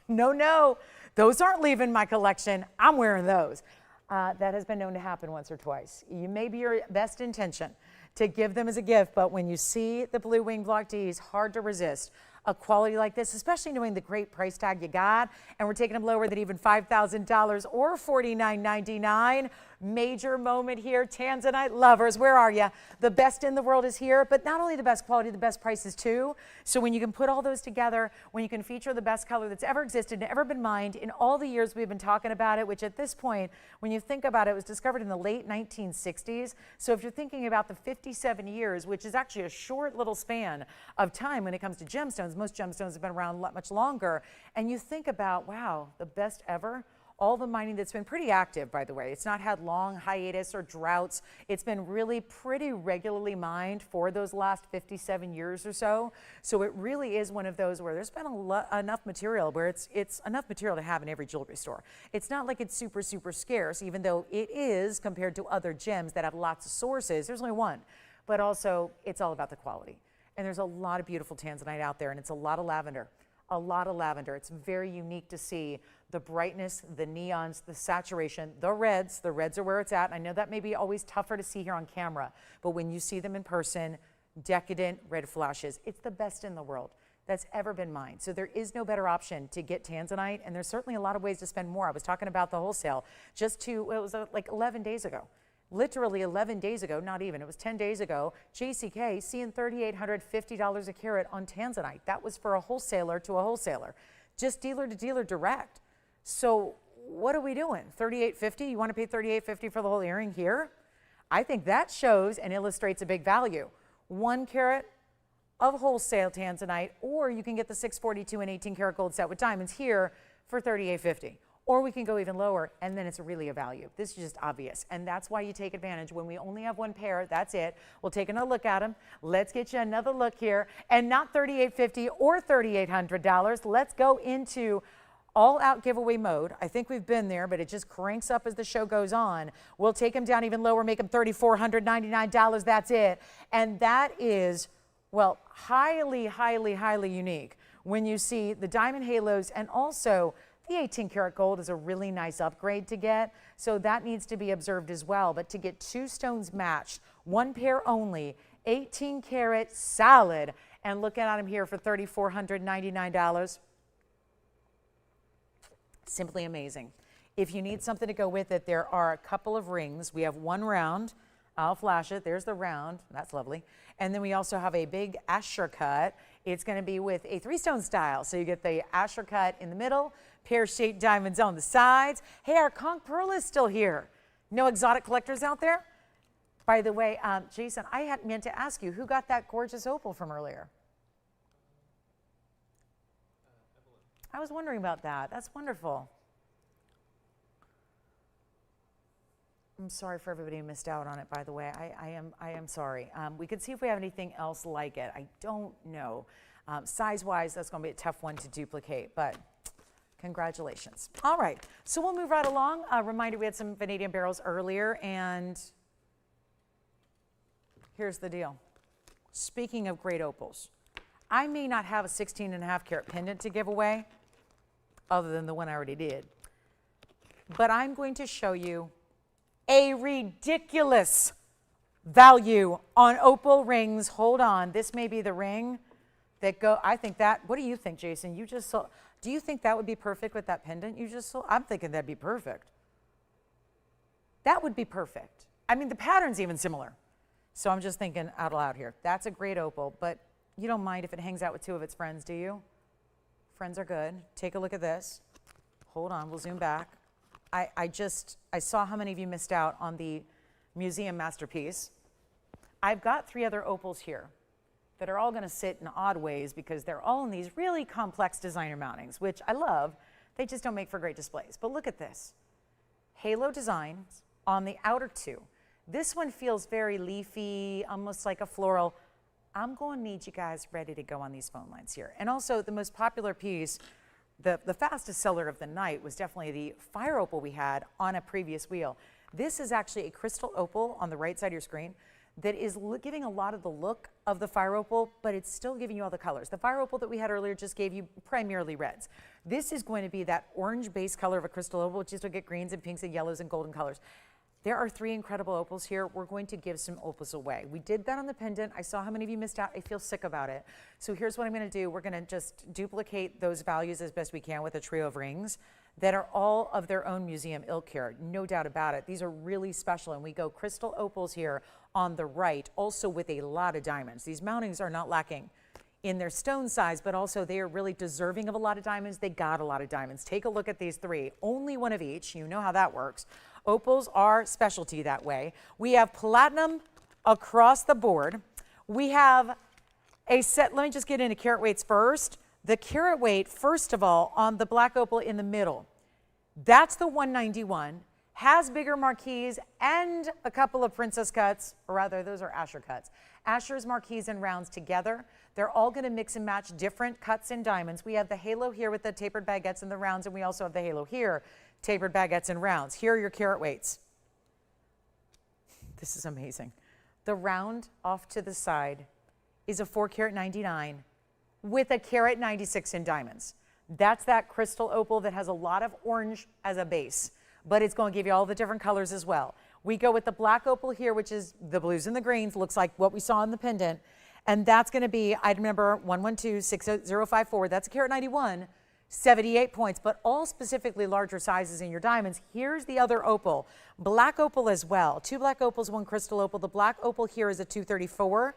no, those aren't leaving my collection. I'm wearing those. That has been known to happen once or twice. You may be your best intention to give them as a gift, but when you see the blue wing block Ds, hard to resist a quality like this, especially knowing the great price tag you got, and we're taking them lower than even $5,000 or $49.99. Major moment here. Tanzanite lovers, where are you? The best in the world is here, but not only the best quality, the best prices too. So when you can put all those together, when you can feature the best color that's ever existed and ever been mined in all the years we've been talking about it, which at this point, when you think about it, was discovered in the late 1960s. So if you're thinking about the 57 years, which is actually a short little span of time when it comes to gemstones, most gemstones have been around much longer, and you think about, wow, the best ever. All the mining that's been pretty active, by the way. It's not had long hiatus or droughts. It's been really pretty regularly mined for those last 57 years or so. So it really is one of those where there's been enough material where it's enough material to have in every jewelry store. It's not like it's super, super scarce, even though it is compared to other gems that have lots of sources. There's only one, but also it's all about the quality. And there's a lot of beautiful tanzanite out there, and it's a lot of lavender. A lot of lavender. It's very unique to see The brightness, the neons, the saturation, the reds are where it's at. I know that may be always tougher to see here on camera, but when you see them in person, decadent red flashes, it's the best in the world that's ever been mined. So there is no better option to get tanzanite, and there's certainly a lot of ways to spend more. I was talking about the wholesale it was like 11 days ago. Literally 11 days ago, not even, it was 10 days ago, JCK seeing $3,850 a carat on tanzanite. That was for a wholesaler to a wholesaler, just dealer to dealer direct. So what are we doing? $3,850? You want to pay $3,850 for the whole earring here? I think that shows and illustrates a big value. 1 carat of wholesale tanzanite, or you can get the 642 and 18 karat gold set with diamonds here for $3,850. Or we can go even lower, and then it's really a value. This is just obvious, and that's why you take advantage. When we only have 1 pair, that's it. We'll take another look at them. Let's get you another look here, and not $3,850 or $3,800. Let's go into all-out giveaway mode. I think we've been there, but it just cranks up as the show goes on. We'll take them down even lower, make them $3,499. That's it, and that is, well, highly, highly, highly unique when you see the diamond halos, and also the 18 karat gold is a really nice upgrade to get, so that needs to be observed as well. But to get 2 stones matched, 1 pair only, 18 karat solid, and look at them here for $3,499. Simply amazing. If you need something to go with it, there are a couple of rings. We have 1 round. I'll flash it. There's the round. That's lovely. And then we also have a big Asher cut. It's going to be with a 3-stone style. So you get the Asher cut in the middle, pear-shaped diamonds on the sides. Hey, our conch pearl is still here. No exotic collectors out there? By the way, Jason, I had meant to ask you, who got that gorgeous opal from earlier? I was wondering about that. That's wonderful. I'm sorry for everybody who missed out on it, by the way. I am sorry. We could see if we have anything else like it. I don't know. Size-wise, that's going to be a tough one to duplicate, but congratulations. All right, so we'll move right along. Reminder, we had some vanadium barrels earlier, and here's the deal. Speaking of great opals, I may not have a 16.5 carat pendant to give away, other than the one I already did, but I'm going to show you a ridiculous value on opal rings. Hold on, this may be the ring that I think that, what do you think, Jason? You just saw, do you think that would be perfect with that pendant you just saw? I'm thinking that'd be perfect. That would be perfect. I mean, the pattern's even similar. So I'm just thinking out loud here. That's a great opal, but you don't mind if it hangs out with 2 of its friends, do you? Friends are good. Take a look at this. Hold on, we'll zoom back. I saw how many of you missed out on the museum masterpiece. I've got 3 other opals here that are all going to sit in odd ways because they're all in these really complex designer mountings, which I love. They just don't make for great displays. But look at this. Halo designs on the outer 2. This one feels very leafy, almost like a floral. I'm going to need you guys ready to go on these phone lines here. And also the most popular piece, the fastest seller of the night, was definitely the fire opal we had on a previous wheel. This is actually a crystal opal on the right side of your screen that is giving a lot of the look of the fire opal, but it's still giving you all the colors. The fire opal that we had earlier just gave you primarily reds. This is going to be that orange base color of a crystal opal, which is to get greens and pinks and yellows and golden colors. There are 3 incredible opals here. We're going to give some opals away. We did that on the pendant. I saw how many of you missed out. I feel sick about it. So here's what I'm going to do. We're going to just duplicate those values as best we can with a trio of rings that are all of their own museum ilk here. No doubt about it. These are really special, and we go crystal opals here on the right, also with a lot of diamonds. These mountings are not lacking in their stone size, but also they are really deserving of a lot of diamonds. They got a lot of diamonds. Take a look at these 3. Only one of each. You know how that works. Opals are specialty that way. We have platinum across the board. We have a set, let me just get into carat weights first. The carat weight, first of all, on the black opal in the middle, that's the 191, has bigger marquise and a couple of princess cuts, or rather those are Asher cuts. Asher's marquise and rounds together. They're all going to mix and match different cuts in diamonds. We have the halo here with the tapered baguettes and the rounds, and we also have the halo here, tapered baguettes and rounds. Here are your carat weights. This is amazing. The round off to the side is a 4 carat 99 with a carat 96 in diamonds. That's that crystal opal that has a lot of orange as a base, but it's going to give you all the different colors as well. We go with the black opal here, which is the blues and the greens, looks like what we saw in the pendant. And that's going to be item number 112-60054. That's a carat 91, 78 points, but all specifically larger sizes in your diamonds. Here's the other opal, black opal as well. 2 black opals, 1 crystal opal. The black opal here is a 234.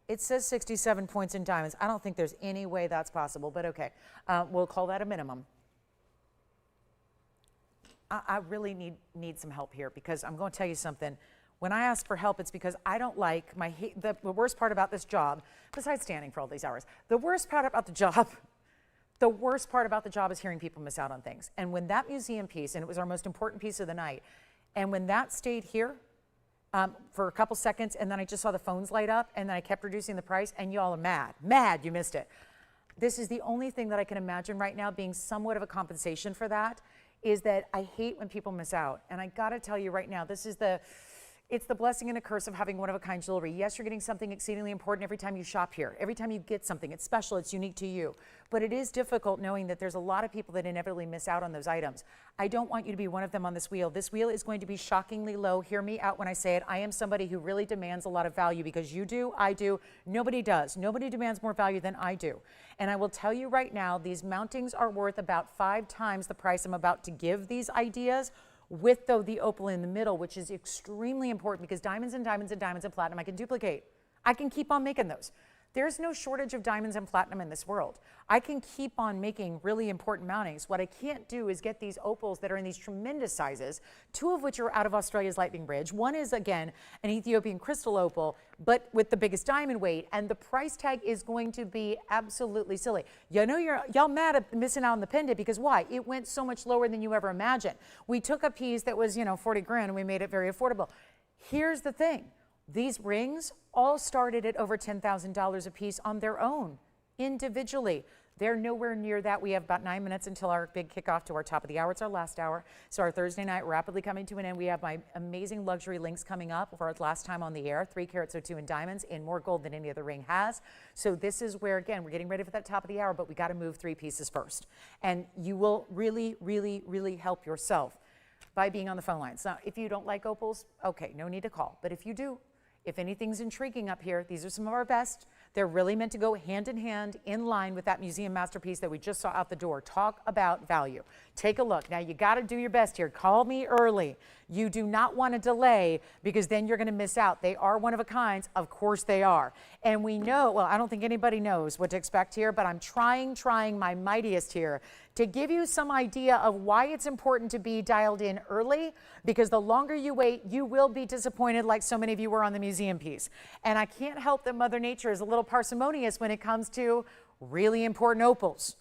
It says 67 points in diamonds. I don't think there's any way that's possible, but okay. We'll call that a minimum. I really need some help here, because I'm going to tell you something. When I ask for help, it's because I don't like the worst part about this job, besides standing for all these hours, the worst part about the job is hearing people miss out on things. And when that museum piece, and it was our most important piece of the night, and when that stayed here for a couple seconds, and then I just saw the phones light up, and then I kept reducing the price, and y'all are mad you missed it. This is the only thing that I can imagine right now being somewhat of a compensation for that, is that I hate when people miss out. And I gotta tell you right now, it's the blessing and a curse of having one-of-a-kind jewelry. Yes, you're getting something exceedingly important every time you shop here. Every time you get something, it's special, it's unique to you. But it is difficult knowing that there's a lot of people that inevitably miss out on those items. I don't want you to be one of them on this wheel. This wheel is going to be shockingly low. Hear me out when I say it. I am somebody who really demands a lot of value, because you do, I do, nobody does. Nobody demands more value than I do. And I will tell you right now, these mountings are worth about 5 times the price I'm about to give these ideas, with though the opal in the middle, which is extremely important, because diamonds and diamonds and diamonds and platinum I can duplicate. I can keep on making those. There's no shortage of diamonds and platinum in this world. I can keep on making really important mountings. What I can't do is get these opals that are in these tremendous sizes, 2 of which are out of Australia's Lightning Bridge. One is, again, an Ethiopian crystal opal, but with the biggest diamond weight, and the price tag is going to be absolutely silly. You know, y'all mad at missing out on the pendant, because why? It went so much lower than you ever imagined. We took a piece that was, 40 grand, and we made it very affordable. Here's the thing. These rings all started at over $10,000 a piece on their own, individually. They're nowhere near that. We have about 9 minutes until our big kickoff to our top of the hour. It's our last hour. So our Thursday night rapidly coming to an end. We have my amazing luxury links coming up for our last time on the air, 3 carats 02 in diamonds, in more gold than any other ring has. So this is where, again, we're getting ready for that top of the hour, but we got to move 3 pieces first. And you will really, really, really help yourself by being on the phone lines. Now, if you don't like opals, okay, no need to call. But if you do, if anything's intriguing up here, these are some of our best. They're really meant to go hand in hand, in line with that museum masterpiece that we just saw out the door. Talk about value. Take a look. Now, you got to do your best here. Call me early. You do not want to delay, because then you're going to miss out. They are one of a kind. Of course they are. And we know, well, I don't think anybody knows what to expect here, but I'm trying my mightiest here to give you some idea of why it's important to be dialed in early, because the longer you wait, you will be disappointed, like so many of you were on the museum piece. And I can't help that Mother Nature is a little parsimonious when it comes to really important opals.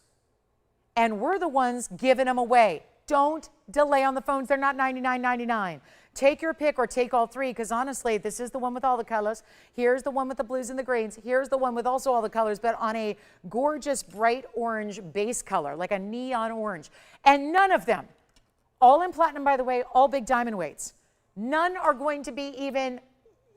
And we're the ones giving them away. Don't delay on the phones. They're not $99.99. Take your pick, or take all 3, because honestly, this is the one with all the colors. Here's the one with the blues and the greens. Here's the one with also all the colors, but on a gorgeous bright orange base color, like a neon orange. And none of them, all in platinum, by the way, all big diamond weights. None are going to be even,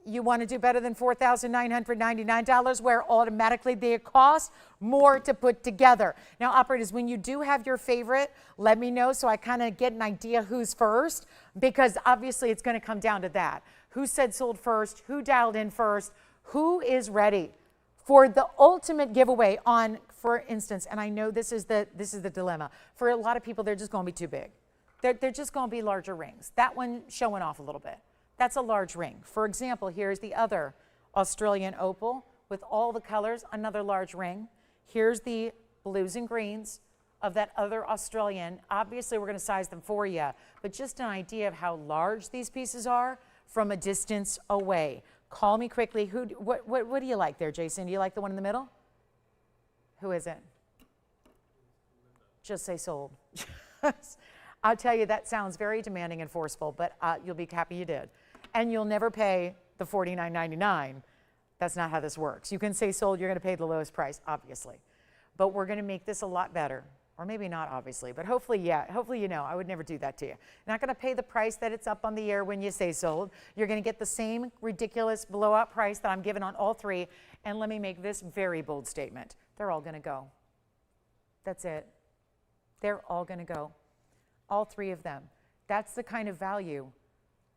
you want to do better than $4,999, where automatically they cost more to put together. Now, operators, when you do have your favorite, let me know so I kind of get an idea who's first, because obviously it's going to come down to that. Who said sold first? Who dialed in first? Who is ready for the ultimate giveaway on, for instance, and I know this is the dilemma. For a lot of people, they're just going to be too big. They're just going to be larger rings. That one showing off a little bit. That's a large ring. For example, here's the other Australian opal with all the colors, another large ring. Here's the blues and greens of that other Australian. Obviously, we're going to size them for you, but just an idea of how large these pieces are from a distance away. Call me quickly. What do you like there, Jason? Do you like the one in the middle? Who is it? Just say sold. I'll tell you, that sounds very demanding and forceful, but you'll be happy you did. And you'll never pay the $49.99. That's not how this works. You can say sold, you're going to pay the lowest price, obviously. But we're going to make this a lot better. Or maybe not, obviously, but hopefully, yeah. Hopefully, you know, I would never do that to you. You're not going to pay the price that it's up on the air when you say sold. You're going to get the same ridiculous blowout price that I'm giving on all 3. And let me make this very bold statement. They're all going to go. That's it. They're all going to go. All 3 of them. That's the kind of value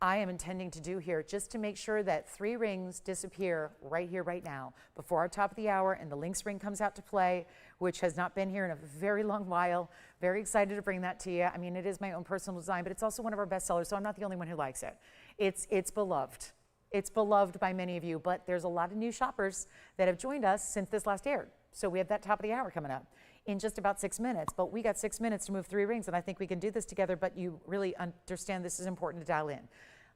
I am intending to do here, just to make sure that 3 rings disappear right here, right now, before our top of the hour and the Lynx ring comes out to play, which has not been here in a very long while. Very excited to bring that to you. I mean, it is my own personal design, but it's also one of our best sellers, so I'm not the only one who likes it. It's beloved. It's beloved by many of you, but there's a lot of new shoppers that have joined us since this last aired. So we have that top of the hour coming up in just about 6 minutes, but we got 6 minutes to move 3 rings, and I think we can do this together, but you really understand this is important to dial in.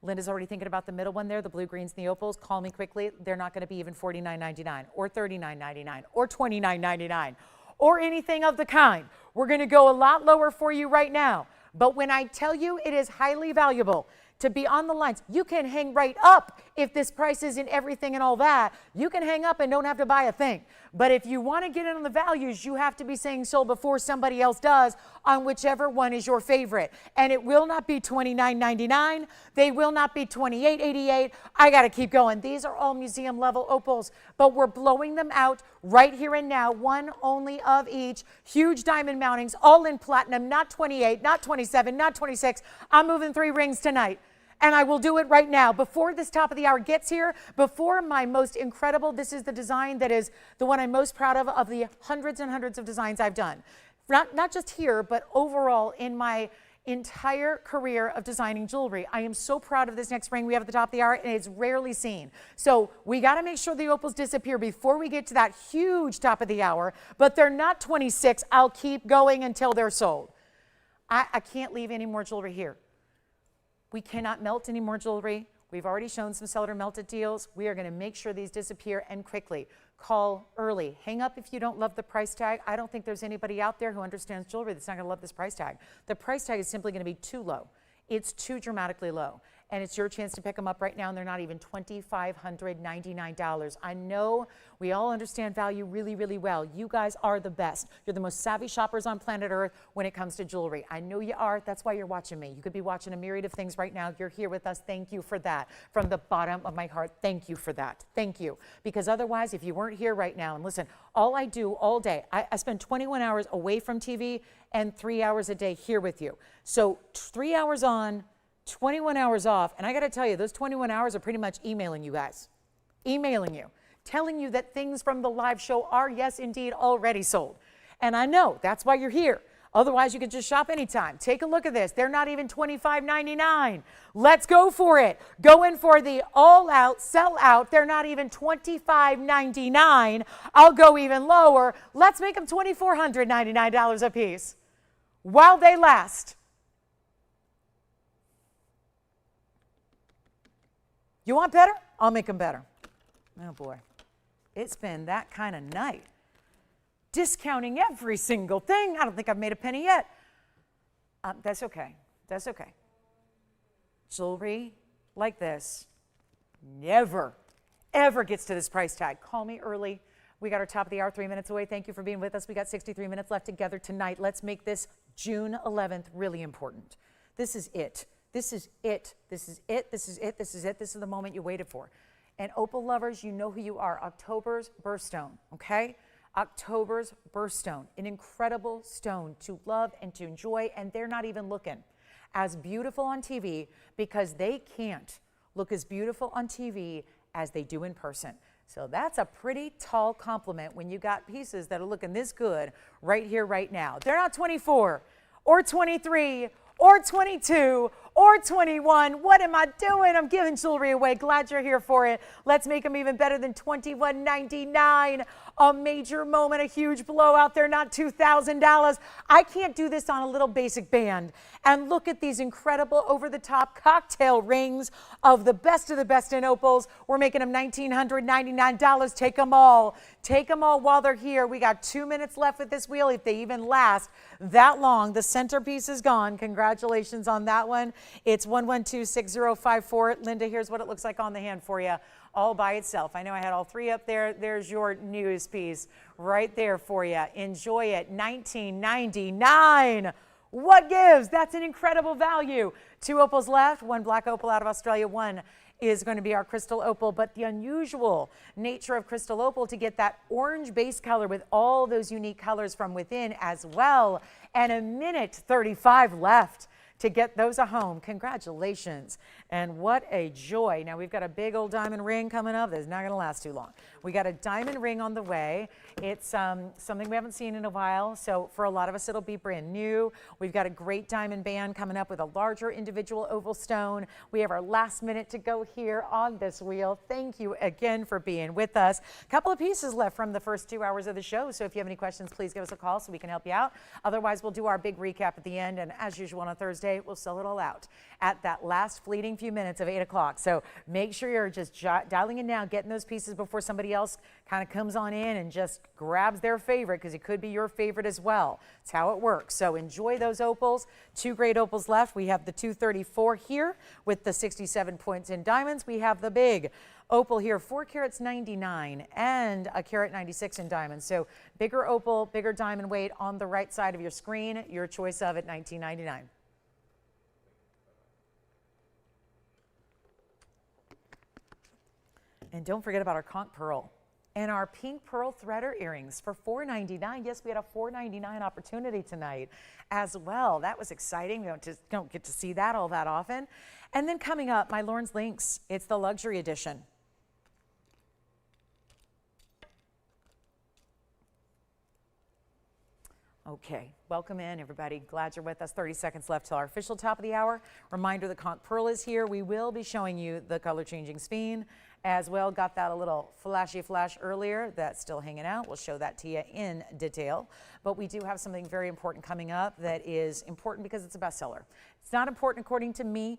Linda's already thinking about the middle one there, the blue, greens, and the opals. Call me quickly. They're not going to be even $49.99 or $39.99 or $29.99 or anything of the kind. We're going to go a lot lower for you right now. But when I tell you it is highly valuable to be on the lines, you can hang right up if this price isn't everything and all that. You can hang up and don't have to buy a thing. But if you want to get in on the values, you have to be saying sold before somebody else does on whichever one is your favorite. And it will not be $29.99. They will not be $28.88. I got to keep going. These are all museum level opals, but we're blowing them out right here and now. One only of each. Huge diamond mountings, all in platinum, not 28, not 27, not 26. I'm moving 3 rings tonight. And I will do it right now. Before this top of the hour gets here, before my most incredible, this is the design that is the one I'm most proud of the hundreds and hundreds of designs I've done. Not just here, but overall in my entire career of designing jewelry. I am so proud of this next ring we have at the top of the hour, and it's rarely seen. So we got to make sure the opals disappear before we get to that huge top of the hour, but they're not 26. I'll keep going until they're sold. I can't leave any more jewelry here. We cannot melt any more jewelry. We've already shown some seller melted deals. We are going to make sure these disappear and quickly. Call early. Hang up if you don't love the price tag. I don't think there's anybody out there who understands jewelry that's not going to love this price tag. The price tag is simply going to be too low. It's too dramatically low. And it's your chance to pick them up right now, and they're not even $2,599. I know we all understand value really, really well. You guys are the best. You're the most savvy shoppers on planet Earth when it comes to jewelry. I know you are. That's why you're watching me. You could be watching a myriad of things right now. You're here with us. Thank you for that. From the bottom of my heart, thank you for that. Thank you. Because otherwise, if you weren't here right now, and listen, all I do all day, I spend 21 hours away from TV and 3 hours a day here with you. So 3 hours on, 21 hours off, and I got to tell you, those 21 hours are pretty much emailing you guys, telling you that things from the live show are, yes, indeed, already sold. And I know that's why you're here. Otherwise, you could just shop anytime. Take a look at this. They're not even $25.99. Let's go for it. Go in for the all-out, sell-out. They're not even $25.99. I'll go even lower. Let's make them $2,499 a piece while they last. You want better? I'll make them better. Oh boy, it's been that kind of night. Discounting every single thing. I don't think I've made a penny yet. That's okay. That's okay. Jewelry like this never, ever gets to this price tag. Call me early. We got our top of the hour 3 minutes away. Thank you for being with us. We got 63 minutes left together tonight. Let's make this June 11th really important. This is it. This is it. This is it. This is it. This is it. This is the moment you waited for. And opal lovers, you know who you are. October's birthstone, okay? October's birthstone, an incredible stone to love and to enjoy, and they're not even looking as beautiful on TV because they can't look as beautiful on TV as they do in person. So that's a pretty tall compliment when you got pieces that are looking this good right here, right now. They're not 24 or 23 or 22 or 21. What am I doing? I'm giving jewelry away. Glad you're here for it. Let's make them even better than $21.99. A major moment, a huge blowout. They're not $2,000. I can't do this on a little basic band. And look at these incredible over-the-top cocktail rings of the best in opals. We're making them $1,999. Take them all. Take them all while they're here. We got 2 minutes left with this wheel, if they even last that long. The centerpiece is gone. Congratulations on that one. It's 1126054. Linda, here's what it looks like on the hand for you, all by itself. I know I had all 3 up there. There's your news piece right there for you. Enjoy it. $19.99. What gives? That's an incredible value. 2 opals left, 1 black opal out of Australia, 1 is going to be our crystal opal, but the unusual nature of crystal opal to get that orange base color with all those unique colors from within as well. And a minute 35 left to get those a home. Congratulations. And what a joy. Now we've got a big old diamond ring coming up that's not going to last too long. We got a diamond ring on the way. It's something we haven't seen in a while, so for a lot of us it'll be brand new. We've got a great diamond band coming up with a larger individual oval stone. We have our last minute to go here on this wheel. Thank you again for being with us. A couple of pieces left from the first 2 hours of the show, so if you have any questions, please give us a call so we can help you out. Otherwise, we'll do our big recap at the end, and as usual on a Thursday, we'll sell it all out at that last fleeting few minutes of 8 o'clock. So make sure you're just dialing in now, getting those pieces before somebody else kind of comes on in and just grabs their favorite, because it could be your favorite as well. That's how it works. So enjoy those opals. 2 great opals left. We have the 234 here with the 67 points in diamonds. We have the big opal here, 4 carats 99 and a carat 96 in diamonds. So bigger opal, bigger diamond weight on the right side of your screen. Your choice of at $19.99. And don't forget about our conch pearl and our pink pearl threader earrings for $4.99. Yes, we had a $4.99 opportunity tonight as well. That was exciting. We don't get to see that all that often. And then coming up, my Lauren's Links. It's the luxury edition. Okay, welcome in everybody. Glad you're with us. 30 seconds left till our official top of the hour. Reminder, the conch pearl is here. We will be showing you the color changing speen as well. Got that a little flashy flash earlier. That's still hanging out. We'll show that to you in detail. But we do have something very important coming up that is important because it's a bestseller. It's not important according to me.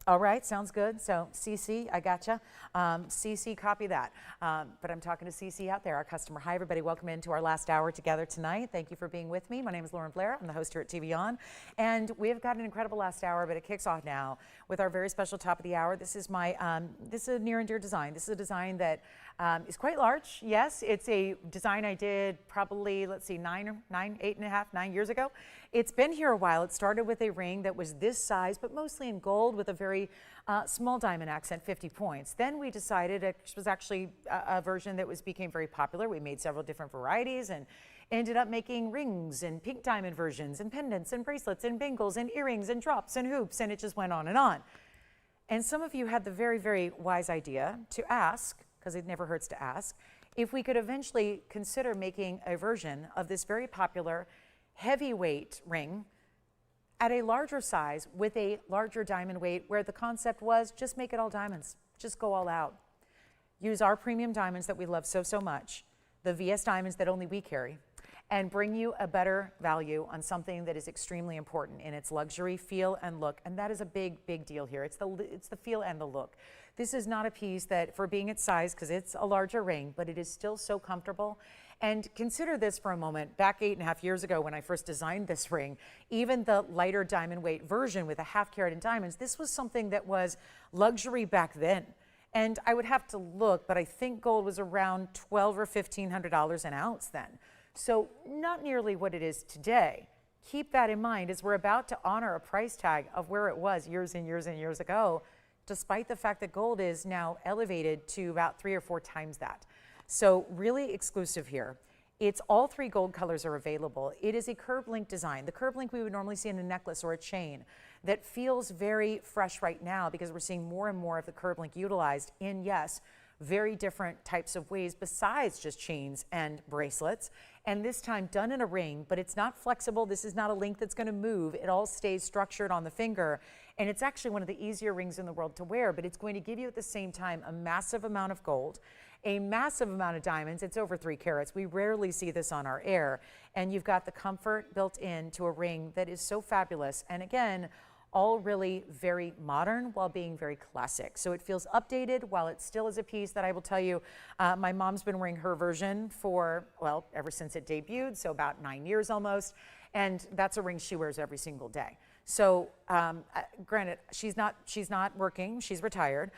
All right, sounds good. So CC, I gotcha. CC, copy that. But I'm talking to CC out there, our customer. Hi, everybody. Welcome into our last hour together tonight. Thank you for being with me. My name is Lauren Blair. I'm the host here at TVON. And we've got an incredible last hour, but it kicks off now with our very special top of the hour. This is my, this is a near and dear design. This is a design that is quite large. Yes, it's a design I did probably, let's see, 9 years ago. It's been here a while. It started with a ring that was this size, but mostly in gold with a very small diamond accent, 50 points. Then we decided it was actually a version that became very popular. We made several different varieties and ended up making rings and pink diamond versions and pendants and bracelets and bangles and earrings and drops and hoops, and it just went on. And some of you had the very, very wise idea to ask, because it never hurts to ask, if we could eventually consider making a version of this very popular heavyweight ring at a larger size with a larger diamond weight, where the concept was just make it all diamonds, just go all out. Use our premium diamonds that we love so, so much, the VS diamonds that only we carry, and bring you a better value on something that is extremely important in its luxury, feel, and look. And that is a big, big deal here. It's the feel and the look. This is not a piece that, for being its size, because it's a larger ring, but it is still so comfortable. And consider this for a moment. Back 8.5 years ago when I first designed this ring, even the lighter diamond weight version with a ½ carat in diamonds, this was something that was luxury back then. And I would have to look, but I think gold was around $1,200 or $1,500 an ounce then. So not nearly what it is today. Keep that in mind as we're about to honor a price tag of where it was years and years and years ago, despite the fact that gold is now elevated to about 3 or 4 times that. So really exclusive here. It's all 3 gold colors are available. It is a curb link design. The curb link we would normally see in a necklace or a chain that feels very fresh right now because we're seeing more and more of the curb link utilized in, yes, very different types of ways besides just chains and bracelets. And this time done in a ring, but it's not flexible. This is not a link that's going to move. It all stays structured on the finger. And it's actually one of the easier rings in the world to wear, but it's going to give you at the same time a massive amount of gold, a massive amount of diamonds. It's over 3 carats. We rarely see this on our air. And you've got the comfort built into a ring that is so fabulous. And again, all really very modern while being very classic. So it feels updated while it still is a piece that I will tell you, my mom's been wearing her version for, well, ever since it debuted, so about 9 years almost. And that's a ring she wears every single day. So granted, she's not working, she's retired.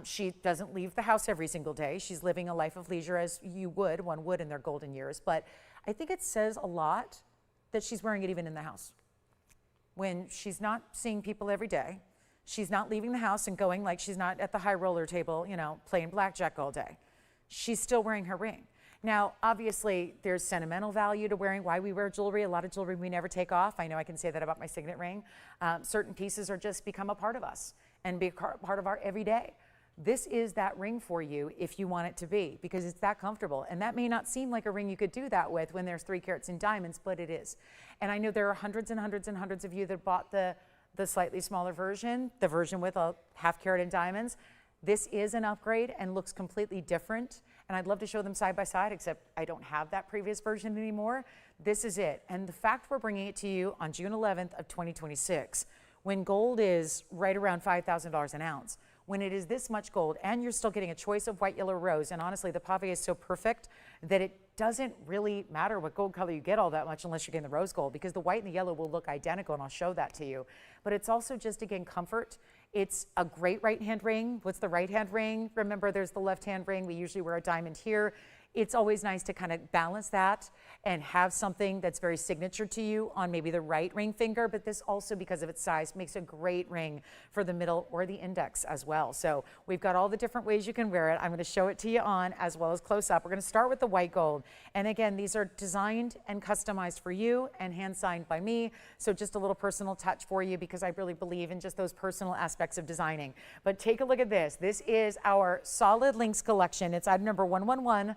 She doesn't leave the house every single day. She's living a life of leisure as one would in their golden years. But I think it says a lot that she's wearing it even in the house. when she's not seeing people every day, she's not leaving the house and going, like she's not at the high roller table, you know, playing blackjack all day. She's still wearing her ring. Now, obviously, there's sentimental value to wearing why we wear jewelry. A lot of jewelry we never take off. I know I can say that about my signet ring. Certain pieces are just become a part of us and be a part of our everyday. This is that ring for you if you want it to be, because it's that comfortable. And that may not seem like a ring you could do that with when there's 3 carats in diamonds, but it is. And I know there are hundreds and hundreds and hundreds of you that bought the slightly smaller version, the version with a ½ carat in diamonds. This is an upgrade and looks completely different. And I'd love to show them side by side, except I don't have that previous version anymore. This is it. And the fact we're bringing it to you on June 11th of 2026, when gold is right around $5,000 an ounce, when it is this much gold and you're still getting a choice of white, yellow, rose, and honestly, the pave is so perfect that it doesn't really matter what gold color you get all that much unless you're getting the rose gold, because the white and the yellow will look identical, and I'll show that to you. But it's also just, again, comfort. It's a great right-hand ring. What's the right-hand ring? Remember, there's the left-hand ring. We usually wear a diamond here. It's always nice to kind of balance that and have something that's very signature to you on maybe the right ring finger, but this also, because of its size, makes a great ring for the middle or the index as well. So we've got all the different ways you can wear it. I'm going to show it to you on as well as close up. We're going to start with the white gold. And again, these are designed and customized for you and hand signed by me. So just a little personal touch for you, because I really believe in just those personal aspects of designing. But take a look at this. This is our solid links collection. It's item number 111.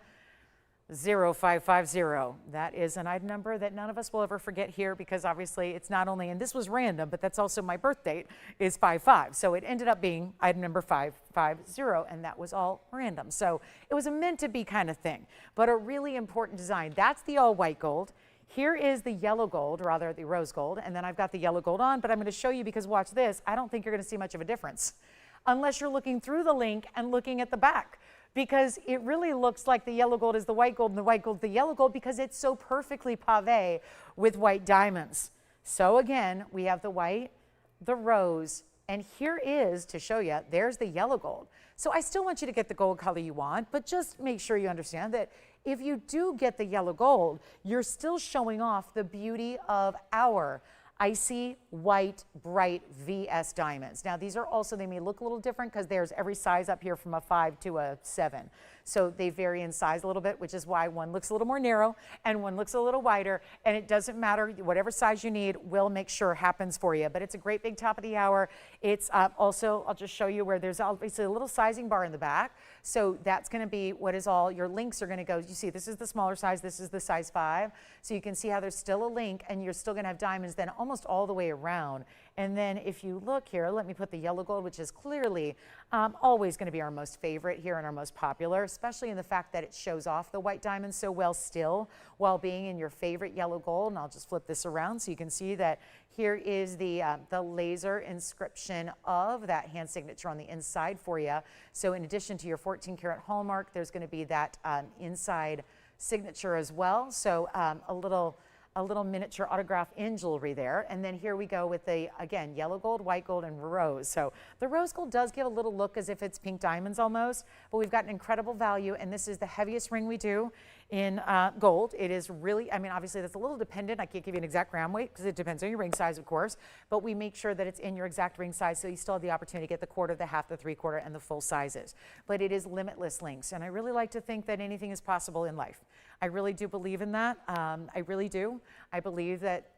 0550. That is an item number that none of us will ever forget here, because obviously it's not only, and this was random, but that's also my birth date is 55. So it ended up being item number 550, and that was all random. So it was a meant to be kind of thing, but a really important design. That's the all white gold. Here is the yellow gold, or rather the rose gold, and then I've got the yellow gold on, but I'm going to show you, because watch this. I don't think you're going to see much of a difference unless you're looking through the link and looking at the back, because it really looks like the yellow gold is the white gold and the white gold the yellow gold, because it's so perfectly pave with white diamonds. So again, we have the white, the rose, and here is, to show you, there's the yellow gold. So I still want you to get the gold color you want, but just make sure you understand that if you do get the yellow gold, you're still showing off the beauty of our icy white bright VS diamonds. Now these are also, they may look a little different because there's every size up here from a 5 to a 7. So they vary in size a little bit, which is why one looks a little more narrow and one looks a little wider, and it doesn't matter, whatever size you need, we'll make sure happens for you. But it's a great big top of the hour. It's also, I'll just show you where there's obviously a little sizing bar in the back. So that's going to be what is all your links are going to go. You see, this is the smaller size, this is the size 5. So you can see how there's still a link, and you're still going to have diamonds then almost all the way around. And then if you look here, let me put the yellow gold, which is clearly always going to be our most favorite here and our most popular, especially in the fact that it shows off the white diamonds so well still while being in your favorite yellow gold. And I'll just flip this around so you can see that here is the laser inscription of that hand signature on the inside for you. So in addition to your 14 karat hallmark, there's going to be that inside signature as well. So a little miniature autograph in jewelry there. And then here we go with the, again, yellow gold, white gold, and rose. So the rose gold does give a little look as if it's pink diamonds almost, but we've got an incredible value, and this is the heaviest ring we do in gold. It is really, I mean, obviously that's a little dependent. I can't give you an exact gram weight because it depends on your ring size, of course, but we make sure that it's in your exact ring size, so you still have the opportunity to get the quarter, the half, the 3/4, and the full sizes. But it is limitless links, and I really like to think that anything is possible in life. I really do believe in that. I really do. I believe that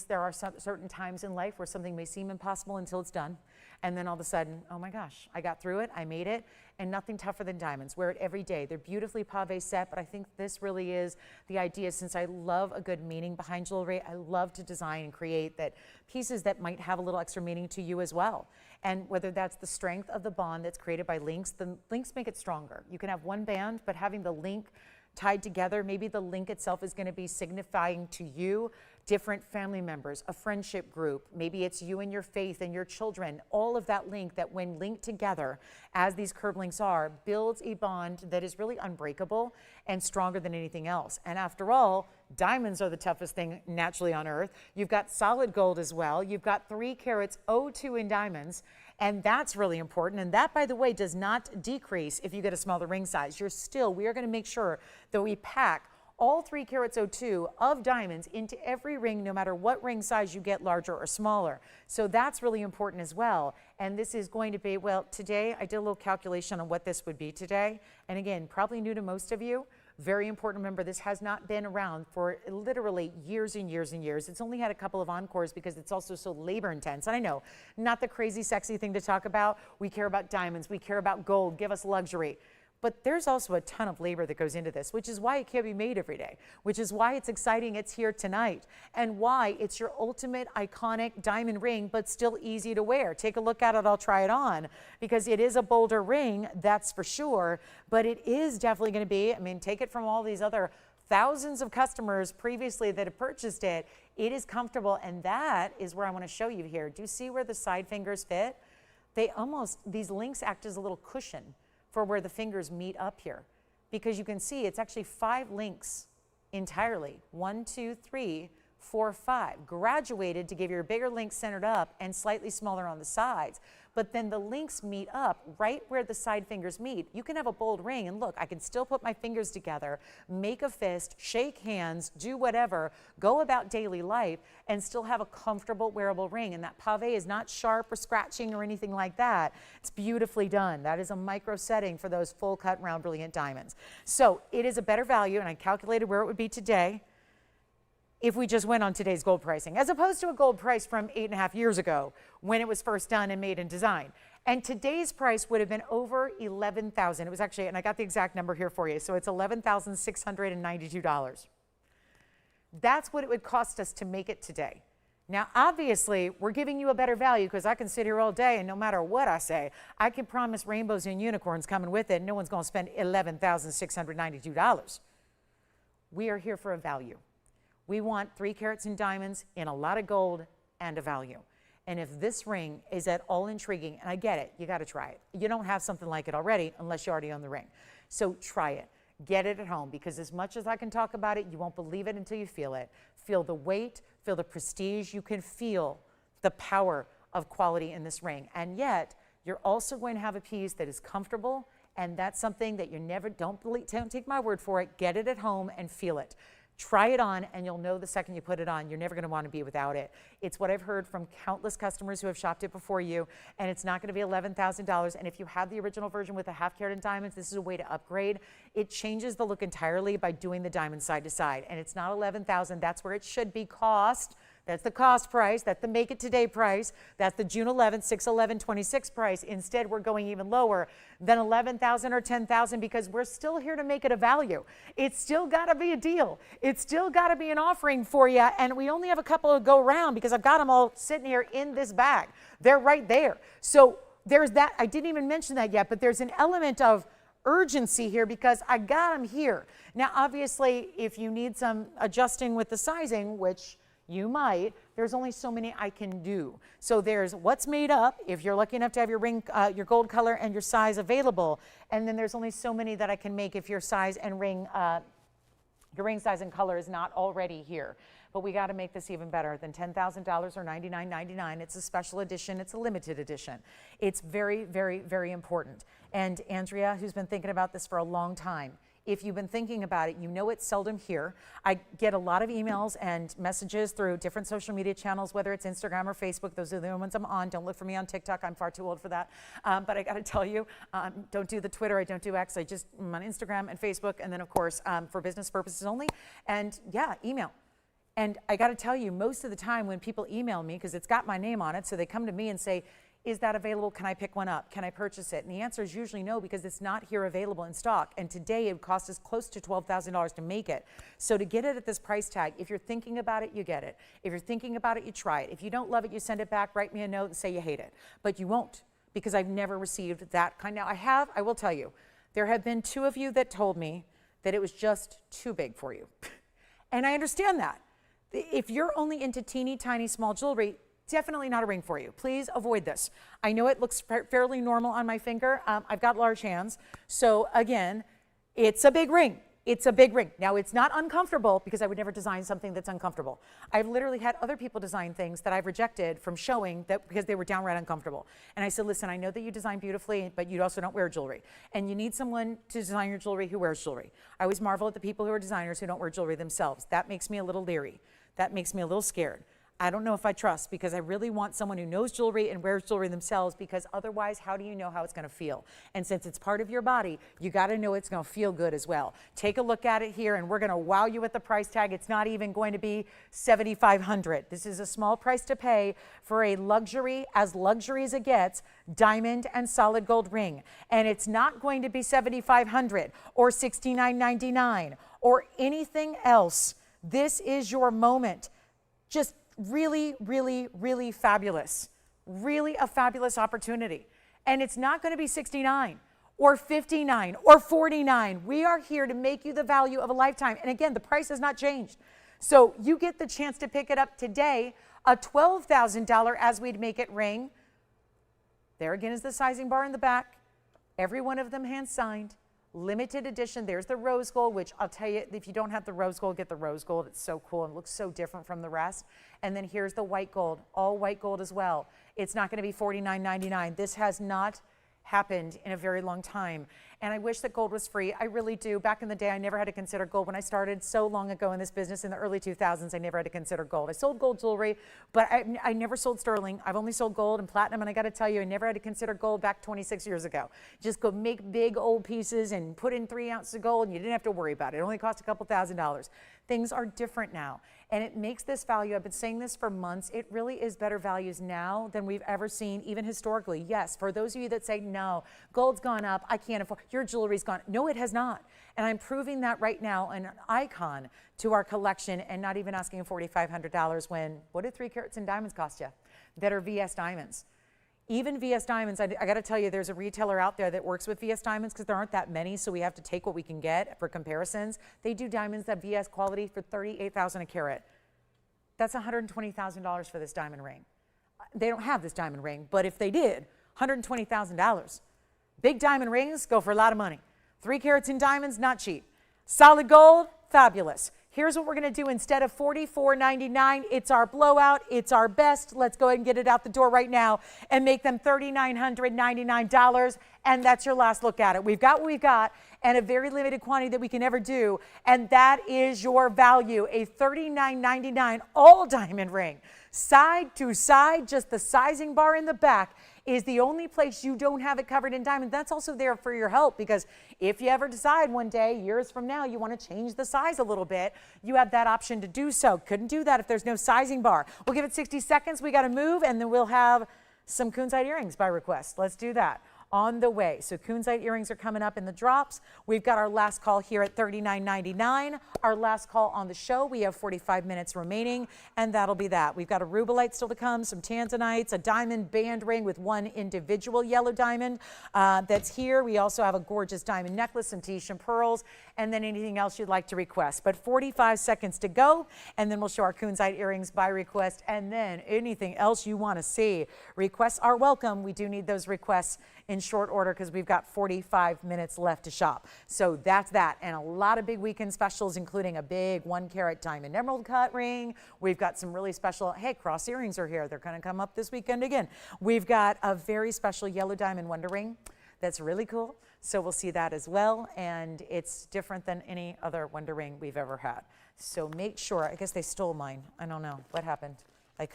there are certain times in life where something may seem impossible until it's done. And then all of a sudden, oh my gosh, I got through it, I made it, and nothing tougher than diamonds. Wear it every day. They're beautifully pave set, but I think this really is the idea, since I love a good meaning behind jewelry. I love to design and create that pieces that might have a little extra meaning to you as well. And whether that's the strength of the bond that's created by links, the links make it stronger. You can have one band, but having the link tied together, maybe the link itself is going to be signifying to you different family members, a friendship group, maybe it's you and your faith and your children. All of that link, that when linked together, as these curb links are, builds a bond that is really unbreakable and stronger than anything else. And after all, diamonds are the toughest thing naturally on earth. You've got solid gold as well. You've got 3 carats 02 in diamonds, and that's really important. And that, by the way, does not decrease if you get a smaller ring size. We are going to make sure that we pack all 3 carats 02 of diamonds into every ring, no matter what ring size you get, larger or smaller. So that's really important as well. And this is going to be, well, today I did a little calculation on what this would be today. And again, probably new to most of you. Very important. Remember, this has not been around for literally years and years and years. It's only had a couple of encores because it's also so labor intense. And I know, not the crazy sexy thing to talk about. We care about diamonds. We care about gold. Give us luxury. But there's also a ton of labor that goes into this, which is why it can't be made every day, which is why it's exciting it's here tonight, and why it's your ultimate iconic diamond ring, but still easy to wear. Take a look at it. I'll try it on, because it is a bolder ring, that's for sure, but it is definitely going to be, I mean, take it from all these other thousands of customers previously that have purchased it. It is comfortable, and that is where I want to show you here. Do you see where the side fingers fit? They almost, these links act as a little cushion for where the fingers meet up here, because you can see it's actually 5 links entirely. 1, 2, 3, 4, 5, graduated to give you a bigger link centered up and slightly smaller on the sides. But then the links meet up right where the side fingers meet. You can have a bold ring, and look, I can still put my fingers together, make a fist, shake hands, do whatever, go about daily life, and still have a comfortable wearable ring. And that pave is not sharp or scratching or anything like that. It's beautifully done. That is a micro setting for those full cut round brilliant diamonds. So it is a better value, and I calculated where it would be today if we just went on today's gold pricing, as opposed to a gold price from 8.5 years ago when it was first done and made and designed. And today's price would have been over $11,000. It was actually, and I got the exact number here for you, so it's $11,692. That's what it would cost us to make it today. Now, obviously, we're giving you a better value, because I can sit here all day and no matter what I say, I can promise rainbows and unicorns coming with it. No one's going to spend $11,692. We are here for a value. We want 3 carats in diamonds in a lot of gold and a value. And if this ring is at all intriguing, and I get it, you got to try it. You don't have something like it already unless you already own the ring. So try it. Get it at home, because as much as I can talk about it, you won't believe it until you feel it. Feel the weight, feel the prestige. You can feel the power of quality in this ring. And yet, you're also going to have a piece that is comfortable, and that's something that you never, don't take my word for it. Get it at home and feel it. Try it on, and you'll know the second you put it on, you're never going to want to be without it. It's what I've heard from countless customers who have shopped it before you, and it's not going to be $11,000. And if you have the original version with a half carat in diamonds, this is a way to upgrade. It changes the look entirely by doing the diamond side to side, and it's not $11,000. That's where it should be cost. That's the cost price. That's the make it today price. That's the June 11th, 6/11/26 price. Instead, we're going even lower than $11,000 or $10,000, because we're still here to make it a value. It's still got to be a deal. It's still got to be an offering for you. And we only have a couple to go around, because I've got them all sitting here in this bag. They're right there. So there's that. I didn't even mention that yet, but there's an element of urgency here, because I got them here. Now, obviously, if you need some adjusting with the sizing, which you might, there's only so many I can do. So there's what's made up, if you're lucky enough to have your ring, your gold color and your size available. And then there's only so many that I can make if your size and ring, your ring size and color is not already here. But we got to make this even better than $10,000 or $99.99. It's a special edition. It's a limited edition. It's very, very, very important. And Andrea, who's been thinking about this for a long time, if you've been thinking about it, you know it's seldom here. I get a lot of emails and messages through different social media channels, whether it's Instagram or Facebook. Those are the only ones I'm on. Don't look for me on TikTok. I'm far too old for that. But I got to tell you, don't do the Twitter. I don't do X. I'm on Instagram and Facebook. And then, of course, for business purposes only. And, yeah, email. And I got to tell you, most of the time when people email me, because it's got my name on it, so they come to me and say, is that available? Can I pick one up? Can I purchase it? And the answer is usually no, because it's not here available in stock. And today it would cost us close to $12,000 to make it. So to get it at this price tag, if you're thinking about it, you get it. If you're thinking about it, you try it. If you don't love it, you send it back, write me a note and say you hate it. But you won't, because I've never received that kind. Now I will tell you, there have been 2 of you that told me that it was just too big for you. And I understand that. If you're only into teeny tiny small jewelry, definitely not a ring for you. Please avoid this. I know it looks fairly normal on my finger. I've got large hands. So again, it's a big ring. It's a big ring. Now, it's not uncomfortable because I would never design something that's uncomfortable. I've literally had other people design things that I've rejected from showing that because they were downright uncomfortable. And I said, listen, I know that you design beautifully, but you also don't wear jewelry. And you need someone to design your jewelry who wears jewelry. I always marvel at the people who are designers who don't wear jewelry themselves. That makes me a little leery. That makes me a little scared. I don't know if I trust, because I really want someone who knows jewelry and wears jewelry themselves, because otherwise, how do you know how it's going to feel? And since it's part of your body, you got to know it's going to feel good as well. Take a look at it here, and we're going to wow you with the price tag. It's not even going to be $7,500. This is a small price to pay for a luxury as it gets, diamond and solid gold ring. And it's not going to be $7,500 or $69.99 or anything else. This is your moment. Just really, really, really fabulous. Really a fabulous opportunity. And it's not going to be $69 or $59 or $49. We are here to make you the value of a lifetime. And again, the price has not changed. So you get the chance to pick it up today, a $12,000 as we'd make it ring. There again is the sizing bar in the back. Every one of them hand signed. Limited edition. There's the rose gold, which I'll tell you, if you don't have the rose gold, get the rose gold. It's so cool and looks so different from the rest. And then here's the white gold, all white gold as well. It's not going to be $49.99. This has not happened in a very long time. And I wish that gold was free. I really do. Back in the day, I never had to consider gold. When I started so long ago in this business in the early 2000s, I never had to consider gold. I sold gold jewelry, but I never sold sterling. I've only sold gold and platinum, and I got to tell you, I never had to consider gold back 26 years ago. Just go make big old pieces and put in 3 ounces of gold, and you didn't have to worry about it. It only cost a couple $1,000s. Things are different now, and it makes this value. I've been saying this for months. It really is better values now than we've ever seen, even historically. Yes, for those of you that say, no, gold's gone up, I can't afford, your jewelry's gone. No, it has not. And I'm proving that right now, an icon to our collection, and not even asking $4,500 when, what did 3 carats in diamonds cost you that are VS diamonds? Even VS diamonds, I got to tell you, there's a retailer out there that works with VS diamonds because there aren't that many, so we have to take what we can get for comparisons. They do diamonds that VS quality for $38,000 a carat. That's $120,000 for this diamond ring. They don't have this diamond ring, but if they did, $120,000. Big diamond rings go for a lot of money. 3 carats in diamonds, not cheap. Solid gold, fabulous. Here's what we're going to do. Instead of $44.99, it's our blowout. It's our best. Let's go ahead and get it out the door right now and make them $3,999. And that's your last look at it. We've got what we've got, and a very limited quantity that we can ever do. And that is your value, a $39.99 all diamond ring. Side to side, just the sizing bar in the back is the only place you don't have it covered in diamond. That's also there for your help, because if you ever decide one day, years from now, you want to change the size a little bit, you have that option to do so. Couldn't do that if there's no sizing bar. We'll give it 60 seconds. We got to move, and then we'll have some kunzite earrings by request. Let's do that. On the way. So kunzite earrings are coming up in the drops. We've got our last call here at $39.99. Our last call on the show. We have 45 minutes remaining, and that'll be that. We've got a rubelite still to come, some tanzanites, a diamond band ring with 1 individual yellow diamond that's here. We also have a gorgeous diamond necklace, some Tahitian pearls, and then anything else you'd like to request. But 45 seconds to go, and then we'll show our kunzite earrings by request, and then anything else you want to see. Requests are welcome. We do need those requests in short order because we've got 45 minutes left to shop. So that's that, and a lot of big weekend specials, including a big 1 carat diamond emerald cut ring. We've got some really special, hey, cross earrings are here. They're going to come up this weekend again. We've got a very special yellow diamond wonder ring that's really cool. So we'll see that as well, and it's different than any other wonder ring we've ever had. So make sure, I guess they stole mine. I don't know what happened. I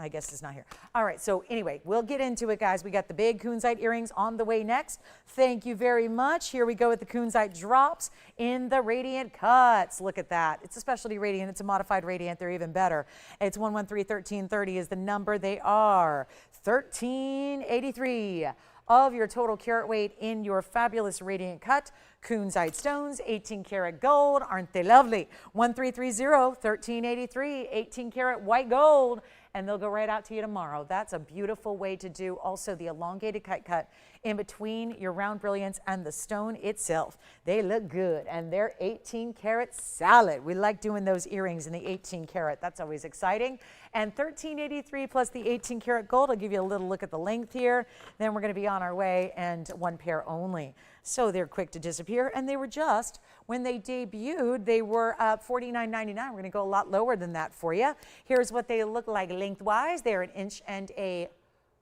guess it's not here. All right, so anyway, we'll get into it, guys. We got the big kunzite earrings on the way next. Thank you very much. Here we go with the kunzite drops in the radiant cuts. Look at that. It's a specialty radiant. It's a modified radiant. They're even better. It's 113-1330 is the number. They are 1383 of your total carat weight in your fabulous radiant cut. Kunzite stones, 18 karat gold. Aren't they lovely? 1330, 1383, 18 karat white gold. And they'll go right out to you tomorrow. That's a beautiful way to do also the elongated cut in between your round brilliants and the stone itself. They look good, and they're 18 karat solid. We like doing those earrings in the 18 karat. That's always exciting. And $13.83 plus the 18 karat gold. I'll give you a little look at the length here. Then we're going to be on our way, and one pair only. So they're quick to disappear, and they were just, when they debuted, they were $49.99. We're going to go a lot lower than that for you. Here's what they look like lengthwise. They're an inch and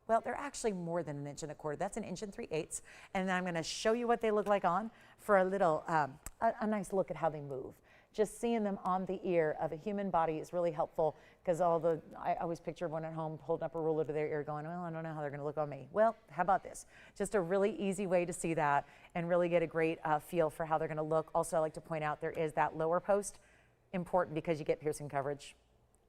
well, they're actually more than an inch and a quarter. That's an inch and 3/8. And then I'm going to show you what they look like on for a little, a nice look at how they move. Just seeing them on the ear of a human body is really helpful, because I always picture everyone at home holding up a ruler to their ear going, well, I don't know how they're going to look on me. Well, how about this? Just a really easy way to see that and really get a great feel for how they're going to look. Also, I like to point out there is that lower post, important because you get piercing coverage.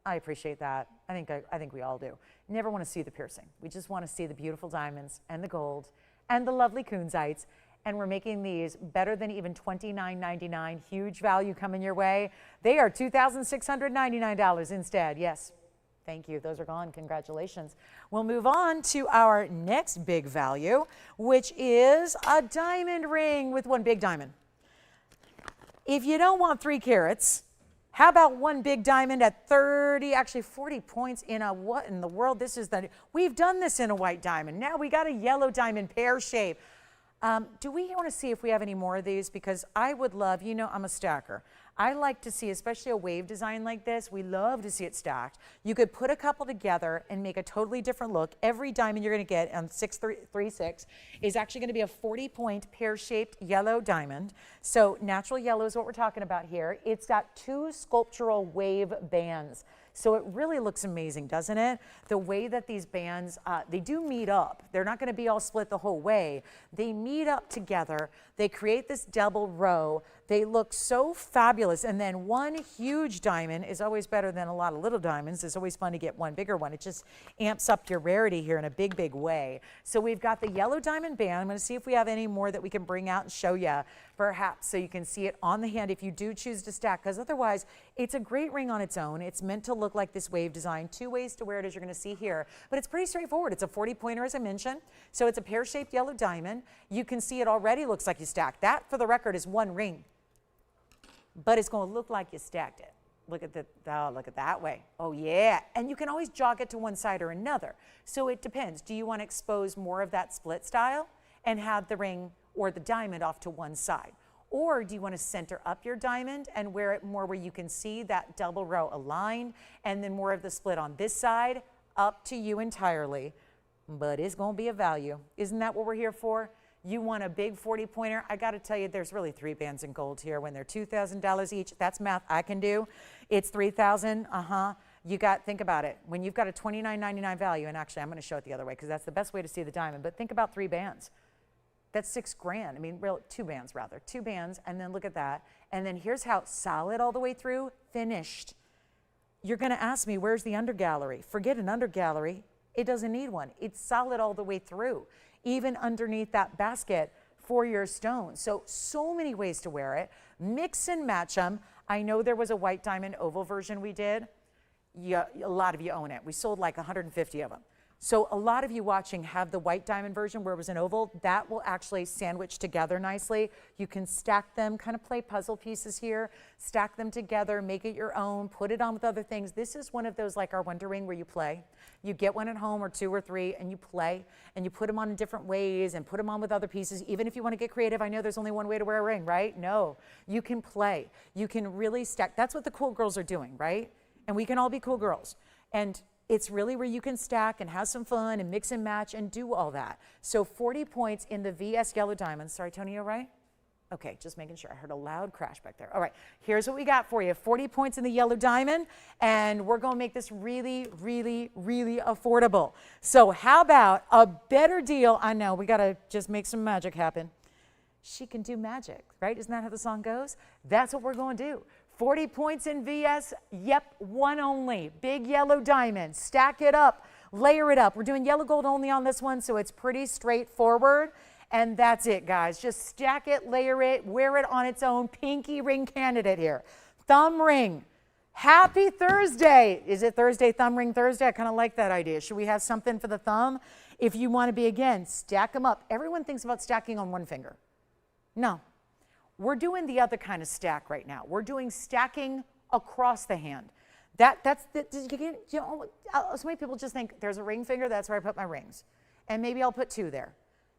I appreciate that. I think we all do. Never want to see the piercing. We just want to see the beautiful diamonds and the gold and the lovely kunzites. And we're making these better than even $29.99. Huge value coming your way. They are $2,699 instead. Yes. Thank you. Those are gone. Congratulations. We'll move on to our next big value, which is a diamond ring with one big diamond. If you don't want 3 carats, how about one big diamond at 30, actually 40 points in a, what in the world? We've done this in a white diamond. Now we got a yellow diamond pear shape. Do we want to see if we have any more of these? Because I would love, I'm a stacker. I like to see, especially a wave design like this, we love to see it stacked. You could put a couple together and make a totally different look. Every diamond you're going to get on 636 is actually going to be a 40-point pear-shaped yellow diamond. So natural yellow is what we're talking about here. It's got 2 sculptural wave bands. So it really looks amazing, doesn't it? The way that these bands, they do meet up. They're not going to be all split the whole way. They meet up together. They create this double row. They look so fabulous. And then one huge diamond is always better than a lot of little diamonds. It's always fun to get one bigger one. It just amps up your rarity here in a big, big way. So we've got the yellow diamond band. I'm going to see if we have any more that we can bring out and show you, perhaps, so you can see it on the hand if you do choose to stack, because otherwise it's a great ring on its own. It's meant to look like this wave design. 2 ways to wear it, as you're going to see here, but it's pretty straightforward. It's a 40-pointer, as I mentioned. So it's a pear-shaped yellow diamond. You can see it already looks like you stacked. That, for the record, is one ring, but it's going to look like you stacked it. Look at look at that way. Oh yeah. And you can always jog it to one side or another. So it depends. Do you want to expose more of that split style and have the ring or the diamond off to one side? Or do you want to center up your diamond and wear it more where you can see that double row aligned, and then more of the split on this side? Up to you entirely, but it's going to be a value. Isn't that what we're here for? You want a big 40-pointer? I got to tell you, there's really 3 bands in gold here. When they're $2,000 each, that's math I can do. It's $3,000. You got, think about it. When you've got a $29.99 value, and actually I'm going to show it the other way because that's the best way to see the diamond, but think about 3 bands. That's $6,000. I mean, 2 bands rather. 2 bands, and then look at that. And then here's how solid all the way through, finished. You're going to ask me, where's the undergallery? Forget an undergallery. It doesn't need one. It's solid all the way through, even underneath that basket for your stone. So many ways to wear it. Mix and match them. I know there was a white diamond oval version we did. Yeah, a lot of you own it. We sold like 150 of them. So a lot of you watching have the white diamond version where it was an oval. That will actually sandwich together nicely. You can stack them, kind of play puzzle pieces here, stack them together, make it your own, put it on with other things. This is one of those, like our Wonder Ring, where you play. You get one at home, or 2 or 3, and you play, and you put them on in different ways and put them on with other pieces. Even if you want to get creative, I know there's only one way to wear a ring, right? No, you can play. You can really stack. That's what the cool girls are doing, right? And we can all be cool girls. And it's really where you can stack and have some fun and mix and match and do all that. So 40 points in the VS yellow diamond. Sorry, Tony, you all right? Okay, just making sure. I heard a loud crash back there. All right, here's what we got for you. 40 points in the yellow diamond, and we're going to make this really, really, really affordable. So how about a better deal? I know, we got to just make some magic happen. She can do magic, right? Isn't that how the song goes? That's what we're going to do. 40 points in VS, yep, one only. Big yellow diamond, stack it up, layer it up. We're doing yellow gold only on this one, so it's pretty straightforward. And that's it, guys. Just stack it, layer it, wear it on its own. Pinky ring candidate here. Thumb ring. Happy Thursday. Is it Thursday, Thumb Ring Thursday? I kind of like that idea. Should we have something for the thumb? If you want to be, again, stack them up. Everyone thinks about stacking on one finger. No. We're doing the other kind of stack right now. We're doing stacking across the hand. So many people just think there's a ring finger, that's where I put my rings. And maybe I'll put 2 there.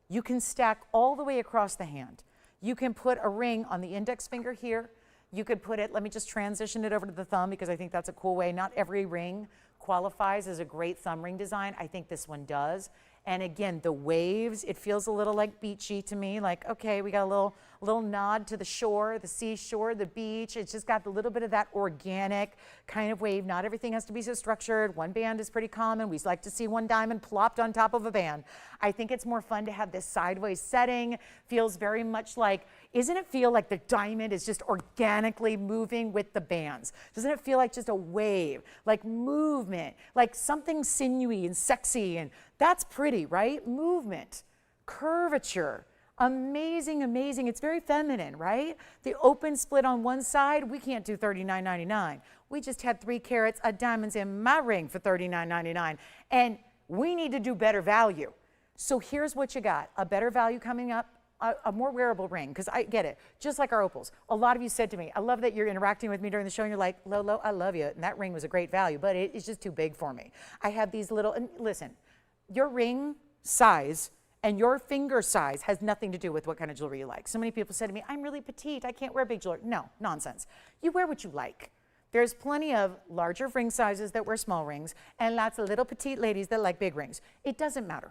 You can stack all the way across the hand. You can put a ring on the index finger here. You could put it, let me just transition it over to the thumb because I think that's a cool way. Not every ring qualifies as a great thumb ring design. I think this one does. And again, the waves, it feels a little like beachy to me. Like, okay, we got a little nod to the shore, the seashore, the beach. It's just got a little bit of that organic kind of wave. Not everything has to be so structured. One band is pretty common. We like to see one diamond plopped on top of a band. I think it's more fun to have this sideways setting. Feels very much like, isn't it feel like the diamond is just organically moving with the bands? Doesn't it feel like just a wave, like movement, like something sinewy and sexy? And that's pretty, right? Movement, curvature, amazing, amazing. It's very feminine, right? The open split on one side, we can't do $39.99. We just had 3 carats of diamonds in my ring for $39.99. And we need to do better value. So here's what you got. A better value coming up, a more wearable ring, because I get it. Just like our opals. A lot of you said to me, I love that you're interacting with me during the show and you're like, Lolo, I love you. And that ring was a great value, but it's just too big for me. I have these little, and listen, your ring size and your finger size has nothing to do with what kind of jewelry you like. So many people say to me, I'm really petite, I can't wear big jewelry. No, nonsense. You wear what you like. There's plenty of larger ring sizes that wear small rings and lots of little petite ladies that like big rings. It doesn't matter.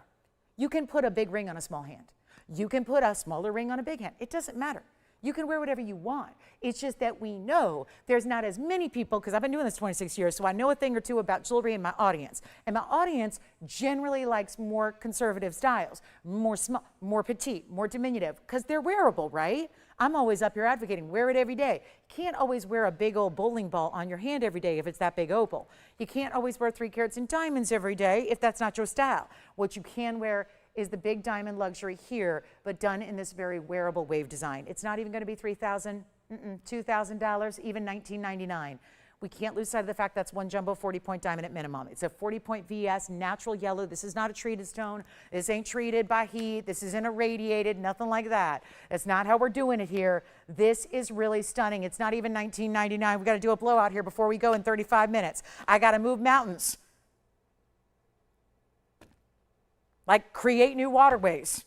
You can put a big ring on a small hand. You can put a smaller ring on a big hand. It doesn't matter. You can wear whatever you want. It's just that we know there's not as many people, because I've been doing this 26 years, so I know a thing or two about jewelry in my audience. And my audience generally likes more conservative styles, more small, more petite, more diminutive, because they're wearable, right? I'm always up here advocating, wear it every day. You can't always wear a big old bowling ball on your hand every day if it's that big opal. You can't always wear 3 carats in diamonds every day if that's not your style. What you can wear is the big diamond luxury here, but done in this very wearable wave design. It's not even going to be $3,000, $2,000, even $19.99. We can't lose sight of the fact that's one jumbo 40-point diamond at minimum. It's a 40-point VS, natural yellow. This is not a treated stone. This ain't treated by heat. This isn't irradiated, nothing like that. That's not how we're doing it here. This is really stunning. It's not even $19.99. We got to do a blowout here before we go in 35 minutes. I got to move mountains. Like create new waterways,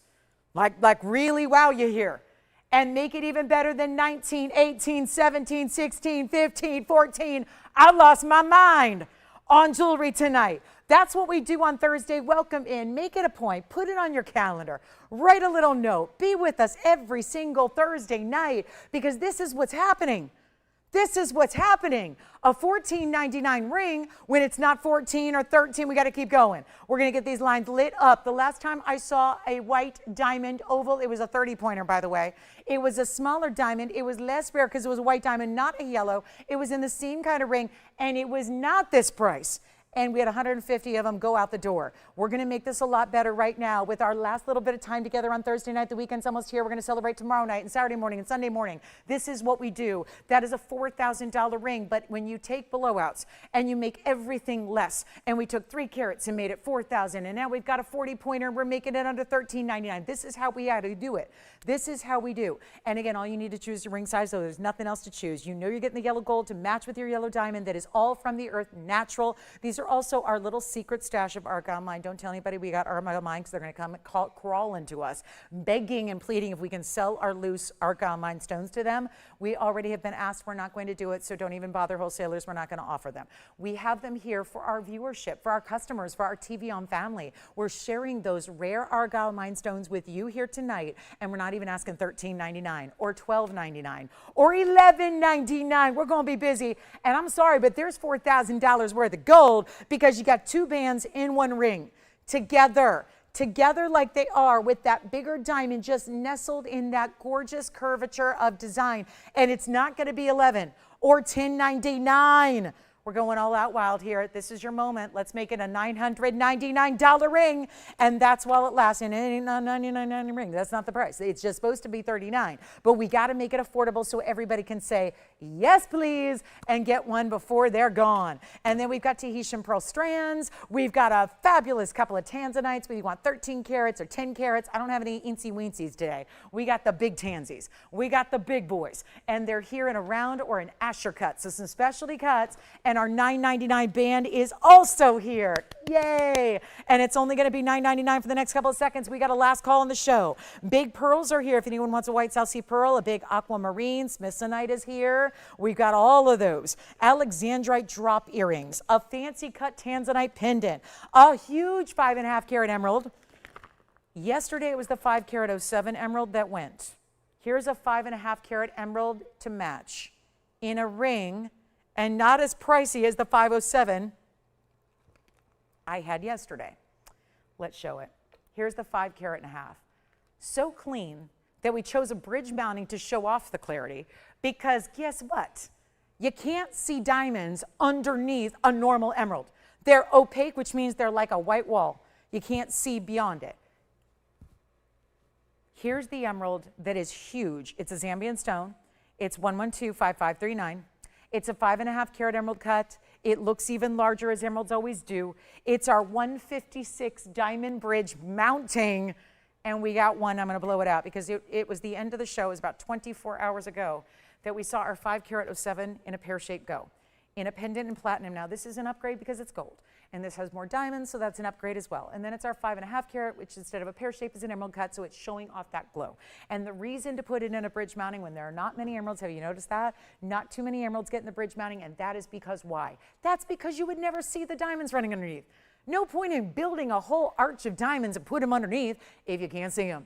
like really wow you here, and make it even better than 19, 18, 17, 16, 15, 14. I lost my mind on jewelry tonight. That's what we do on Thursday. Welcome in, make it a point, put it on your calendar, write a little note, be with us every single Thursday night, because this is what's happening. This is what's happening. A $14.99 ring, when it's not 14 or 13, we got to keep going. We're going to get these lines lit up. The last time I saw a white diamond oval, it was a 30-pointer, by the way. It was a smaller diamond. It was less rare because it was a white diamond, not a yellow. It was in the same kind of ring, and it was not this price. And we had 150 of them go out the door. We're going to make this a lot better right now with our last little bit of time together on Thursday night. The weekend's almost here. We're going to celebrate tomorrow night and Saturday morning and Sunday morning. This is what we do. That is a $4,000 ring, but when you take blowouts and you make everything less, and we took 3 carats and made it 4,000, and now we've got a 40-pointer and we're making it under $13.99. This is how we had to do it. This is how we do. And again, all you need to choose is your ring size, so there's nothing else to choose. You know you're getting the yellow gold to match with your yellow diamond that is all from the earth, natural. These are also our little secret stash of Argyle mine. Don't tell anybody we got Argyle mine, because they're going to come and crawl into us, begging and pleading if we can sell our loose Argyle mine stones to them. We already have been asked. We're not going to do it, so don't even bother wholesalers. We're not going to offer them. We have them here for our viewership, for our customers, for our TVON family. We're sharing those rare Argyle mine stones with you here tonight, and we're not even asking $13.99 or $12.99 or $11.99. We're going to be busy, and I'm sorry, but there's $4,000 worth of gold because you got 2 bands in one ring together like they are, with that bigger diamond just nestled in that gorgeous curvature of design. And it's not going to be $11 or $10.99. We're going all out wild here. This is your moment. Let's make it a $999 ring, and that's while it lasts. And it ain't not $99.90 ring. That's not the price. It's just supposed to be $39. But we got to make it affordable so everybody can say, yes, please, and get one before they're gone. And then we've got Tahitian pearl strands. We've got a fabulous couple of tanzanites. We want 13 carats or 10 carats. I don't have any eensy-weensies today. We got the big tansies. We got the big boys. And they're here in a round or an Asher cut. So some specialty cuts. And our $9.99 band is also here. Yay! And it's only going to be $9.99 for the next couple of seconds. We got a last call on the show. Big pearls are here. If anyone wants a white South Sea pearl, a big aquamarine, Smithsonite is here. We've got all of those. Alexandrite drop earrings, a fancy cut tanzanite pendant, a huge 5.5 carat emerald. Yesterday it was the 5 carat 07 emerald that went. Here's a 5.5 carat emerald to match in a ring, and not as pricey as the 507 I had yesterday. Let's show it. Here's the 5 carat and a half. So clean that we chose a bridge mounting to show off the clarity, because guess what? You can't see diamonds underneath a normal emerald. They're opaque, which means they're like a white wall. You can't see beyond it. Here's the emerald that is huge. It's a Zambian stone. It's 1125539. It's a 5.5 carat emerald cut. It looks even larger, as emeralds always do. It's our 156 diamond bridge mounting, and we got one. I'm going to blow it out because it was the end of the show. It was about 24 hours ago that we saw our 5 carat 07 in a pear shape go. In a pendant in platinum. Now this is an upgrade because it's gold, and this has more diamonds, so that's an upgrade as well. And then it's our 5.5 carat, which instead of a pear shape is an emerald cut, so it's showing off that glow. And the reason to put it in a bridge mounting when there are not many emeralds, have you noticed that? Not too many emeralds get in the bridge mounting, and that is because why? That's because you would never see the diamonds running underneath. No point in building a whole arch of diamonds and put them underneath if you can't see them.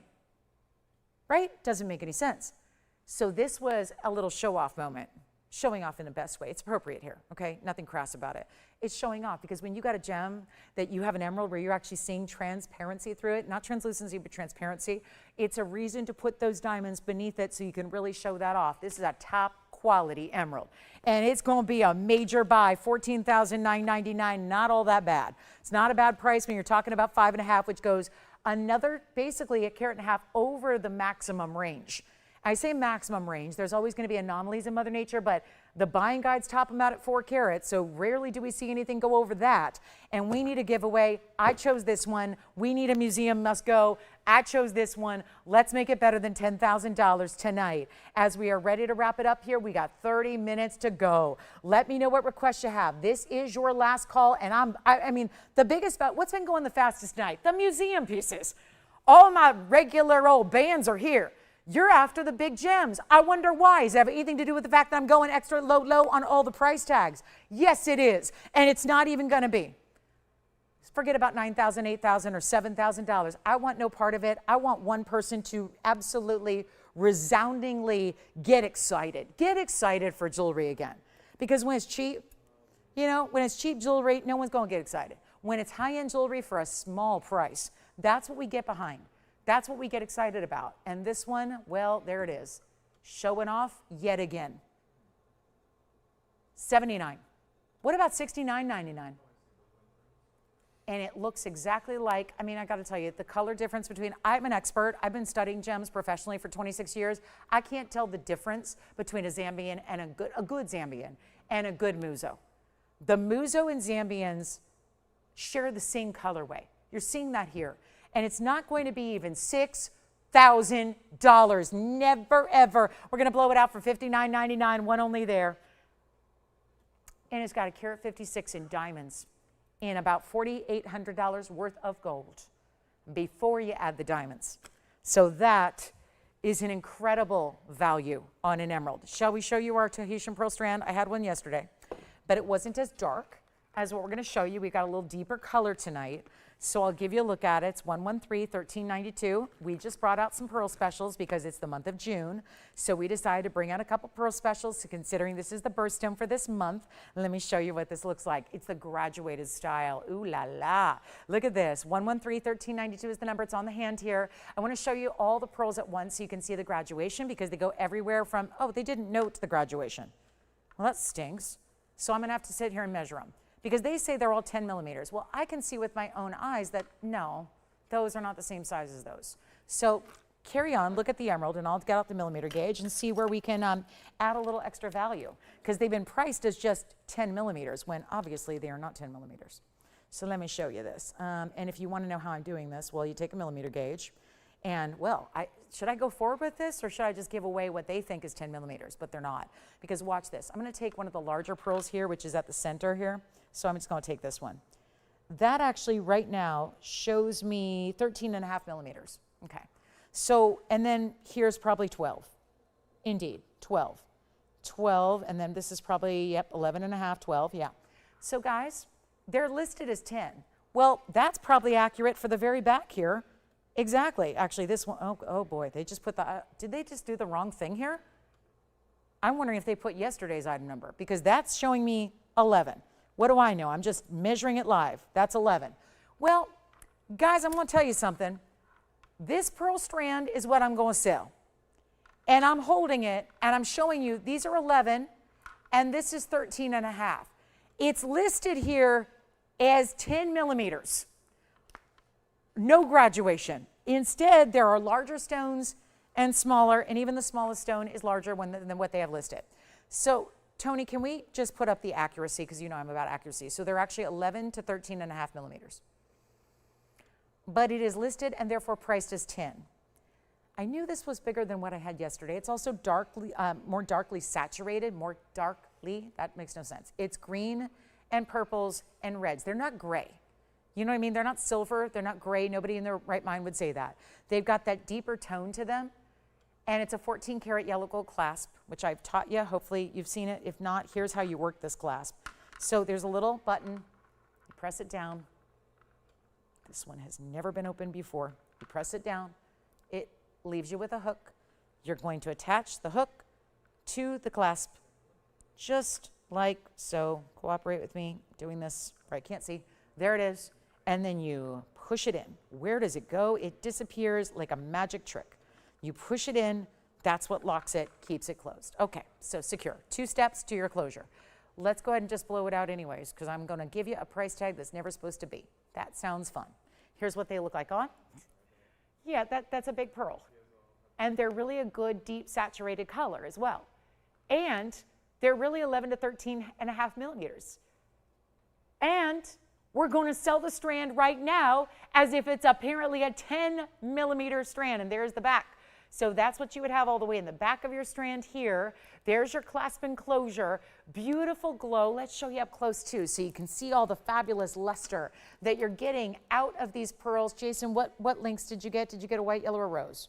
Right? Doesn't make any sense. So this was a little show-off moment. Showing off in the best way. It's appropriate here, okay? Nothing crass about it. It's showing off because when you got a gem that you have an emerald where you're actually seeing transparency through it, not translucency, but transparency, it's a reason to put those diamonds beneath it so you can really show that off. This is a top quality emerald. And it's going to be a major buy, $14,999, not all that bad. It's not a bad price when you're talking about 5.5, which goes another, basically a carat and a half over the maximum range. I say maximum range. There's always going to be anomalies in Mother Nature, but the buying guides top them out at 4 carats, so rarely do we see anything go over that. And we need a giveaway. I chose this one. We need a museum must go. I chose this one. Let's make it better than $10,000 tonight. As we are ready to wrap it up here, we got 30 minutes to go. Let me know what requests you have. This is your last call, and I mean, the biggest, what's been going the fastest tonight? The museum pieces. All my regular old bands are here. You're after the big gems. I wonder why. Does it have anything to do with the fact that I'm going extra low on all the price tags? Yes, it is. And it's not even going to be. Forget about $9,000, $8,000, or $7,000. I want no part of it. I want one person to absolutely, resoundingly get excited. Get excited for jewelry again. Because when it's cheap, you know, when it's cheap jewelry, no one's going to get excited. When it's high-end jewelry for a small price, that's what we get behind. That's what we get excited about. And this one, well, there it is. Showing off yet again. $79. What about $69.99? And it looks exactly like, I mean, I got to tell you, the color difference between, I'm an expert. I've been studying gems professionally for 26 years. I can't tell the difference between a Zambian and a good Zambian and a good Muzo. The Muzo and Zambians share the same colorway. You're seeing that here. And it's not going to be even $6,000. Never, ever. We're going to blow it out for $59.99, one only there. And it's got a carat 56 in diamonds and about $4,800 worth of gold before you add the diamonds. So that is an incredible value on an emerald. Shall we show you our Tahitian pearl strand? I had one yesterday, but it wasn't as dark as what we're going to show you. We got a little deeper color tonight. So I'll give you a look at it. It's 113-1392. We just brought out some pearl specials because it's the month of June. So we decided to bring out a couple pearl specials, considering this is the birthstone for this month. Let me show you what this looks like. It's the graduated style. Ooh la la. Look at this. 113-1392 is the number. It's on the hand here. I want to show you all the pearls at once so you can see the graduation, because they go everywhere from, oh, they didn't note the graduation. Well, that stinks. So I'm gonna have to sit here and measure them because they say they're all 10 millimeters. Well, I can see with my own eyes that no, those are not the same size as those. So carry on, look at the emerald, and I'll get out the millimeter gauge and see where we can add a little extra value because they've been priced as just 10 millimeters when obviously they are not 10 millimeters. So let me show you this. And if you want to know how I'm doing this, well, you take a millimeter gauge and, well, should I go forward with this or should I just give away what they think is 10 millimeters? But they're not, because watch this. I'm going to take one of the larger pearls here, which is at the center here. So I'm just going to take this one. That actually right now shows me 13.5 millimeters. Okay. So, and then here's probably 12. Indeed, 12. 12, and then this is probably, yep, 11.5, 12, yeah. So guys, they're listed as 10. Well, that's probably accurate for the very back here. Exactly. Actually, this one, oh boy, they just put the, did they just do the wrong thing here? I'm wondering if they put yesterday's item number because that's showing me 11. What do I know? I'm just measuring it live. That's 11. Well, guys, I'm going to tell you something. This pearl strand is what I'm going to sell. And I'm holding it and I'm showing you these are 11 and this is 13.5. It's listed here as 10 millimeters. No graduation. Instead, there are larger stones and smaller, and even the smallest stone is larger than what they have listed. So, Tony, can we just put up the accuracy, because you know I'm about accuracy. So they're actually 11 to 13.5 millimeters. But it is listed and therefore priced as 10. I knew this was bigger than what I had yesterday. It's also darkly, more darkly saturated, that makes no sense. It's green and purples and reds. They're not gray. You know what I mean? They're not silver, they're not gray. Nobody in their right mind would say that. They've got that deeper tone to them. And it's a 14 karat yellow gold clasp, which I've taught you. Hopefully you've seen it. If not, here's how you work this clasp. So there's a little button, you press it down. This one has never been opened before. You press it down, it leaves you with a hook. You're going to attach the hook to the clasp, just like so. Cooperate with me, doing this, I can't see. There it is. And then you push it in. Where does it go? It disappears like a magic trick. You push it in, that's what locks it, keeps it closed. Okay, so secure. 2 steps to your closure. Let's go ahead and just blow it out anyways, because I'm going to give you a price tag that's never supposed to be. That sounds fun. Here's what they look like on. Yeah, that's a big pearl. And they're really a good, deep, saturated color as well. And they're really 11 to 13.5 millimeters. And we're going to sell the strand right now as if it's apparently a 10 millimeter strand. And there's the back. So that's what you would have all the way in the back of your strand here. There's your clasp enclosure. Beautiful glow. Let's show you up close too so you can see all the fabulous luster that you're getting out of these pearls. Jason, what links did you get? Did you get a white, yellow, or rose?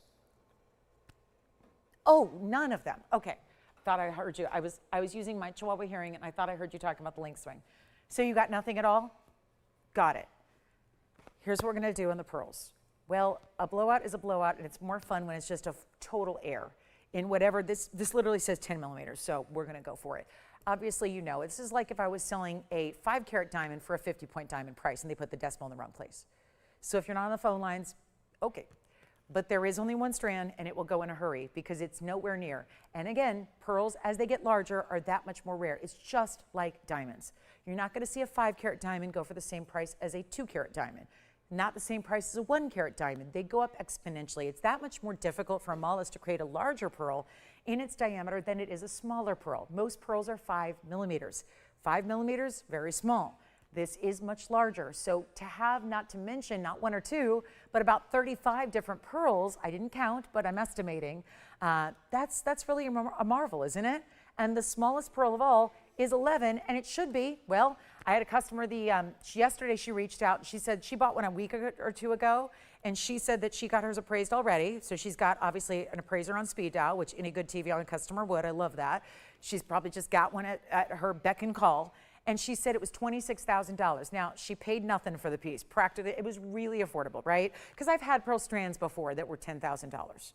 Oh, none of them. Okay. Thought I heard you. I was using my Chihuahua hearing and I thought I heard you talking about the link swing. So you got nothing at all? Got it. Here's what we're going to do on the pearls. Well, a blowout is a blowout, and it's more fun when it's just a total air in whatever. This literally says 10 millimeters, so we're going to go for it. Obviously, you know, this is like if I was selling a 5 carat diamond for a 50-point diamond price, and they put the decimal in the wrong place. So if you're not on the phone lines, okay. But there is only one strand, and it will go in a hurry because it's nowhere near. And again, pearls, as they get larger, are that much more rare. It's just like diamonds. You're not going to see a 5 carat diamond go for the same price as a 2 carat diamond. Not the same price as a 1 carat diamond. They go up exponentially. It's that much more difficult for a mollusk to create a larger pearl in its diameter than it is a smaller pearl. Most pearls are 5 millimeters. 5 millimeters, very small. This is much larger. So to have, not to mention, not 1 or 2, but about 35 different pearls, I didn't count, but I'm estimating, that's really a marvel, isn't it? And the smallest pearl of all is 11, and it should be. Well, I had a customer yesterday. She reached out. She said she bought one a week or 2 ago, and she said that she got hers appraised already. So she's got obviously an appraiser on speed dial, which any good TVON customer would. I love that. She's probably just got one at her beck and call, and she said it was $26,000. Now she paid nothing for the piece. Practically, it was really affordable, right? Because I've had pearl strands before that were $10,000.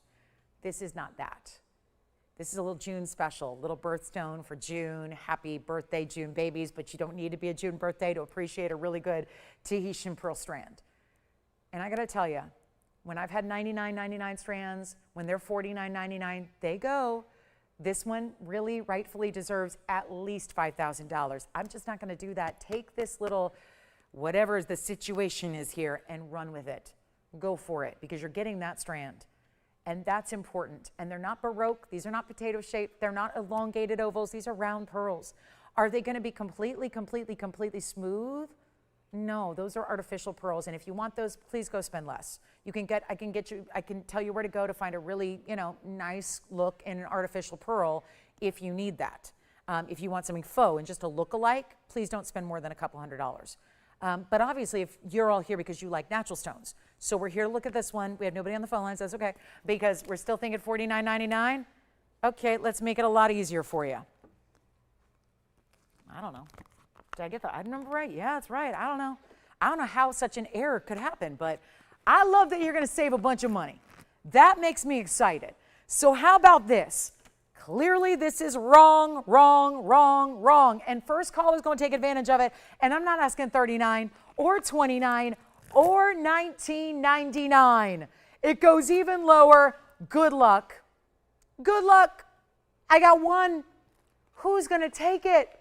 This is not that. This is a little June special, little birthstone for June. Happy birthday, June babies, but you don't need to be a June birthday to appreciate a really good Tahitian pearl strand. And I gotta tell you, when I've had $99.99 strands, when they're $49.99, they go. This one really rightfully deserves at least $5,000. I'm just not going to do that. Take this little, whatever the situation is here, and run with it. Go for it, because you're getting that strand. And that's important. And they're not Baroque. These are not potato shaped. They're not elongated ovals. These are round pearls. Are they going to be completely smooth? No, those are artificial pearls. And if you want those, please go spend less. I can tell you where to go to find a really, nice look in an artificial pearl if you need that. If you want something faux and just a look-alike, please don't spend more than a couple $100s. But obviously, if you're all here because you like natural stones, so we're here to look at this one. We have nobody on the phone lines. That's okay, because we're still thinking $49.99. Okay, let's make it a lot easier for you. I don't know. Did I get the item number right? Yeah, that's right. I don't know. I don't know how such an error could happen, but I love that you're going to save a bunch of money. That makes me excited. So how about this? Clearly, this is wrong, wrong, wrong, wrong. And first caller is going to take advantage of it. And I'm not asking $39 or $29 or $19.99. It goes even lower. Good luck. Good luck. I got one. Who's going to take it?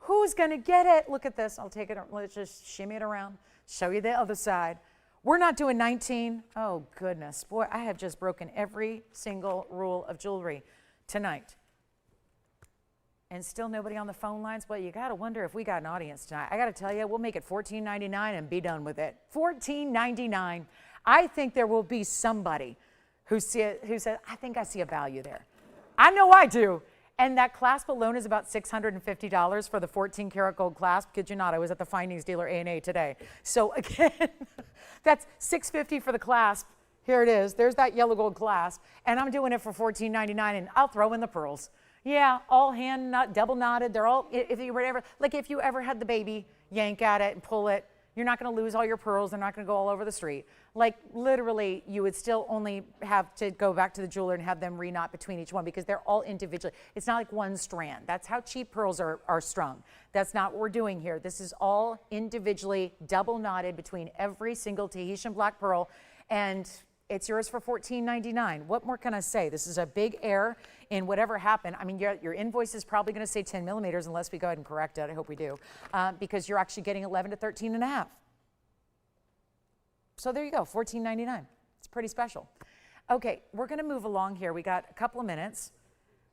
Who's going to get it? Look at this. I'll take it. Let's just shimmy it around. Show you the other side. We're not doing 19. Oh, goodness. Boy, I have just broken every single rule of jewelry tonight. And still nobody on the phone lines? Well, you got to wonder if we got an audience tonight. I got to tell you, we'll make it $14.99 and be done with it. $14.99. I think there will be somebody who says, I think I see a value there. I know I do. And that clasp alone is about $650 for the 14 karat gold clasp. Kid you not, I was at the findings dealer A&A today. So again, that's $650 for the clasp. Here it is. There's that yellow gold clasp. And I'm doing it for $14.99, and I'll throw in the pearls. Yeah, all hand knot, double knotted. They're all, if you ever had the baby yank at it and pull it, you're not going to lose all your pearls. They're not going to go all over the street. Like literally, you would still only have to go back to the jeweler and have them re-knot between each one, because they're all individually. It's not like one strand. That's how cheap pearls are strung. That's not what we're doing here. This is all individually double knotted between every single Tahitian black pearl, and it's yours for $14.99. What more can I say? This is a big error in whatever happened. I mean, your invoice is probably going to say 10 millimeters unless we go ahead and correct it. I hope we do, because you're actually getting 11 to 13 and a half. So there you go, $14.99. It's pretty special. Okay, we're going to move along here. We got a couple of minutes.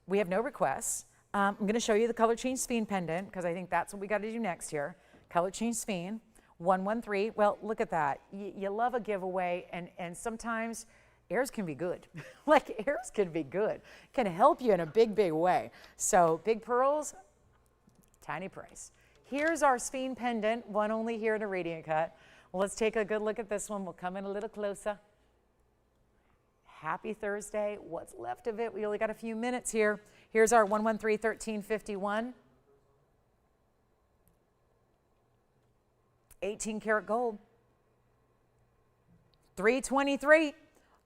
We have no requests. I'm going to show you the color change Sphene pendant, because I think that's what we got to do next here. Color change Sphene. 113. Well, look at that. You love a giveaway, and sometimes airs can be good. Like airs can be good. Can help you in a big, big way. So big pearls, tiny price. Here's our Sphene pendant, one only here in a radiant cut. Well, let's take a good look at this one. We'll come in a little closer. Happy Thursday. What's left of it? We only got a few minutes here. Here's our 113-1351. 18 karat gold. 323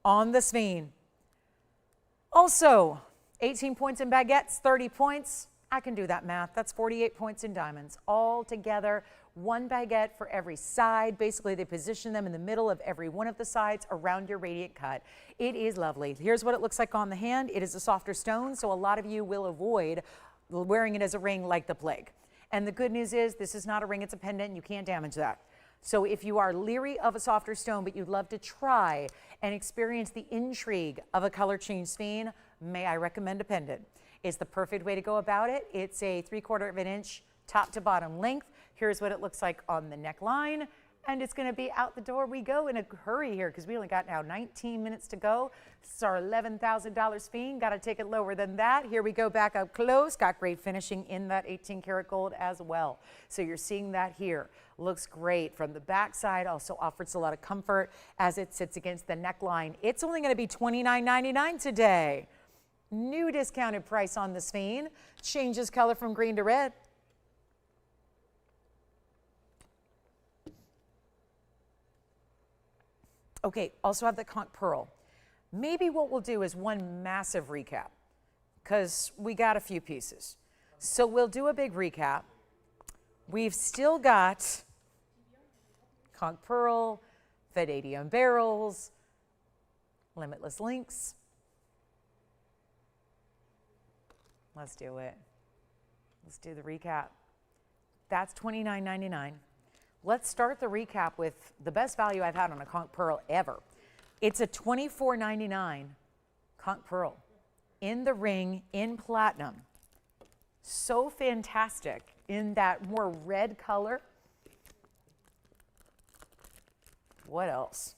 on the Sphene. Also, 18 points in baguettes, 30 points. I can do that math. That's 48 points in diamonds. All together, one baguette for every side. Basically, they position them in the middle of every one of the sides around your radiant cut. It is lovely. Here's what it looks like on the hand. It is a softer stone, so a lot of you will avoid wearing it as a ring like the plague. And the good news is this is not a ring, it's a pendant, and you can't damage that. So if you are leery of a softer stone, but you'd love to try and experience the intrigue of a color change Sphene, may I recommend a pendant. It's the perfect way to go about it. It's a 3/4 of an inch top to bottom length. Here's what it looks like on the neckline. And it's going to be out the door we go in a hurry here, because we only got now 19 minutes to go. This is our $11,000 Sphene. Got to take it lower than that. Here we go back up close. Got great finishing in that 18 karat gold as well. So you're seeing that here. Looks great from the back side. Also offers a lot of comfort as it sits against the neckline. It's only going to be $29.99 today. New discounted price on the Sphene. Changes color from green to red. Okay, also have the conch pearl. Maybe what we'll do is one massive recap, because we got a few pieces. So we'll do a big recap. We've still got conch pearl, vanadium barrels, limitless links, Let's do it. Let's do the recap. That's $29.99. Let's start the recap with the best value I've had on a conch pearl ever. It's a $24.99 conch pearl in the ring in platinum. So fantastic in that more red color. What else?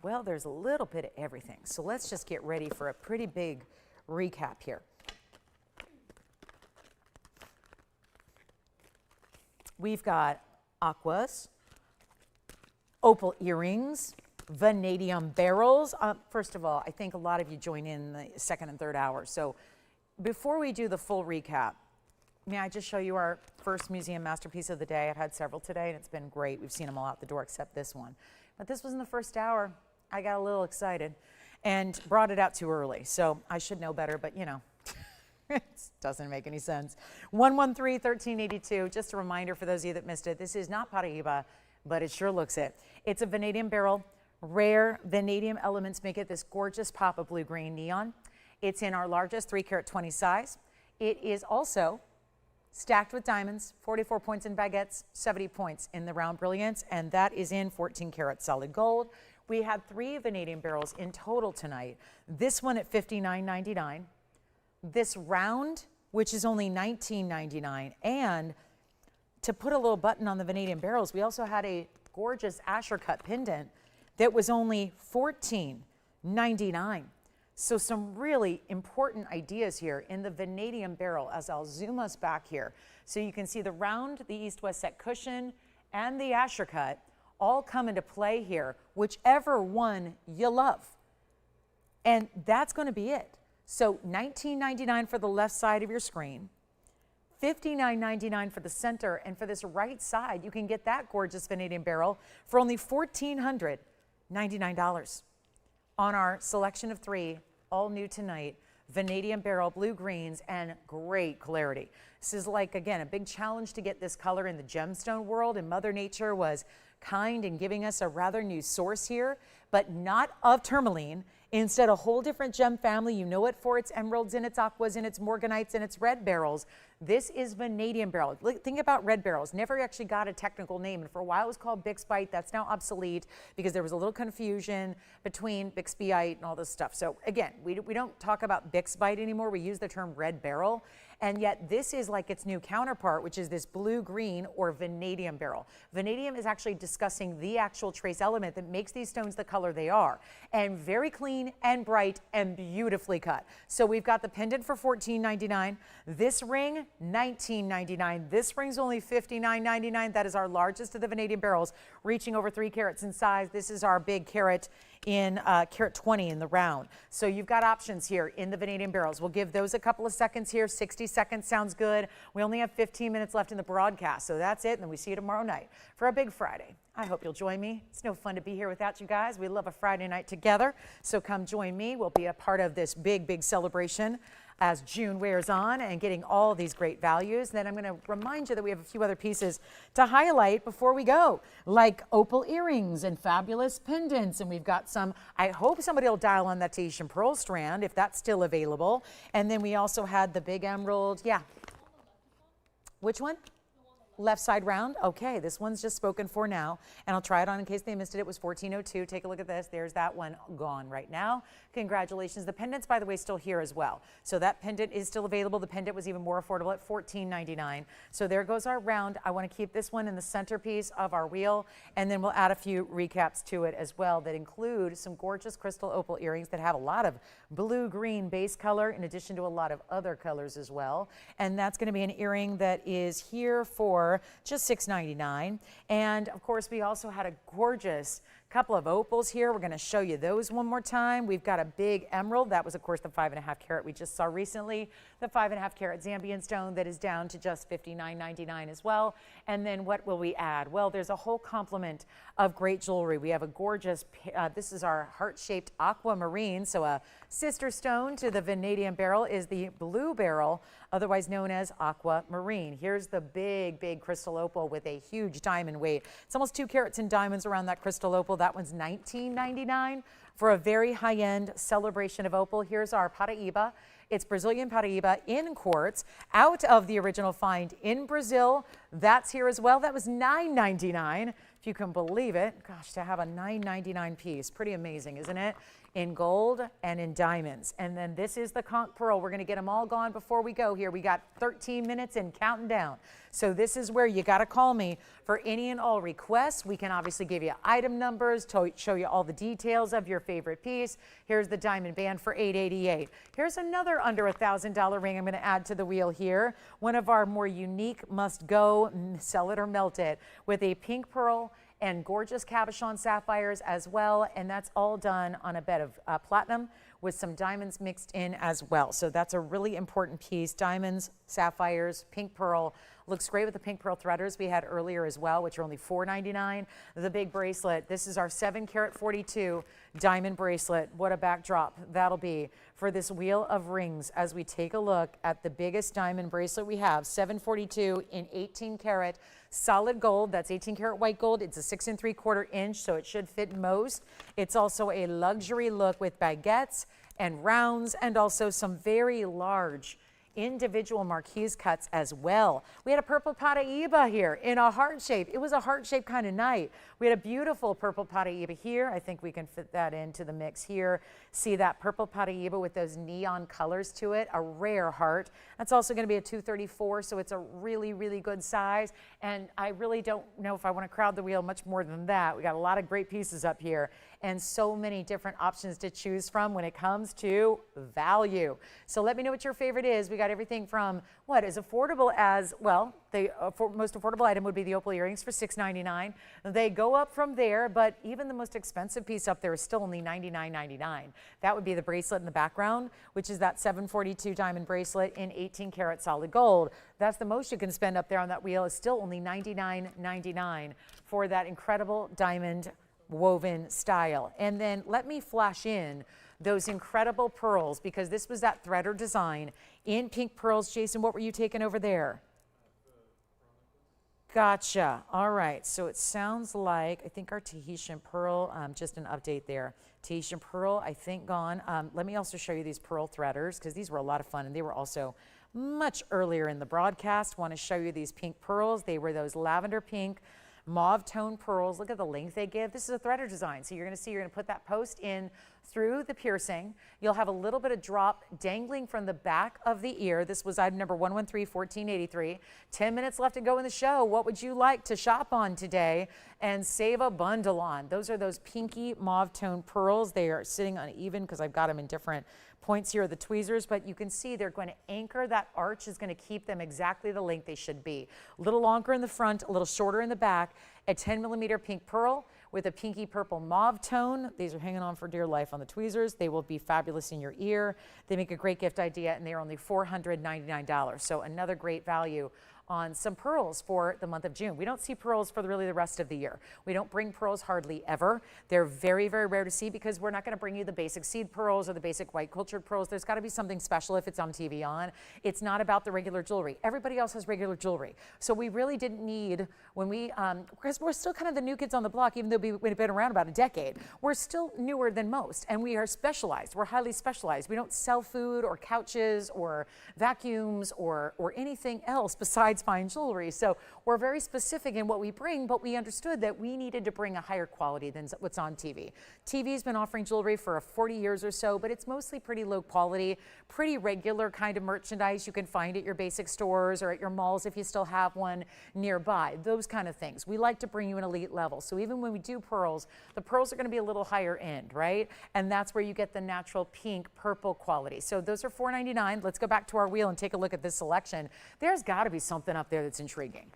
Well, there's a little bit of everything. So let's just get ready for a pretty big recap here. We've got aquas, opal earrings, vanadium barrels. First of all, I think a lot of you join in the second and third hour. So before we do the full recap, may I just show you our first museum masterpiece of the day? I've had several today, and it's been great. We've seen them all out the door except this one. But this was in the first hour. I got a little excited and brought it out too early. So I should know better, but you know. It doesn't make any sense. 113-1382, just a reminder for those of you that missed it, this is not Paraíba, but it sure looks it. It's a vanadium barrel. Rare vanadium elements make it this gorgeous pop of blue-green neon. It's in our largest 3-carat 20 size. It is also stacked with diamonds, 44 points in baguettes, 70 points in the round brilliance, and that is in 14-carat solid gold. We had 3 vanadium barrels in total tonight. This one at $59.99. This round, which is only $19.99, and to put a little button on the vanadium barrels, we also had a gorgeous Asher cut pendant that was only $14.99. So some really important ideas here in the vanadium barrel, as I'll zoom us back here. So you can see the round, the east-west set cushion, and the Asher cut all come into play here, whichever one you love. And that's going to be it. So $19.99 for the left side of your screen, $59.99 for the center, and for this right side, you can get that gorgeous vanadium barrel for only $1,499 on our selection of 3, all new tonight, vanadium barrel, blue greens, and great clarity. This is like, again, a big challenge to get this color in the gemstone world, and Mother Nature was kind in giving us a rather new source here, but not of tourmaline. Instead, a whole different gem family. You know it for its emeralds and its aquas and its morganites and its red barrels. This is vanadium barrel. Think about red barrels. Never actually got a technical name. And for a while it was called Bixbyite. That's now obsolete because there was a little confusion between Bixbyite and all this stuff. So again, we don't talk about Bixbyite anymore. We use the term red barrel. And yet this is like its new counterpart, which is this blue-green or vanadium barrel. Vanadium is actually discussing the actual trace element that makes these stones the color they are. And very clean and bright and beautifully cut. So we've got the pendant for $14.99. This ring, $19.99. This ring's only $59.99. That is our largest of the vanadium barrels, reaching over 3 carats in size. This is our big carat in carat 20 in the round. So you've got options here in the vanadium barrels. We'll give those a couple of seconds here. 60 seconds sounds good. We only have 15 minutes left in the broadcast, so that's it, and then we see you tomorrow night for a big Friday. I hope you'll join me. It's no fun to be here without you guys. We love a Friday night together, so come join me. We'll be a part of this big, big celebration as June wears on and getting all these great values. Then I'm going to remind you that we have a few other pieces to highlight before we go, like opal earrings and fabulous pendants. And we've got some, I hope somebody will dial on that Tahitian pearl strand if that's still available. And then we also had the big emerald. Yeah. Which one? Left side round. Okay, this one's just spoken for now, and I'll try it on in case they missed it. It was $14.02. Take a look at this. There's that one gone right now. Congratulations. The pendant's, by the way, still here as well. So that pendant is still available. The pendant was even more affordable at $14.99. So there goes our round. I want to keep this one in the centerpiece of our wheel, and then we'll add a few recaps to it as well that include some gorgeous crystal opal earrings that have a lot of blue-green base color in addition to a lot of other colors as well. And that's going to be an earring that is here for just $6.99. And of course, we also had a gorgeous couple of opals here. We're going to show you those one more time. We've got a big emerald. That was, of course, the 5.5 carat we just saw recently. The 5.5 carat Zambian stone that is down to just $59.99 as well. And then what will we add? Well, there's a whole complement of great jewelry. We have a gorgeous, this is our heart-shaped aquamarine. So a sister stone to the vanadium barrel is the blue barrel, otherwise known as aquamarine. Here's the big, big crystal opal with a huge diamond weight. It's almost 2 carats in diamonds around that crystal opal. That one's $19.99 for a very high-end celebration of opal. Here's our Paraíba. It's Brazilian Paraíba in quartz, out of the original find in Brazil. That's here as well. That was $9.99, if you can believe it. Gosh, to have a $9.99 piece, pretty amazing, isn't it? In gold and in diamonds. And then this is the conch pearl. We're going to get them all gone before we go here. We got 13 minutes and counting down. So this is where you got to call me for any and all requests. We can obviously give you item numbers, show you all the details of your favorite piece. Here's the diamond band for $888. Here's another under $1,000 ring I'm going to add to the wheel here. One of our more unique must-go, sell it or melt it, with a pink pearl and gorgeous cabochon sapphires as well, and that's all done on a bed of platinum with some diamonds mixed in as well. So that's a really important piece. Diamonds, sapphires, pink pearl. Looks great with the pink pearl threaders we had earlier as well, which are only $4.99. The big bracelet, this is our 7 carat 42 diamond bracelet. What a backdrop that'll be for this wheel of rings as we take a look at the biggest diamond bracelet we have, 742 in 18 karat solid gold. That's 18 karat white gold. It's a 6 3/4 inch, so it should fit most. It's also a luxury look with baguettes and rounds and also some very large individual marquise cuts as well. We had a purple Paraíba here in a heart shape. It was a heart shape kind of night. We had a beautiful purple Paraíba here. I think we can fit that into the mix here. See that purple Paraíba with those neon colors to it, a rare heart. That's also going to be a 234, so it's a really, really good size. And I really don't know if I want to crowd the wheel much more than that. We got a lot of great pieces up here and so many different options to choose from when it comes to value. So let me know what your favorite is. We got everything from what is affordable as, well, the most affordable item would be the opal earrings for $6.99. They go up from there, but even the most expensive piece up there is still only $99.99. That would be the bracelet in the background, which is that 742 diamond bracelet in 18 karat solid gold. That's the most you can spend up there on that wheel, is still only $99.99 for that incredible diamond woven style. And then let me flash in those incredible pearls, because this was that threader design in pink pearls. Jason, what were you taking over there? Gotcha. All right. So it sounds like, I think our Tahitian pearl, just an update there. Tahitian pearl, I think gone. Let me also show you these pearl threaders, because these were a lot of fun and they were also much earlier in the broadcast. Want to show you these pink pearls. They were those lavender pink mauve tone pearls. Look at the length they give. This is a threader design. So you're going to see, you're going to put that post in through the piercing. You'll have a little bit of drop dangling from the back of the ear. This was item number 113-1483. 10 minutes left to go in the show. What would you like to shop on today and save a bundle on? Those are those pinky mauve tone pearls. They are sitting uneven because I've got them in different points here of the tweezers, but you can see they're going to anchor. That arch is going to keep them exactly the length they should be. A little longer in the front, a little shorter in the back. A 10mm pink pearl with a pinky purple mauve tone. These are hanging on for dear life on the tweezers. They will be fabulous in your ear. They make a great gift idea, and they are only $499. So another great value on some pearls for the month of June. We don't see pearls for really the rest of the year. We don't bring pearls hardly ever. They're very, very rare to see because we're not going to bring you the basic seed pearls or the basic white cultured pearls. There's got to be something special if it's on TVON. It's not about the regular jewelry. Everybody else has regular jewelry. So we really didn't need, when we, because we're still kind of the new kids on the block, even though we've been around about a decade, we're still newer than most, and we are specialized. We're highly specialized. We don't sell food or couches or vacuums or anything else besides fine jewelry. So we're very specific in what we bring, but we understood that we needed to bring a higher quality than what's on TV. TV's been offering jewelry for 40 years or so, but it's mostly pretty low quality, pretty regular kind of merchandise you can find at your basic stores or at your malls if you still have one nearby, those kind of things. We like to bring you an elite level. So even when we do pearls, the pearls are going to be a little higher end, right? And that's where you get the natural pink purple quality. So those are $499. Let's go back to our wheel and take a look at this selection. There's got to be something up there that's intriguing.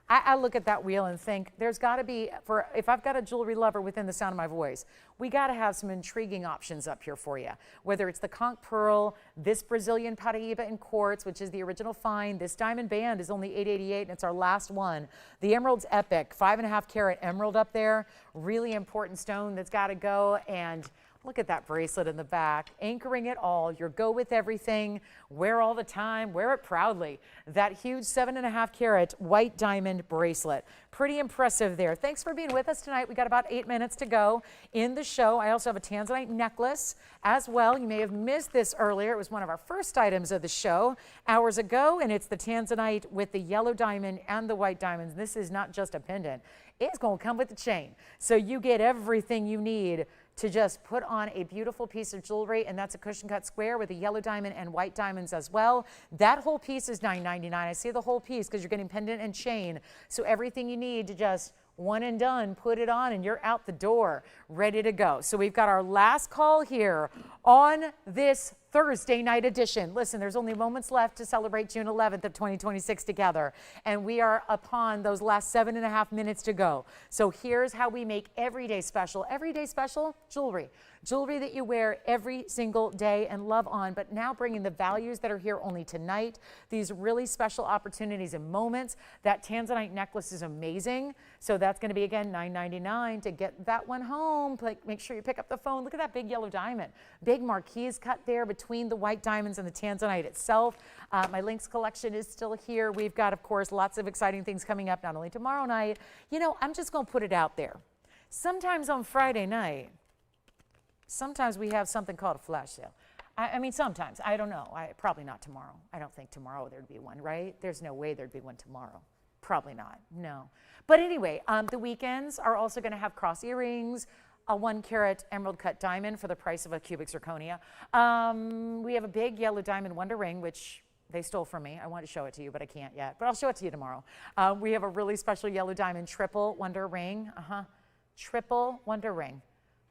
I look at that wheel and think there's got to be, if I've got a jewelry lover within the sound of my voice, we got to have some intriguing options up here for you. Whether it's the conch pearl, this Brazilian Paraíba in quartz, which is the original find. This diamond band is only $888 and it's our last one. The emerald's epic, 5.5 carat emerald up there, really important stone that's got to go. And Look at that bracelet in the back, anchoring it all. Your go with everything, wear all the time, wear it proudly. That huge 7.5 carat white diamond bracelet. Pretty impressive there. Thanks for being with us tonight. We got about 8 minutes to go in the show. I also have a tanzanite necklace as well. You may have missed this earlier. It was one of our first items of the show hours ago, and it's the tanzanite with the yellow diamond and the white diamonds. This is not just a pendant. It's going to come with the chain. So you get everything you need to just put on a beautiful piece of jewelry, and that's a cushion cut square with a yellow diamond and white diamonds as well. That whole piece is $9.99. I say the whole piece because you're getting pendant and chain. So everything you need to just one and done, put it on and you're out the door, ready to go. So we've got our last call here on this Thursday night edition. Listen, there's only moments left to celebrate June 11th of 2026 together, and we are upon those last 7.5 minutes to go. So here's how we make everyday special jewelry. Jewelry that you wear every single day and love on, but now bringing the values that are here only tonight, these really special opportunities and moments. That tanzanite necklace is amazing. So that's going to be, again, $9.99 to get that one home. Make sure you pick up the phone. Look at that big yellow diamond. Big marquise cut there between the white diamonds and the tanzanite itself. My Lynx collection is still here. We've got, of course, lots of exciting things coming up, not only tomorrow night. You know, I'm just going to put it out there. Sometimes on Friday night, sometimes we have something called a flash sale. I mean, sometimes. I don't know. Probably not tomorrow. I don't think tomorrow there'd be one, right? There's no way there'd be one tomorrow. Probably not. No. But anyway, the weekends are also going to have cross earrings, a 1 carat emerald cut diamond for the price of a cubic zirconia. We have a big yellow diamond wonder ring, which they stole from me. I want to show it to you, but I can't yet. But I'll show it to you tomorrow. We have a really special yellow diamond triple wonder ring. Triple wonder ring.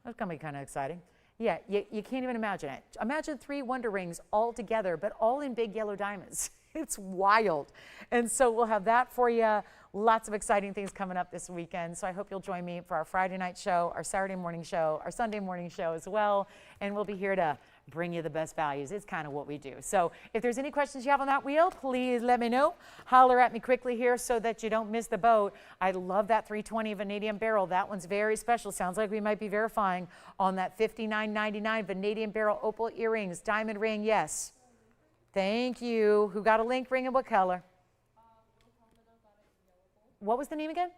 That's going to be kind of exciting. Yeah, you can't even imagine it. Imagine 3 wonder rings all together, but all in big yellow diamonds. It's wild. And so we'll have that for you. Lots of exciting things coming up this weekend. So I hope you'll join me for our Friday night show, our Saturday morning show, our Sunday morning show as well. And we'll be here to bring you the best values. It's kind of what we do. So if there's any questions you have on that wheel, please let me know. Holler at me quickly here so that you don't miss the boat. I love that 320 vanadium beryl. That one's very special. Sounds like we might be verifying on that $59.99 vanadium beryl opal earrings. Diamond ring, yes. Thank you. Who got a link ring and what color? What was the name again?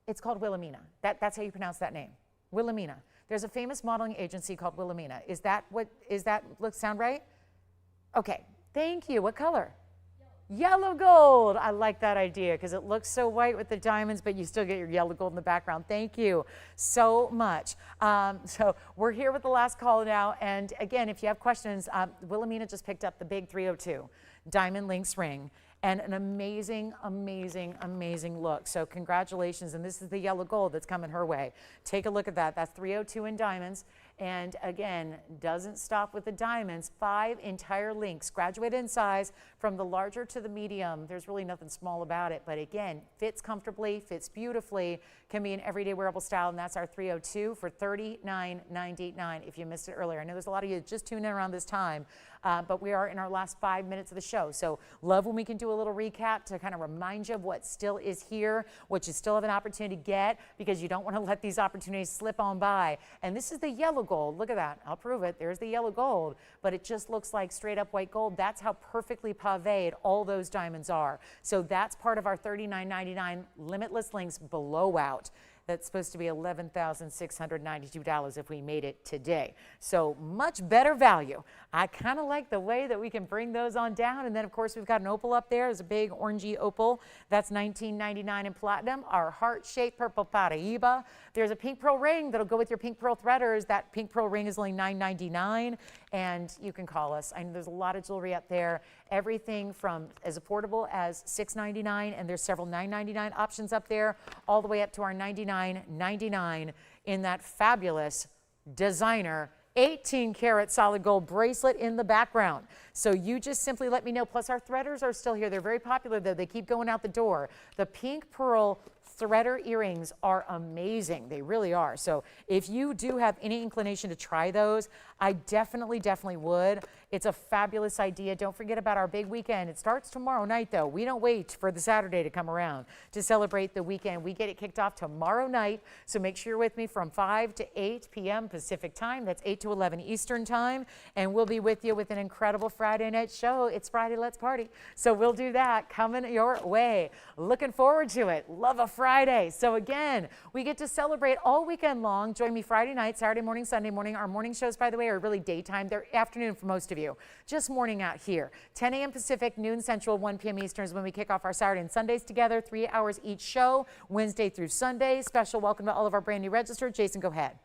It's called Wilhelmina. That's how you pronounce that name. Wilhelmina. There's a famous modeling agency called Wilhelmina. Is that sound right? Okay. Thank you. What color? Yellow gold. I like that idea because it looks so white with the diamonds, but you still get your yellow gold in the background. Thank you so much. So we're here with the last call now. And again, if you have questions, Wilhelmina just picked up the big 302 diamond Lynx ring. And an amazing, amazing, amazing look. So congratulations. And this is the yellow gold that's coming her way. Take a look at that. That's 302 in diamonds. And again, doesn't stop with the diamonds. 5 entire links, graduated in size from the larger to the medium. There's really nothing small about it. But again, fits comfortably, fits beautifully, can be an everyday wearable style. And that's our 302 for $39.99 if you missed it earlier. I know there's a lot of you just tuning in around this time. But we are in our last 5 minutes of the show. So love when we can do a little recap to kind of remind you of what still is here, what you still have an opportunity to get, because you don't want to let these opportunities slip on by. And this is the yellow gold. Look at that. I'll prove it. There's the yellow gold, but it just looks like straight up white gold. That's how perfectly paved all those diamonds are. So that's part of our $39.99 limitless links blowout. That's supposed to be $11,692 if we made it today. So much better value. I kind of like the way that we can bring those on down. And then, of course, we've got an opal up there. There's a big orangey opal. That's $19.99 in platinum. Our heart-shaped purple Paraiba. There's a pink pearl ring that'll go with your pink pearl threaders. That pink pearl ring is only $9.99. And you can call us. I know there's a lot of jewelry up there. Everything from as affordable as $6.99, and there's several $9.99 options up there, all the way up to our $99.99 in that fabulous designer 18 karat solid gold bracelet in the background. So you just simply let me know. Plus our threaders are still here. They're very popular though. They keep going out the door. The pink pearl threader earrings are amazing. They really are. So if you do have any inclination to try those, I definitely would. It's a fabulous idea. Don't forget about our big weekend. It starts tomorrow night, though. We don't wait for the Saturday to come around to celebrate the weekend. We get it kicked off tomorrow night, so make sure you're with me from 5 to 8 p.m. Pacific time. That's 8 to 11 Eastern time, and we'll be with you with an incredible Friday night show. It's Friday, let's party. So we'll do that coming your way. Looking forward to it. Love a Friday. So again, we get to celebrate all weekend long. Join me Friday night, Saturday morning, Sunday morning. Our morning shows, by the way, are really daytime. They're afternoon for most of you. Just morning out here. 10 a.m. Pacific, noon Central, 1 p.m. Eastern is when we kick off our Saturday and Sundays together. 3 hours each show, Wednesday through Sunday. Special welcome to all of our brand new registered. Jason, go ahead.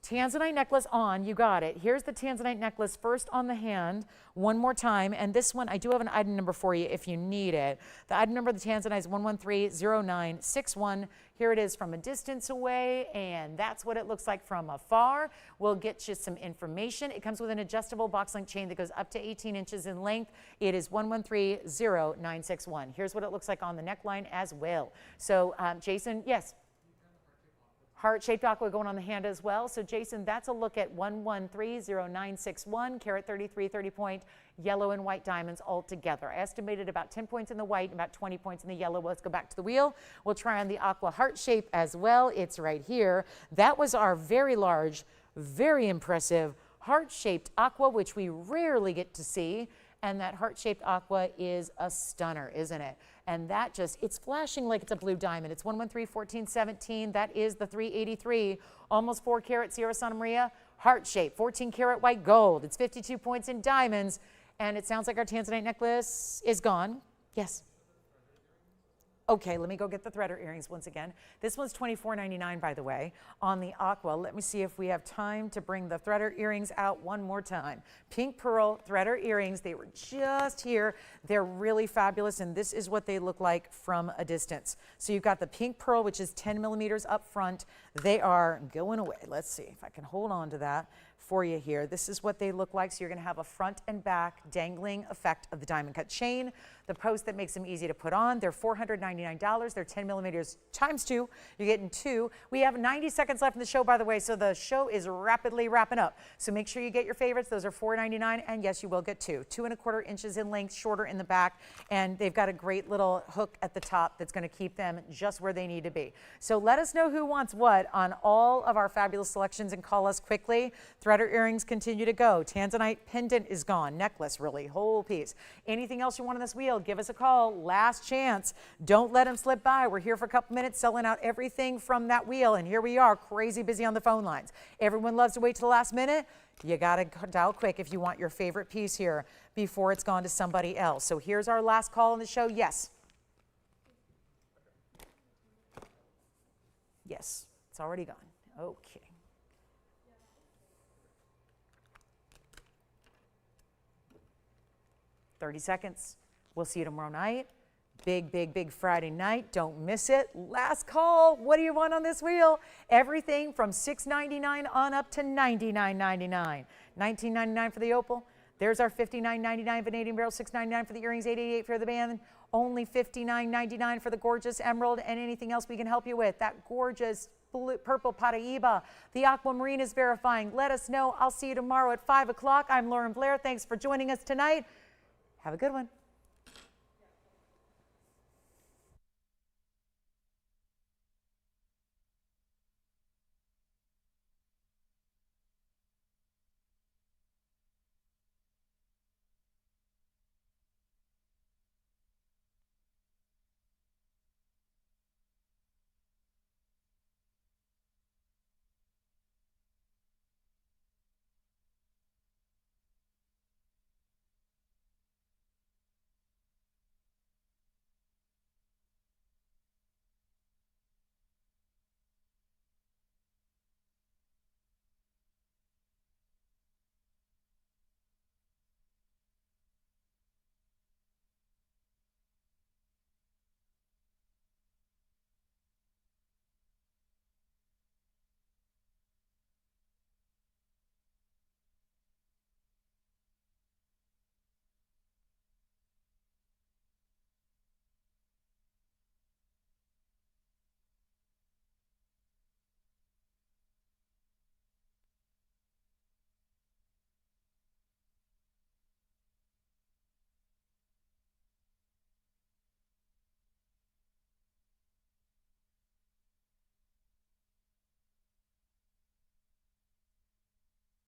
Tanzanite necklace on, you got it. Here's the Tanzanite necklace first on the hand, one more time. And this one, I do have an item number for you if you need it. The item number of the Tanzanite is 1130961. Here it is from a distance away, and that's what it looks like from afar. We'll get you some information. It comes with an adjustable box link chain that goes up to 18 inches in length. It is 1130961. Here's what it looks like on the neckline as well. So, Jason, yes? Heart-shaped aqua going on the hand as well. So Jason, that's a look at 1130961, carat 33 30-point yellow and white diamonds all together. I estimated about 10 points in the white and about 20 points in the yellow. Let's go back to the wheel. We'll try on the aqua heart shape as well. It's right here. That was our very large, very impressive heart-shaped aqua, which we rarely get to see. And that heart-shaped aqua is a stunner, isn't it? And that just, it's flashing like it's a blue diamond. It's 1131417. That is the 383, almost 4 carat Sierra Santa Maria, heart-shaped, 14 karat white gold. It's 52 points in diamonds. And it sounds like our Tanzanite necklace is gone. Yes. Okay, let me go get the threader earrings once again. This one's $24.99, by the way, on the aqua. Let me see if we have time to bring the threader earrings out one more time. Pink pearl threader earrings. They were just here. They're really fabulous, and this is what they look like from a distance. So you've got the pink pearl, which is 10 millimeters up front. They are going away. Let's see if I can hold on to that for you here. This is what they look like. So you're going to have a front and back dangling effect of the diamond cut chain. The post that makes them easy to put on. They're $499. They're 10 millimeters times 2. You're getting 2. We have 90 seconds left in the show, by the way, so the show is rapidly wrapping up. So make sure you get your favorites. Those are $499, and yes, you will get 2. 2¼ inches in length, shorter in the back, and they've got a great little hook at the top that's going to keep them just where they need to be. So let us know who wants what on all of our fabulous selections and call us quickly. Threader earrings continue to go. Tanzanite pendant is gone. Necklace, really, whole piece. Anything else you want on this wheel, give us a call. Last chance. Don't let them slip by. We're here for a couple minutes selling out everything from that wheel, and here we are, crazy busy on the phone lines. Everyone loves to wait till the last minute. You got to dial quick if you want your favorite piece here before it's gone to somebody else. So here's our last call on the show. Yes. Yes, it's already gone. Okay. "30 seconds. We'll see you tomorrow night. Big, big, big Friday night. Don't miss it. Last call. What do you want on this wheel? Everything from $6.99 on up to $99.99. $19.99 for the opal. There's our $59.99 vanadium barrel, $6.99 for the earrings, $8.88 for the band. Only $59.99 for the gorgeous emerald, and anything else we can help you with. That gorgeous blue, purple Paraiba. The aquamarine is verifying. Let us know. I'll see you tomorrow at 5 o'clock. I'm Lauren Blair. Thanks for joining us tonight. Have a good one.